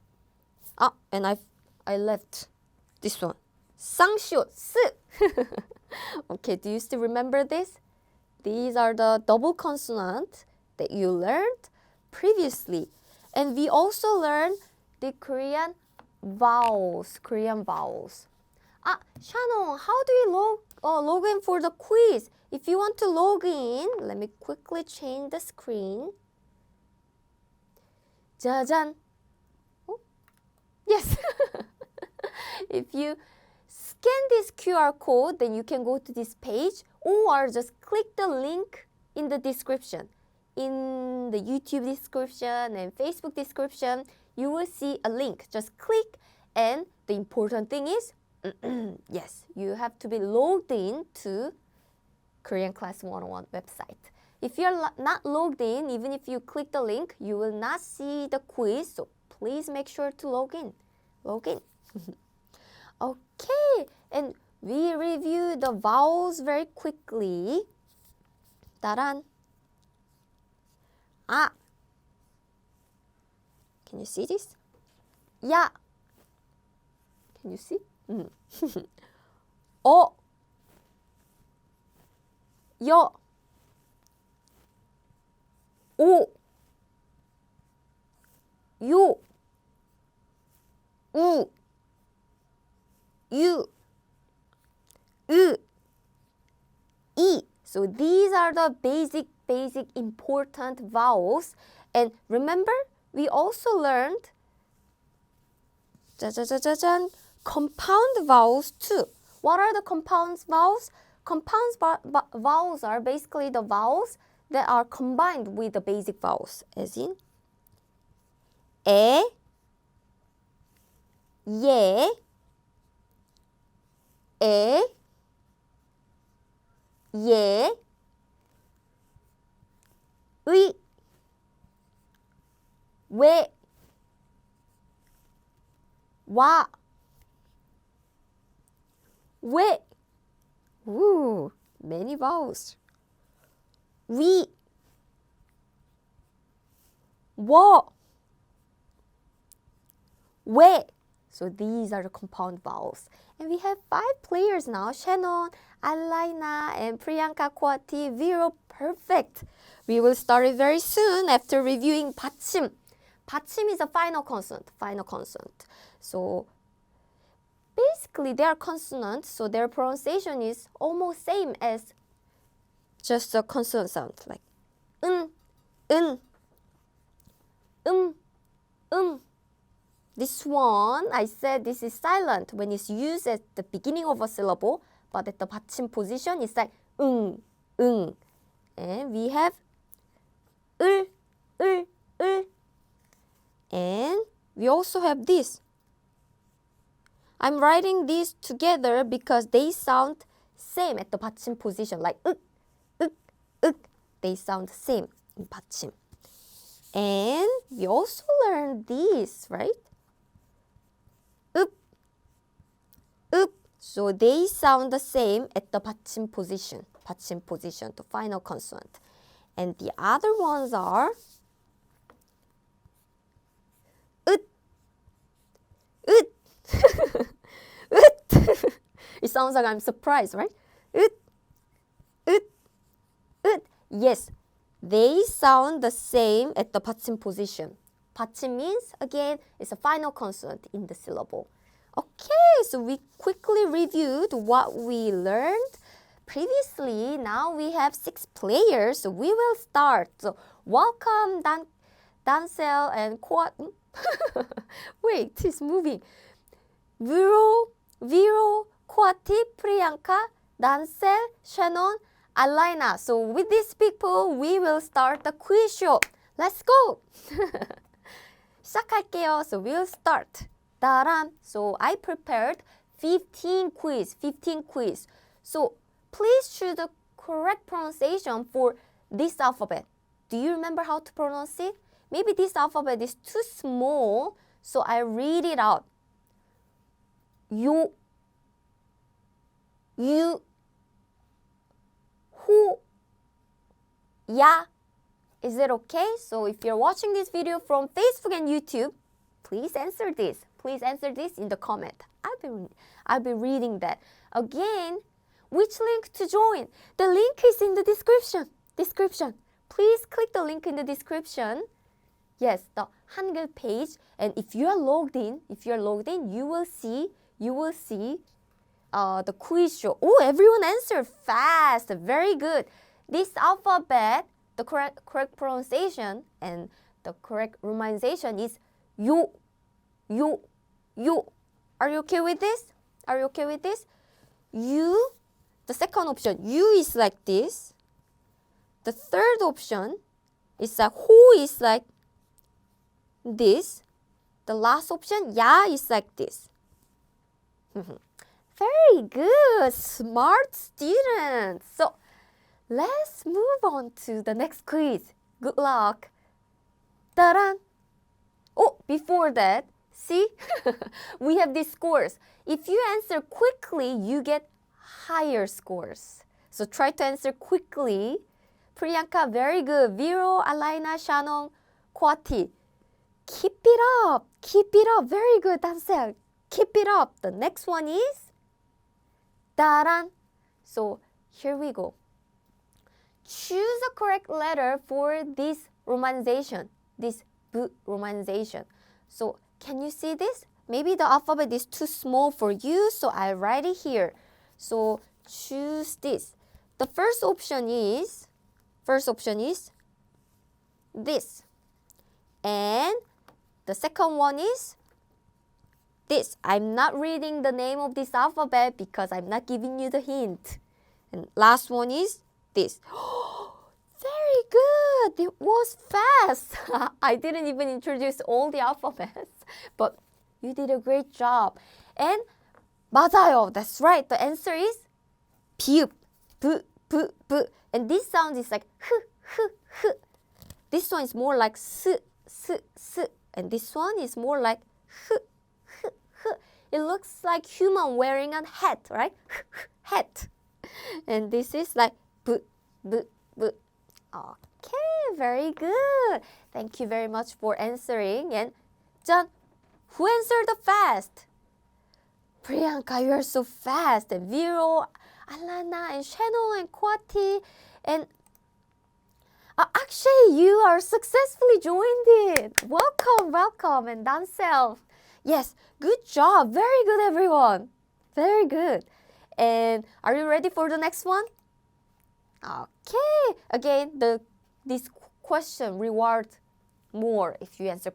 And I left this one. 쌍시옷, 스. Okay, do you still remember this? These are the double consonants that you learned previously. And we also learned the Korean vowels. Shannon, how do you log in for the quiz? If you want to log in, let me quickly change the screen. 짜잔. Yes. If you scan this QR code, then you can go to this page, or just click the link in the description. In the YouTube description and Facebook description, you will see a link. Just click, and the important thing is, yes, you have to be logged in to Korean Class 101 website. If you're not logged in, even if you click the link, you will not see the quiz, so please make sure to log in. Okay, and we review the vowels very quickly. 따란. 아. Can you see this? 야. Can you see? 어. 여, 오, 요, 우, 유, 으, 이. So these are the basic important vowels. And remember, we also learned compound vowels too. What are the compound vowels? Compound vowels are basically the vowels that are combined with the basic vowels, as in 에, 예, 에, 예, 의, 왜, 와, 왜. Ooh, many vowels. 위, 워, 왜. So these are the compound vowels. And we have 5 players now. Shannon, Alaina, and Priyanka Kwati. Vero, perfect. We will start it very soon after reviewing Batchim. Batchim is a final consonant. So basically they are consonants, so their pronunciation is almost same as just a consonant sound, like 은, This one, I said this is silent when it's used at the beginning of a syllable, but at the 받침 position, it's like 응. And we have 을. And we also have this. I'm writing these together because they sound same at the 받침 position, like 윽. They sound same in 받침. And we also learned these, right? 읍. So they sound the same at the 받침 position, the final consonant. And the other ones are 읒. It sounds like I'm surprised, right? 읒. Yes, they sound the same at the 받침 position. 받침 means, again, it's a final consonant in the syllable. Okay, so we quickly reviewed what we learned previously. Now we have 6 players, so we will start. So welcome Dancel and Kwat. Wait, it's moving. Vero, Kwati, Priyanka, Dancel, Shannon, Alaina. So with these people, we will start the quiz show. Let's go! 시작할게요. So we'll start. 따란. So I prepared 15 quiz. So please choose the correct pronunciation for this alphabet. Do you remember how to pronounce it? Maybe this alphabet is too small, so I read it out. 요, 유, 호, 야. Is it okay? So if you're watching this video from Facebook and YouTube, please answer this. Please answer this in the comment. I'll be reading that. Again, which link to join? The link is in the description. Please click the link in the description. Yes, the Hangul page. And if you are logged in, you will see the quiz show. Oh, everyone answered fast. Very good. This alphabet, the correct pronunciation and the correct romanization is 요. Are you okay with this? You, the second option, you is like this. The third option is like 호 is like this. The last option, 야 is like this. Very good, smart students. So let's move on to the next quiz. Good luck. 따란. Oh, before that, see, we have these scores. If you answer quickly, you get higher scores. So try to answer quickly. Priyanka, very good. Vero, Alaina, Shannon, Kwati. Keep it up. Very good, Dancel. Keep it up. The next one is 따란. So here we go. choose a correct letter for this romanization, this B romanization. So can you see this? Maybe the alphabet is too small for you, so I write it here. So choose this. The first option is this. And the second one is this. I'm not reading the name of this alphabet because I'm not giving you the hint. And last one is this. Very good. It was fast. I didn't even introduce all the alphabets, but you did a great job. And 맞아요. That's right. The answer is 비읍, 부, 부, 부. And this sound is like 흐, 흐, 흐. This one is more like 스, 스, 스. And this one is more like 흐, 흐, 흐. It looks like human wearing a hat, right? Hat. And this is like bu, bu, bu. Okay, very good. Thank you very much for answering. And John, who answered the fast? Priyanka, you are so fast. And Viro, Alana, and Shannon, and Kwati, and Akshay, you are successfully joined it. Welcome, welcome. And Dansel, yes, good job. Very good, everyone. Very good. And are you ready for the next one? Okay. Again, this question rewards more if you answer.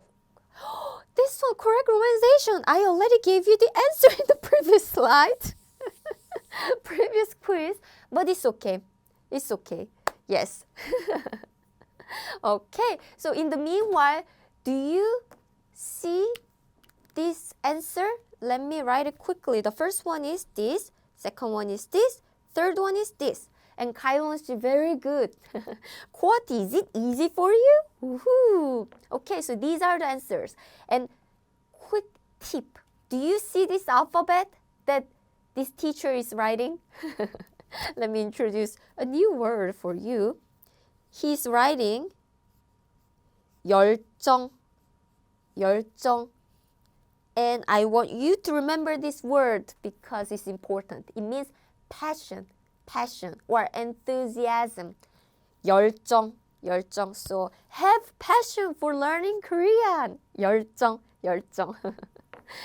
This one, correct romanization. I already gave you the answer in the previous slide. Previous quiz. But it's okay. It's okay. Yes. Okay. So in the meanwhile, do you see this answer? Let me write it quickly. The first one is this. Second one is this. Third one is this. And Kyejin is very good. What, is it easy for you? Woohoo! Okay, so these are the answers. And quick tip. Do you see this alphabet that this teacher is writing? Let me introduce a new word for you. He's writing 열정. 열정. And I want you to remember this word because it's important. It means passion, or enthusiasm. 열정, 열정. So have passion for learning Korean. 열정, 열정.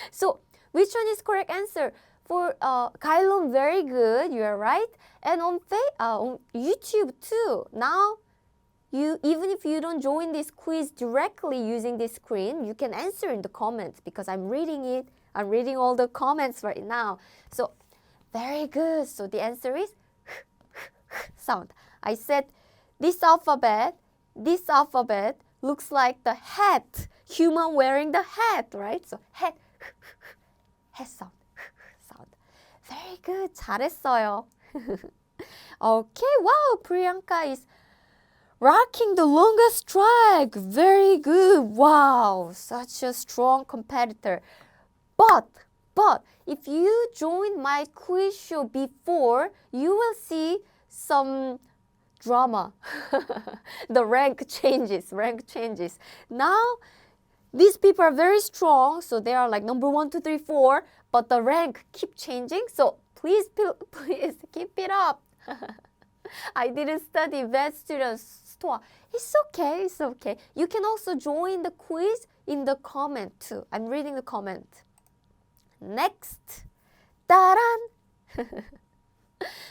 So which one is correct answer? For Kyejin, very good. You are right. And on YouTube too. Now, even if you don't join this quiz directly using this screen, you can answer in the comments because I'm reading it. I'm reading all the comments right now. So very good. So the answer is sound. I said this alphabet looks like the hat, human wearing the hat, right? So hat, hat sound, sound. Very good. 잘했어요. Okay, wow, Priyanka is rocking the longest strike. Very good. Wow, such a strong competitor. But if you join my quiz show before, you will see some drama. The rank changes. Now, these people are very strong, so they are like number 1, 2, 3, 4, but the rank keep changing. So please keep it up. I didn't study vet students. It's okay, it's okay. You can also join the quiz in the comment too. I'm reading the comment. Next. 따란.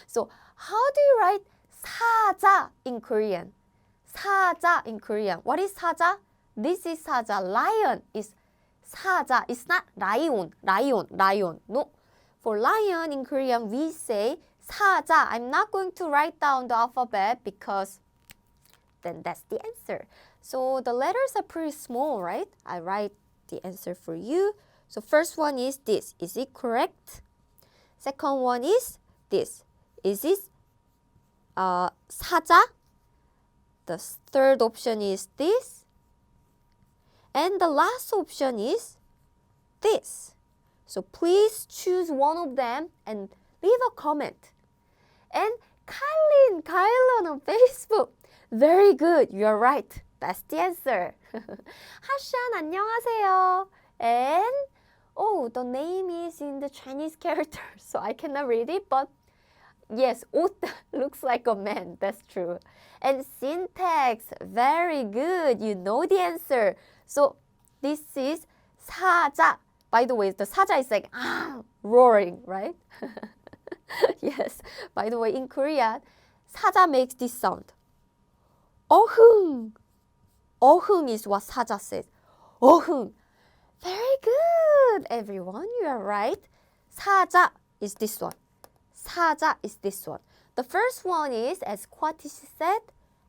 So, how do you write 사자 in Korean? 사자 in Korean. What is 사자? This is 사자. Lion is 사자. It's not lion. No. For lion in Korean, we say 사자. I'm not going to write down the alphabet because then that's the answer. So the letters are pretty small, right? I write the answer for you. So first one is this. Is it correct? Second one is this. Is this 사자? The third option is this. And the last option is this. So please choose one of them and leave a comment. And Kyejin on Facebook. Very good. You're right. That's the answer. 하샨 안녕하세요. And the name is in the Chinese character, so I cannot read it. But Yes, 옷 looks like a man. That's true. And syntax, very good. You know the answer. So this is 사자. By the way, the 사자 is like roaring, right? Yes. By the way, in Korean, 사자 makes this sound. 어흥. 어흥 is what 사자 says. 어흥. Very good, everyone. You are right. 사자 is this one. 사자 is this one. The first one is, as Kwatish said,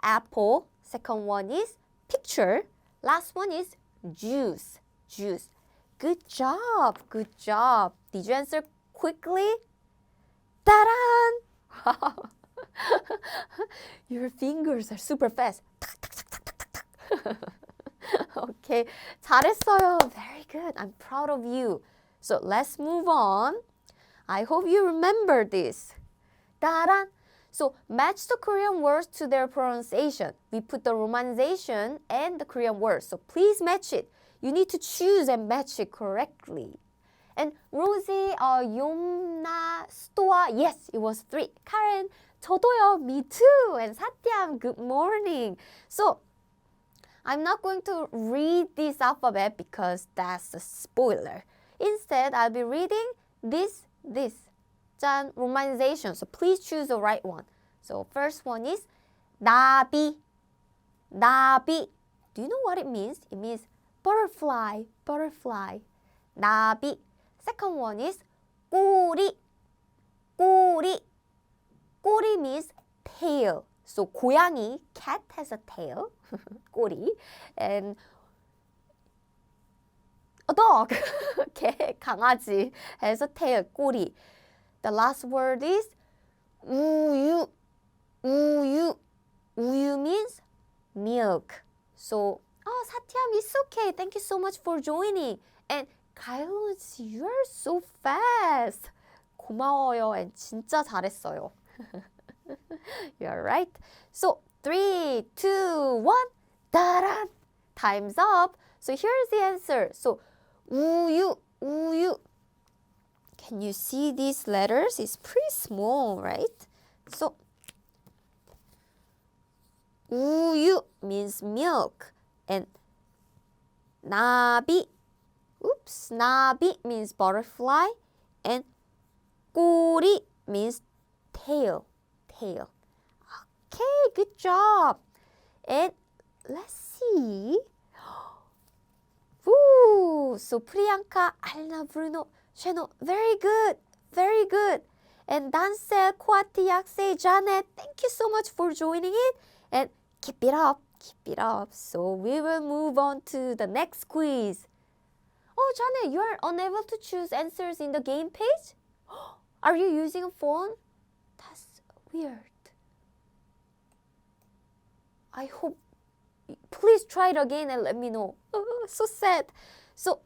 apple. Second one is picture. Last one is juice. Juice. Good job. Good job. Did you answer quickly? Ta-da! Wow. Your fingers are super fast. Okay. 잘했어요. Very good. I'm proud of you. So let's move on. I hope you remember this. 따란. So match the Korean words to their pronunciation. We put the romanization and the Korean words. So please match it. You need to choose and match it correctly. And Rosie, Yomna, Stoa, yes, it was 3. Karen, 저도요, me too. And Satyam, good morning. So I'm not going to read this alphabet because that's a spoiler. Instead, I'll be reading this. 짠, romanization. So please choose the right one. So first one is 나비. 나비. Do you know what it means? It means butterfly. Butterfly. 나비. Second one is 꼬리. 꼬리. 꼬리 means tail. So 고양이, cat has a tail. 꼬리. And a dog, 개, 강아지 has a tail, 꼬리. The last word is 우유. 우유. 우유 means milk. So, 사티암, it's okay. Thank you so much for joining. And 가일론, you're so fast. 고마워요. And 진짜 잘했어요. You're right. So, 3, 2, 1. 따란. Time's up. So here's the answer. So 우유, 우유. Can you see these letters? It's pretty small, right? So 우유 means milk. And 나비. Oops, 나비 means butterfly. And 꼬리 means tail. Tail. Okay, good job. And let's see. Ooh, so Priyanka, Alna, Bruno, Sheno, very good, very good. And Dancel, Kwati, Yakse, Janet, thank you so much for joining it. And keep it up, keep it up. So we will move on to the next quiz. Oh, Janet, you are unable to choose answers in the game page? Are you using a phone? That's weird. I hope, please try it again and let me know. Oh, so sad. So,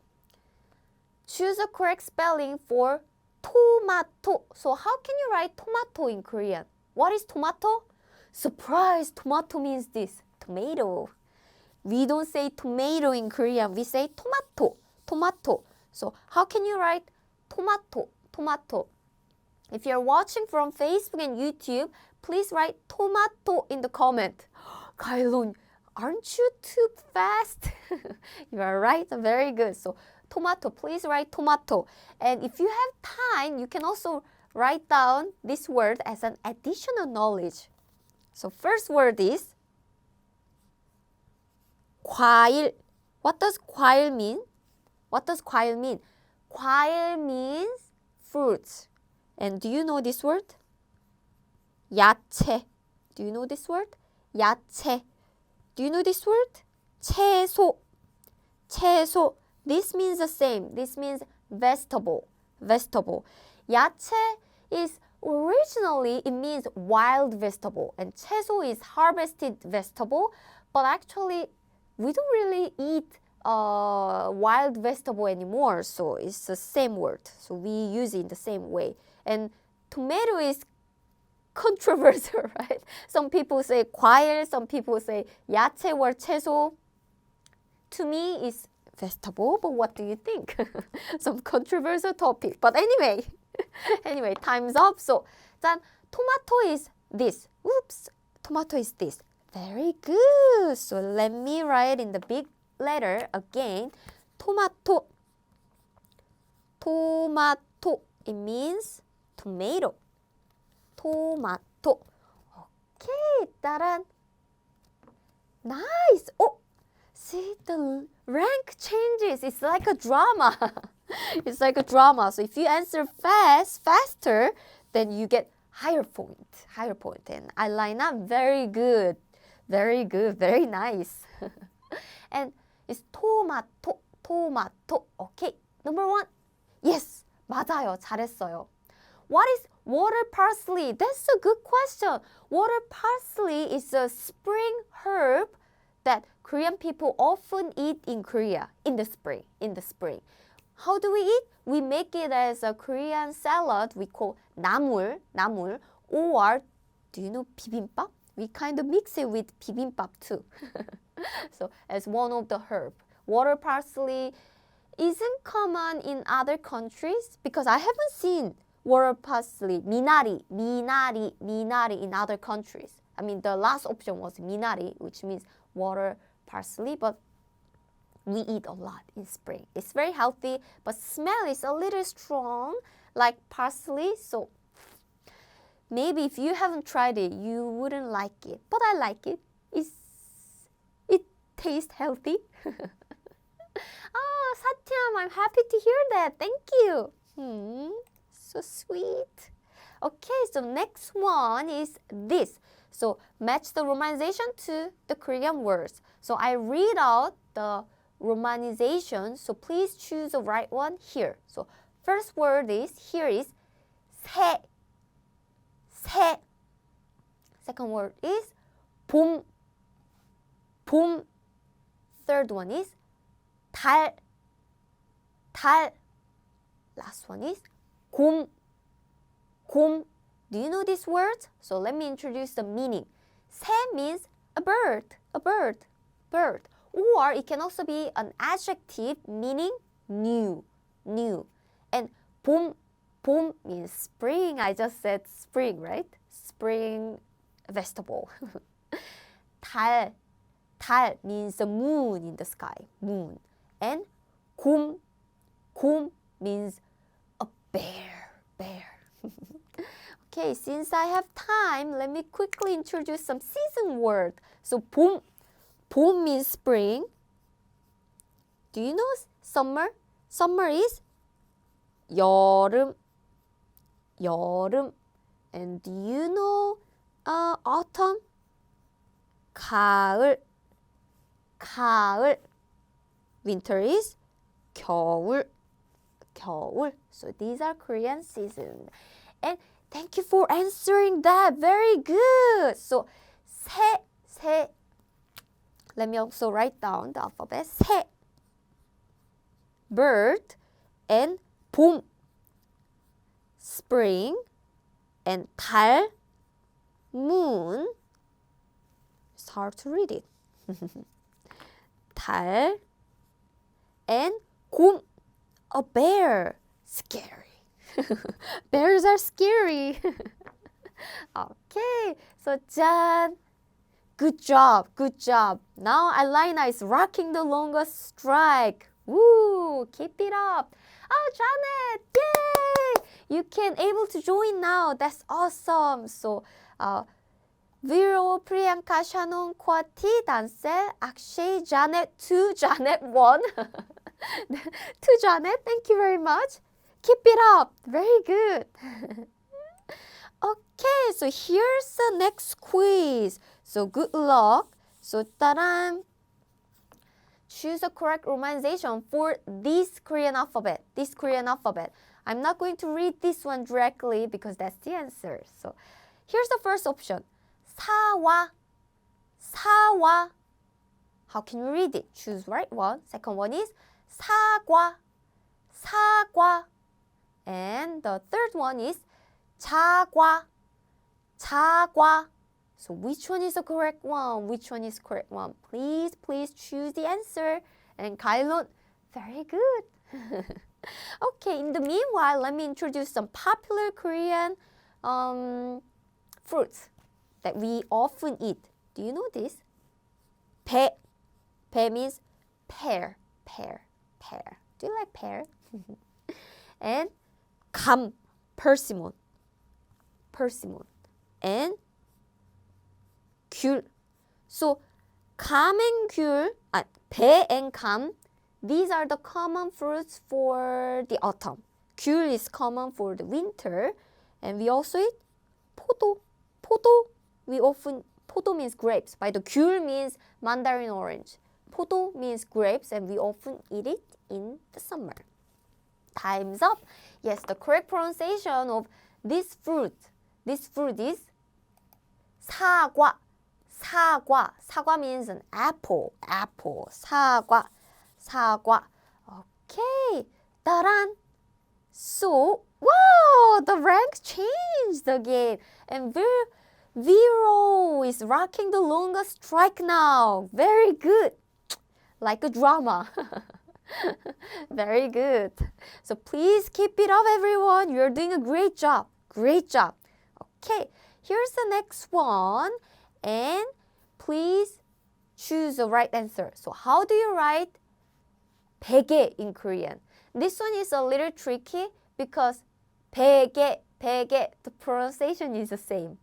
choose a correct spelling for tomato. So, how can you write tomato in Korean? What is tomato? Surprise, tomato means this, tomato. We don't say tomato in Korean, we say tomato, tomato. So, how can you write tomato, tomato? If you're watching from Facebook and YouTube, please write tomato in the comment. Kailon, aren't you too fast? You are right, very good. So tomato, please write tomato. And if you have time, you can also write down this word as an additional knowledge. So first word is 과일. What does 과일 mean? What does 과일 mean? 과일 means fruits. And do you know this word? 야채. Do you know this word? 야채. Do you know this word? 채소. 채소. This means the same. This means vegetable. Vegetable. 야채 is originally, it means wild vegetable. And 채소 is harvested vegetable. But actually, we don't really eat wild vegetable anymore. So it's the same word. So we use it in the same way. And tomato is controversial, right? Some people say 과일, some people say 야채 or 채소. To me, it's vegetable, but what do you think? Some controversial topic. But anyway, time's up. So, 짠, tomato is this. Oops, tomato is this. Very good. So let me write in the big letter again. Tomato. Tomato. It means tomato. Tomato. Okay, 따란. Nice. Oh, see the rank changes. It's like a drama. It's like a drama. So if you answer faster, then you get higher point. And I line up very good. Very good. Very nice. And it's tomato. Okay. Number 1. Yes. 맞아요. 잘했어요. What is water parsley? That's a good question. Water parsley is a spring herb that Korean people often eat in Korea in the spring. How do we eat? We make it as a Korean salad we call 나물, or do you know bibimbap? We kind of mix it with bibimbap too. So as one of the herb. Water parsley isn't common in other countries because I haven't seen water parsley, 미나리 in other countries. I mean, the last option was 미나리, which means water parsley, but we eat a lot in spring. It's very healthy, but smell is a little strong, like parsley. So maybe if you haven't tried it, you wouldn't like it. But I like it. It tastes healthy. Oh, Satyam, I'm happy to hear that. Thank you. So sweet. Okay, so next one is this. So match the romanization to the Korean words. So I read out the romanization. So please choose the right one here. So first word is 새. Second word is 봄. Third one is 달. Last one is 곰. Do you know these words? So let me introduce the meaning. 새 means a bird. Or it can also be an adjective meaning new. And 봄 means spring. I just said spring, right? Spring vegetable. 달 means the moon in the sky. Moon. And 곰 means a bear. Okay, since I have time, let me quickly introduce some season word. So 봄 means spring. Do you know summer? Summer is 여름. And do you know autumn? 가을. Winter is 겨울. So these are Korean seasons. And thank you for answering that. Very good. So 새. Let me also write down the alphabet. 새. Bird. And 봄. Spring. And 달. Moon. It's hard to read it. 달. And 곰. A bear. Scary. Bears are scary. Okay, so 짠. Good job. Now Alina is rocking the longest strike. Woo, keep it up. Oh, Janet, yay! You can able to join now. That's awesome. So, Vero, Priyanka, Shannon, Kwati, Dansel, Akshay, Janet 2, Janet 1. To Janet, thank you very much. Keep it up. Very good. Okay, so here's the next quiz. So good luck. So 따란. Choose the correct romanization for this Korean alphabet. I'm not going to read this one directly because that's the answer. So here's the first option. 사와. How can we read it? Choose right one. Second one is 사과. And the third one is 자과. So which one is the correct one? Please choose the answer. And Kailon, very good. Okay, in the meanwhile, let me introduce some popular Korean fruits that we often eat. Do you know this? 배. 배 means pear. Do you like pear? And 감, persimmon. And 귤. So 감 and 귤, 배 and 감, these are the common fruits for the autumn. 귤 is common for the winter. And we also eat 포도. 포도 means grapes. By the 귤 means mandarin orange. 포도 means grapes, and we often eat it in the summer. Time's up. Yes, the correct pronunciation of this fruit is 사과. 사과 means an apple. 사과. Okay. 따란. So, wow, the rank changed again. And Vero is rocking the longest strike now. Very good. Like a drama. Very good. So please keep it up, everyone. You're doing a great job. Okay, here's the next one. And please choose the right answer. So how do you write 베개 in Korean? This one is a little tricky because 베개, the pronunciation is the same.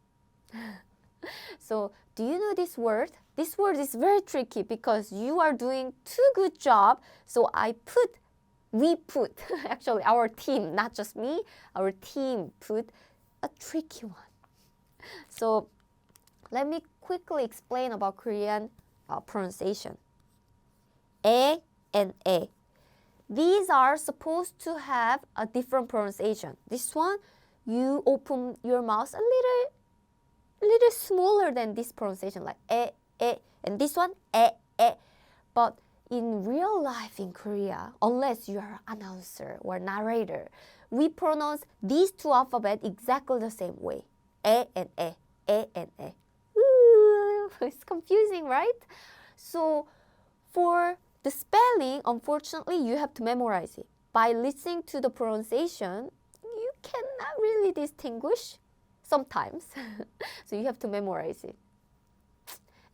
So do you know this word? This word is very tricky because you are doing too good job. So we put, actually our team, not just me, our team put a tricky one. So let me quickly explain about Korean pronunciation. 에 and 에. These are supposed to have a different pronunciation. This one, you open your mouth a little smaller than this pronunciation, like 에, and this one, 에. But in real life in Korea, unless you are an announcer or narrator, we pronounce these two alphabets exactly the same way. 에 and 에. Ooh, it's confusing, right? So for the spelling, unfortunately, you have to memorize it. By listening to the pronunciation, you cannot really distinguish sometimes. So you have to memorize it.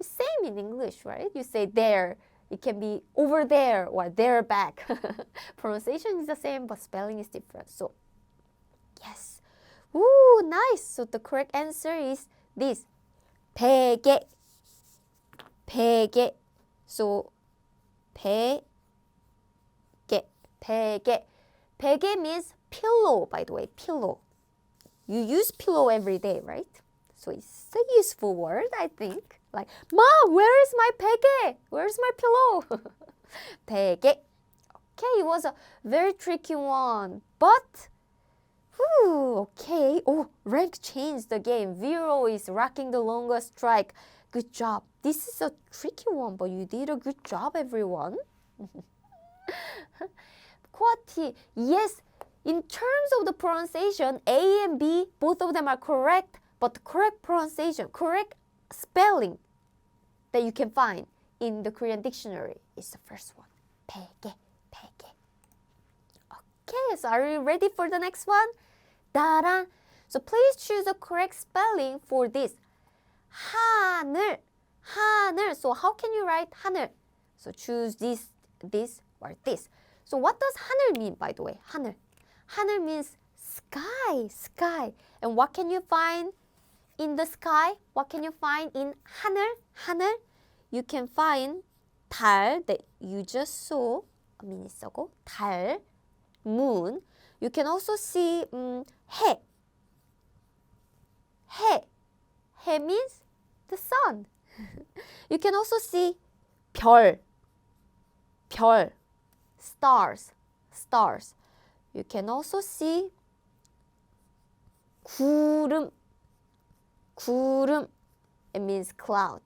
Same in English, right? You say there, it can be over there or there back. Pronunciation is the same, but spelling is different. So, yes. Ooh, nice. So the correct answer is this. 베개. So, 베개. 베개 means pillow, by the way, pillow. You use pillow every day, right? So it's a useful word, I think. Like, Mom, where is my 베개? Where's my pillow? 베개. Okay, it was a very tricky one. But, okay. Oh, rank changed the game. Vero is rocking the longest strike. Good job. This is a tricky one, but you did a good job, everyone. Kwati, yes, in terms of the pronunciation, A and B, both of them are correct, but the correct pronunciation, correct spelling that you can find in the Korean dictionary is the first one. 베개. Okay, so are you ready for the next one? 따란. So please choose the correct spelling for this. 하늘. So how can you write 하늘? So choose this, or this. So what does 하늘 mean, by the way? 하늘. 하늘 means sky. And what can you find in the sky? What can you find in 하늘? You can find 달 that you just saw a minute ago. 달, moon. You can also see 해. 해 means the sun. You can also see 별, stars. You can also see 구름. It means cloud.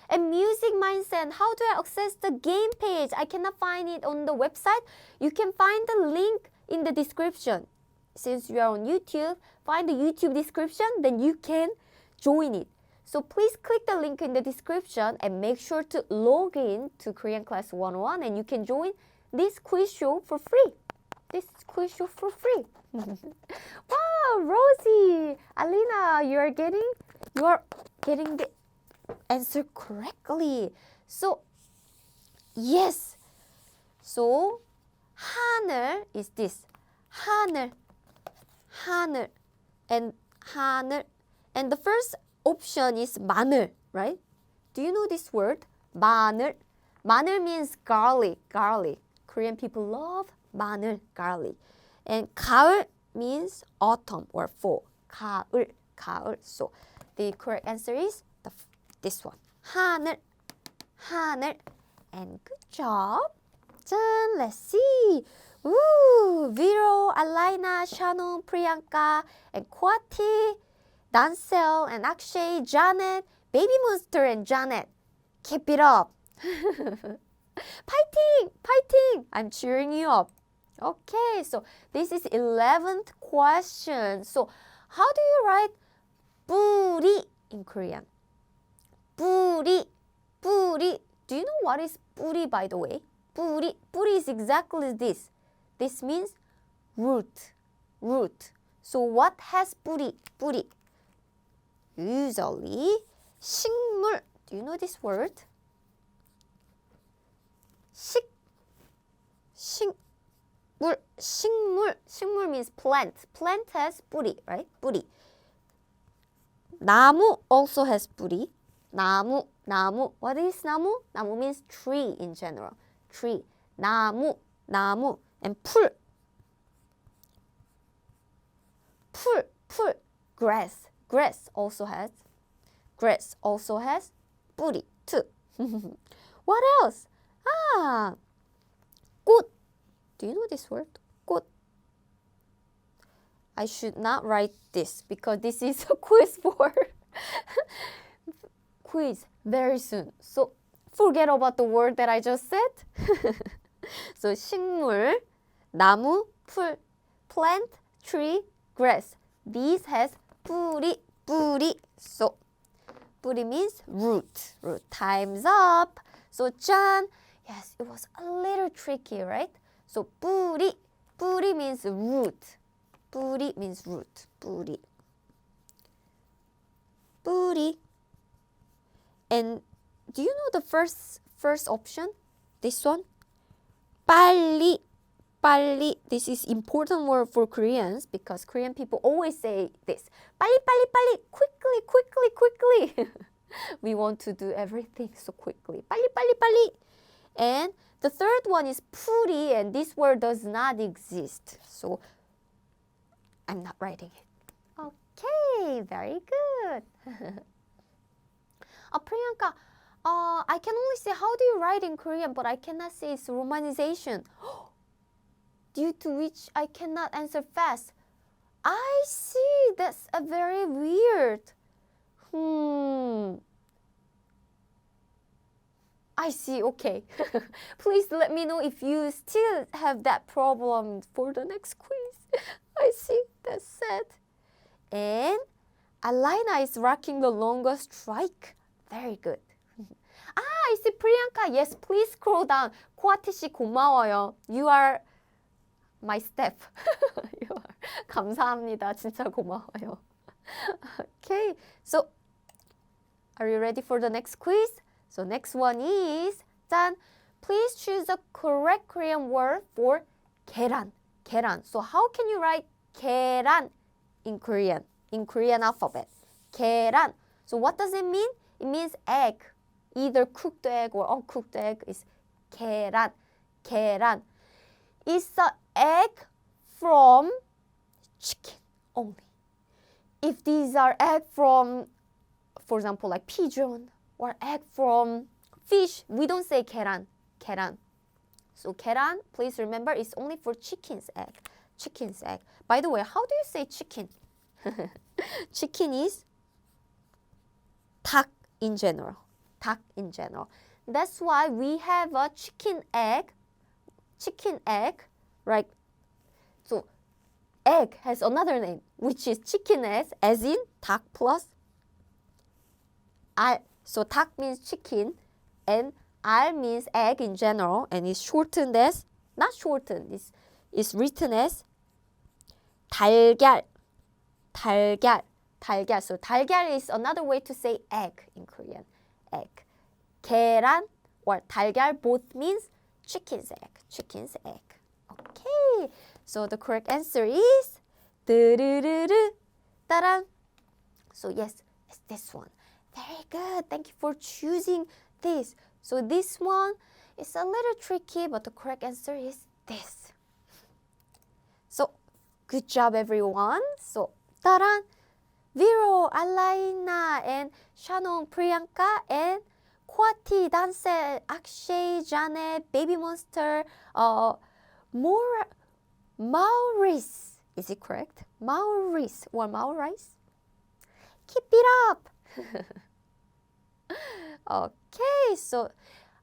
And music mindset, how do I access the game page? I cannot find it on the website. You can find the link in the description. Since you are on YouTube, find the YouTube description, then you can join it. So please click the link in the description and make sure to log in to Korean Class 101 and you can join this quiz show for free. Wow, Wow, Rosie, Alina, you are getting the answer correctly. So yes. So 하늘 is this. 하늘. And 하늘. And the first option is 마늘, right? Do you know this word? 마늘. 마늘 means garlic. Korean people love 마늘, garlic. And 가을 means autumn or fall. 가을. So the correct answer is this one. 하늘. And good job. 짠, let's see. Ooh, Vero, Alina, Shannon, Priyanka, and Kwati, Dancel, and Akshay, Janet, Baby Monster, and Janet. Keep it up. Fighting. I'm cheering you up. Okay, so this is 11th question. So how do you write 뿌리 in Korean? 뿌리. Do you know what is 뿌리, by the way? 뿌리 is exactly this. This means root. So what has 뿌리? Usually 식물. Do you know this word? 식물 means plant. Plant has 뿌리, right? 뿌리. 나무 also has 뿌리. 나무. What is 나무? 나무 means tree in general. Tree. 나무. And 풀. Grass also has 뿌리 too. What else? 꽃. Do you know this word? 꽃. I should not write this because this is a quiz for quiz very soon. So forget about the word that I just said. So 식물, 나무, 풀, plant, tree, grass. These has 뿌리. So 뿌리 means root. Time's up. So 짠. Yes, it was a little tricky, right? So 뿌리 means root. 뿌리 means root. 뿌리. And do you know the first option? This one? 빨리. This is important word for Koreans because Korean people always say this. 빨리. Quickly. We want to do everything so quickly. 빨리. And the third one is 풀이, and this word does not exist. So I'm not writing it. Okay, very good. Priyanka, I can only say how do you write in Korean, but I cannot say it's romanization. Due to which I cannot answer fast. I see, that's a very weird. I see, okay. Please let me know if you still have that problem for the next quiz. I see, that's sad. And Alina is rocking the longest strike. Very good. I see Priyanka. Yes, please scroll down. 코아티 씨 고마워요. You are my staff. You are. 감사합니다. 진짜 고마워요. Okay, so are you ready for the next quiz? So next one is 짠. Please choose the correct Korean word for 계란. So how can you write 계란 in Korean? In Korean alphabet. 계란. So what does it mean? It means egg. Either cooked egg or uncooked egg is 계란. It's the egg from chicken only. If these are egg from, for example, like pigeon or egg from fish, we don't say 계란. So 계란, please remember, is only for chicken's egg. By the way, how do you say chicken? Chicken is 닭 in general. That's why we have a chicken egg, right? So egg has another name, which is chicken egg, as in 닭 plus 알. So 닭 means chicken, and 알 means egg in general, and it's shortened as, not shortened, it's written as 달걀. 달걀. 달걀. So 달걀 is another way to say egg in Korean. Egg. 계란 or 달걀 both means chicken's egg. Chicken's egg. Okay. So the correct answer is 드르르르 따란. So yes, it's this one. Very good. Thank you for choosing this. So this one is a little tricky, but the correct answer is this. So good job, everyone. So 따란, Vero, Alaina, and Shannon, Priyanka, and Kwati, Dancel, Akshay, Janet, Baby Monster, Maurice. Is it correct? Maurice or Maurice? Keep it up. Okay, so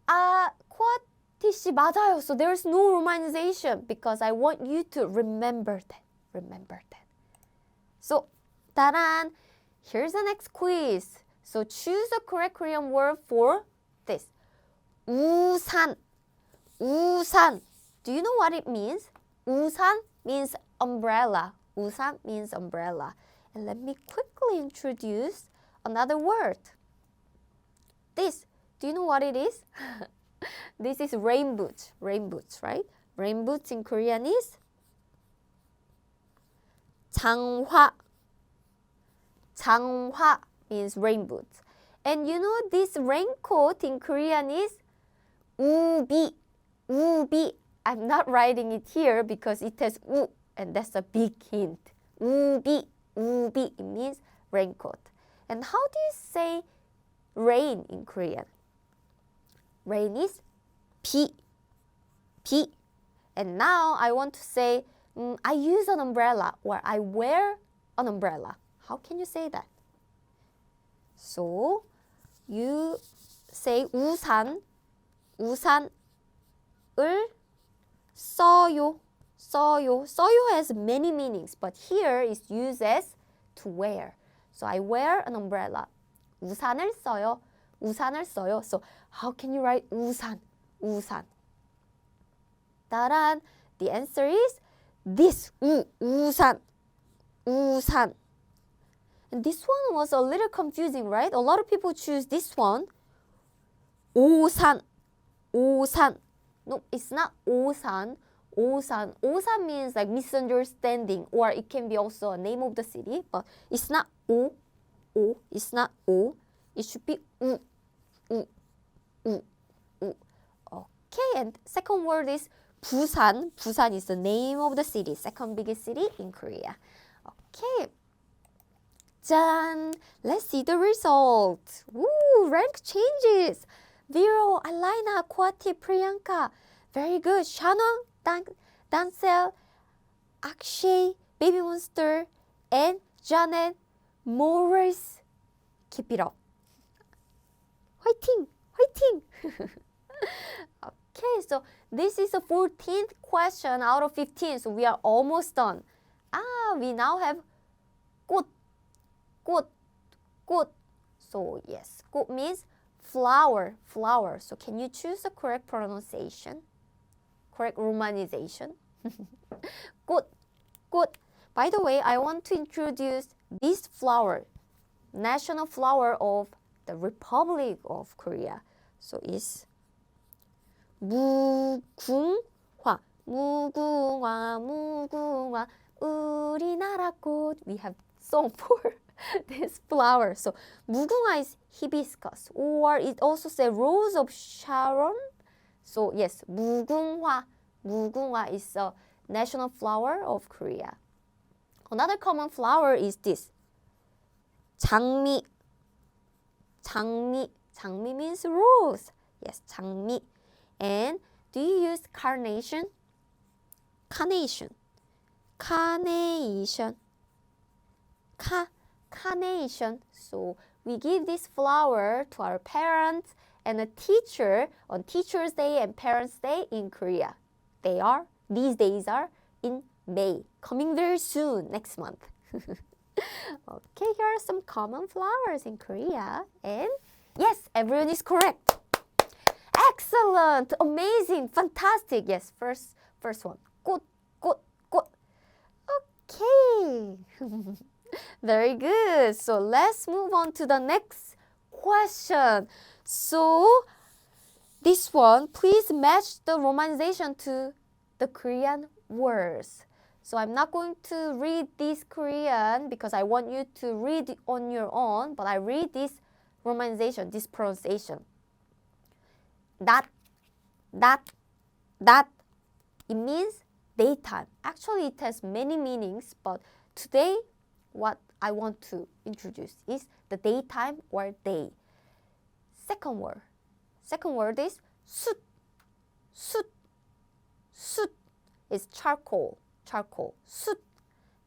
Kwati 씨 맞아요. So there is no romanization because I want you to remember that. Remember that. So 따란, here's the next quiz. So choose a correct Korean word for this. 우산. 우산. Do you know what it means? 우산 means umbrella. 우산 means umbrella. And let me quickly introduce another word. This. Do you know what it is? This is rain boots. Rain boots, right? Rain boots in Korean is 장화. 장화 means rain boots. And you know this raincoat in Korean is 우비. 우비. I'm not writing it here because it has 우, and that's a big hint. 우비. 우비. It means raincoat. And how do you say rain in Korean? Rain is 비. 비. And now I want to say I use an umbrella or I wear an umbrella. How can you say that? So you say 우산. 우산을 써요. 써요. 써요 has many meanings, but here is used as to wear. So I wear an umbrella. 우산을 써요. 우산을 써요. So how can you write 우산? 우산. 따란. The answer is this. 우산. 우산. And this one was a little confusing, right? A lot of people choose this one. 오산. 오산. No, it's not 오산. 오산. 오산 means like misunderstanding, or it can be also a name of the city, but it's not 오. 오. It's not 오. It should be 우. 우. 우. 우. Okay, and second word is 부산. 부산 is the name of the city, second biggest city in Korea. Okay. 짠! Let's see the result. Woo! Rank changes. Vero, Alaina, Kwati, Priyanka. Very good. Shannon, Dancel, Akshay, Baby Monster, and Janet, Morris. Keep it up. Fighting! Fighting! Okay, so this is the 14th question out of 15. So we are almost done. We now have 꽃. 꽃. 꽃. So yes, 꽃 means flower. Flower. So can you choose the correct pronunciation? Correct romanization? 꽃. 꽃. By the way, I want to introduce this flower. National flower of the Republic of Korea. So it's 무궁화. 무궁화. 무궁화. 우리나라 꽃. We have song for this flower. So 무궁화 is hibiscus, or it also says rose of Sharon. So yes, 무궁화. 무궁화 is a national flower of Korea. Another common flower is this. 장미. 장미. 장미 means rose. Yes, 장미. And do you use carnation? Carnation. Carnation. Carnation. So we give this flower to our parents and a teacher on Teacher's Day and Parents' Day in Korea. These days are in May, coming very soon, next month. Okay, here are some common flowers in Korea. And yes, everyone is correct. Excellent, amazing, fantastic. Yes, first one. 꽃, 꽃, 꽃. Okay. Very good. So let's move on to the next question. So this one, please match the romanization to the Korean words. So I'm not going to read this Korean because I want you to read it on your own, but I read this romanization, this pronunciation. That. It means daytime. Actually, it has many meanings, but today what I want to introduce is the daytime or day. Second word is 숯. 숯 is charcoal, 숯.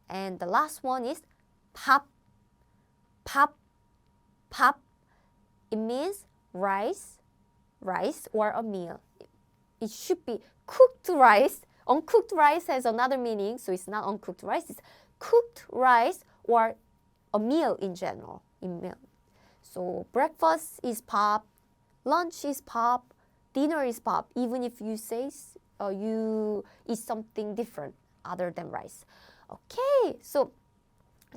And the last one is 밥. It means rice or a meal. It should be cooked rice. Uncooked rice has another meaning, so it's not uncooked rice. It's cooked rice or a meal in general. So breakfast is 밥, lunch is 밥, dinner is 밥, even if you say you eat something different other than rice. Okay, so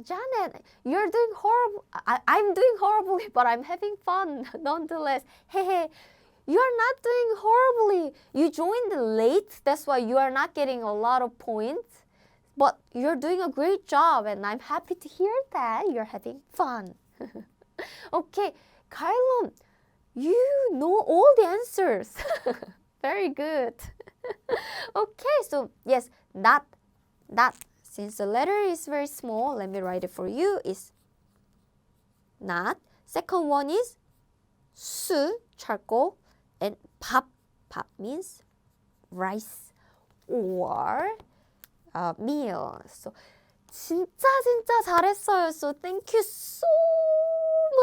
Janet, you're doing horrible. I'm doing horribly, but I'm having fun nonetheless. Hey, you're not doing horribly. You joined late, that's why you are not getting a lot of points. But you're doing a great job, and I'm happy to hear that you're having fun. Okay, Kylon, you know all the answers. Very good. Okay, so yes, that. Since the letter is very small, let me write it for you. Is not. Second one is 수, charcoal, and 밥. 밥 means rice or meal. So 진짜 잘했어요. So thank you so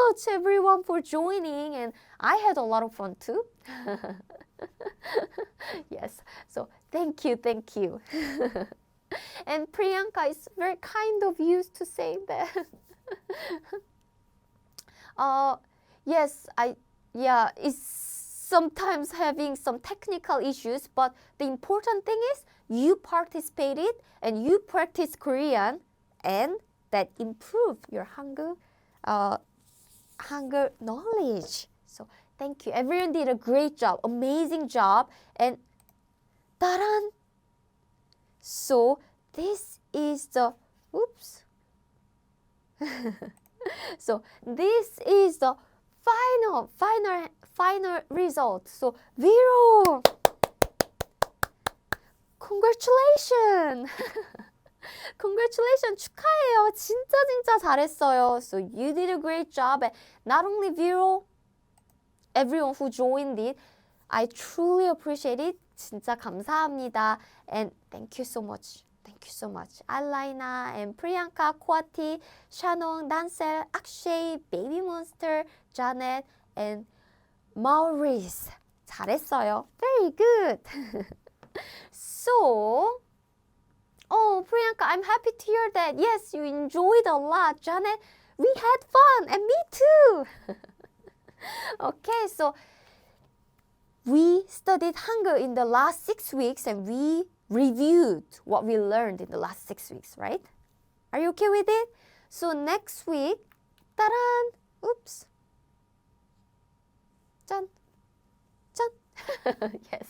much everyone for joining, and I had a lot of fun too. Yes. So thank you. And Priyanka is very kind of you to say that. Yes, it's sometimes having some technical issues, but the important thing is you participated and you practice Korean, and that improve your Hangul knowledge. So thank you. Everyone did a great job, amazing job, and 따란. So this is the So this is the final result. So Viro, congratulations. Congratulations, 축하해요. 진짜 잘했어요. So you did a great job. And not only Viro, everyone who joined it, I truly appreciate it. 진짜 감사합니다. And thank you so much. Alaina and Priyanka, Kwati, Shannon, Dancel, Akshay, Baby Monster, Janet, and Maurice. 잘했어요. Very good. So, Priyanka, I'm happy to hear that. Yes, you enjoyed a lot. Janet, we had fun, and me too. Okay, so we studied Hangul in the last 6 weeks, and we reviewed what we learned in the last 6 weeks, right? Are you okay with it? So next week, 따란, oops, 짠. Yes.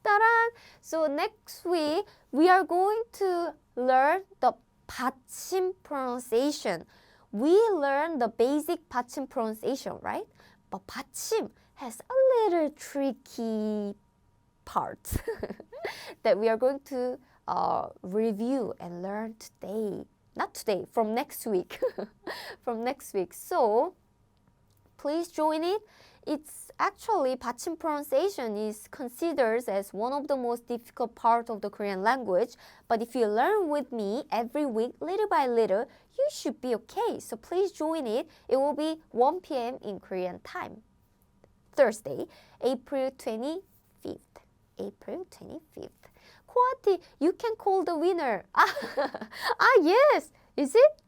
따란. So next week, we are going to learn the Batchim pronunciation. We learned the basic Batchim pronunciation, right? But Batchim has a little tricky parts that we are going to review and learn today. Not today, from next week. From next week. So please join it. It's actually Batchim pronunciation is considered as one of the most difficult parts of the Korean language. But if you learn with me every week, little by little, you should be okay. So please join it. It will be 1 p.m. in Korean time. Thursday, April 25th. April 25th. Kwati, you can call the winner. Yes. Is it?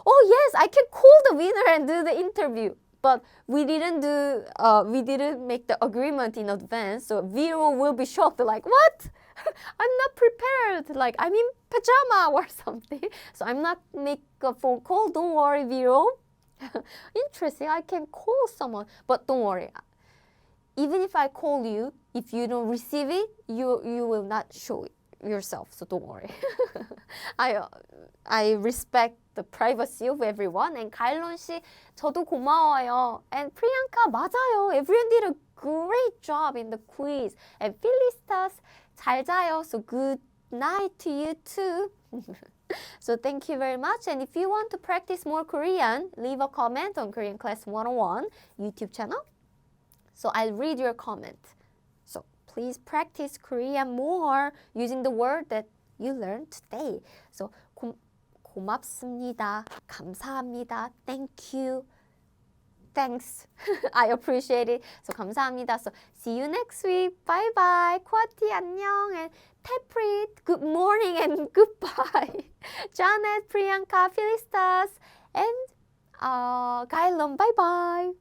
Oh, yes, I can call the winner and do the interview. but we didn't make the agreement in advance. So Vero will be shocked, like, what? I'm not prepared. Like, I'm in pajama or something. So I'm not make a phone call. Don't worry, Vero. Interesting. I can call someone, but don't worry. Even if I call you, if you don't receive it, you will not show it yourself. So don't worry. I respect the privacy of everyone. And 가일론 씨, 저도 고마워요. And 프리앙카 맞아요. Everyone did a great job in the quiz. And Philistas 잘 자요. So good night to you too. So thank you very much. And if you want to practice more Korean, leave a comment on Korean Class 101 YouTube channel. So I'll read your comment. So please practice Korean more using the word that you learned today. So 고맙습니다. 감사합니다. Thank you. Thanks. I appreciate it. So 감사합니다. So see you next week. Bye bye. 코아티 안녕. And Teprit, good morning and goodbye. Janet, Priyanka, Philistas, and Kailon, bye bye.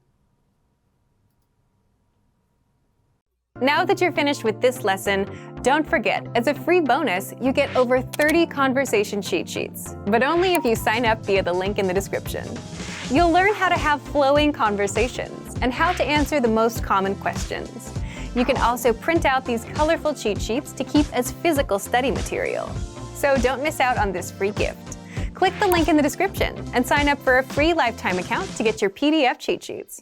Now that you're finished with this lesson, don't forget, as a free bonus, you get over 30 conversation cheat sheets, but only if you sign up via the link in the description. You'll learn how to have flowing conversations and how to answer the most common questions. You can also print out these colorful cheat sheets to keep as physical study material. So don't miss out on this free gift. Click the link in the description and sign up for a free lifetime account to get your PDF cheat sheets.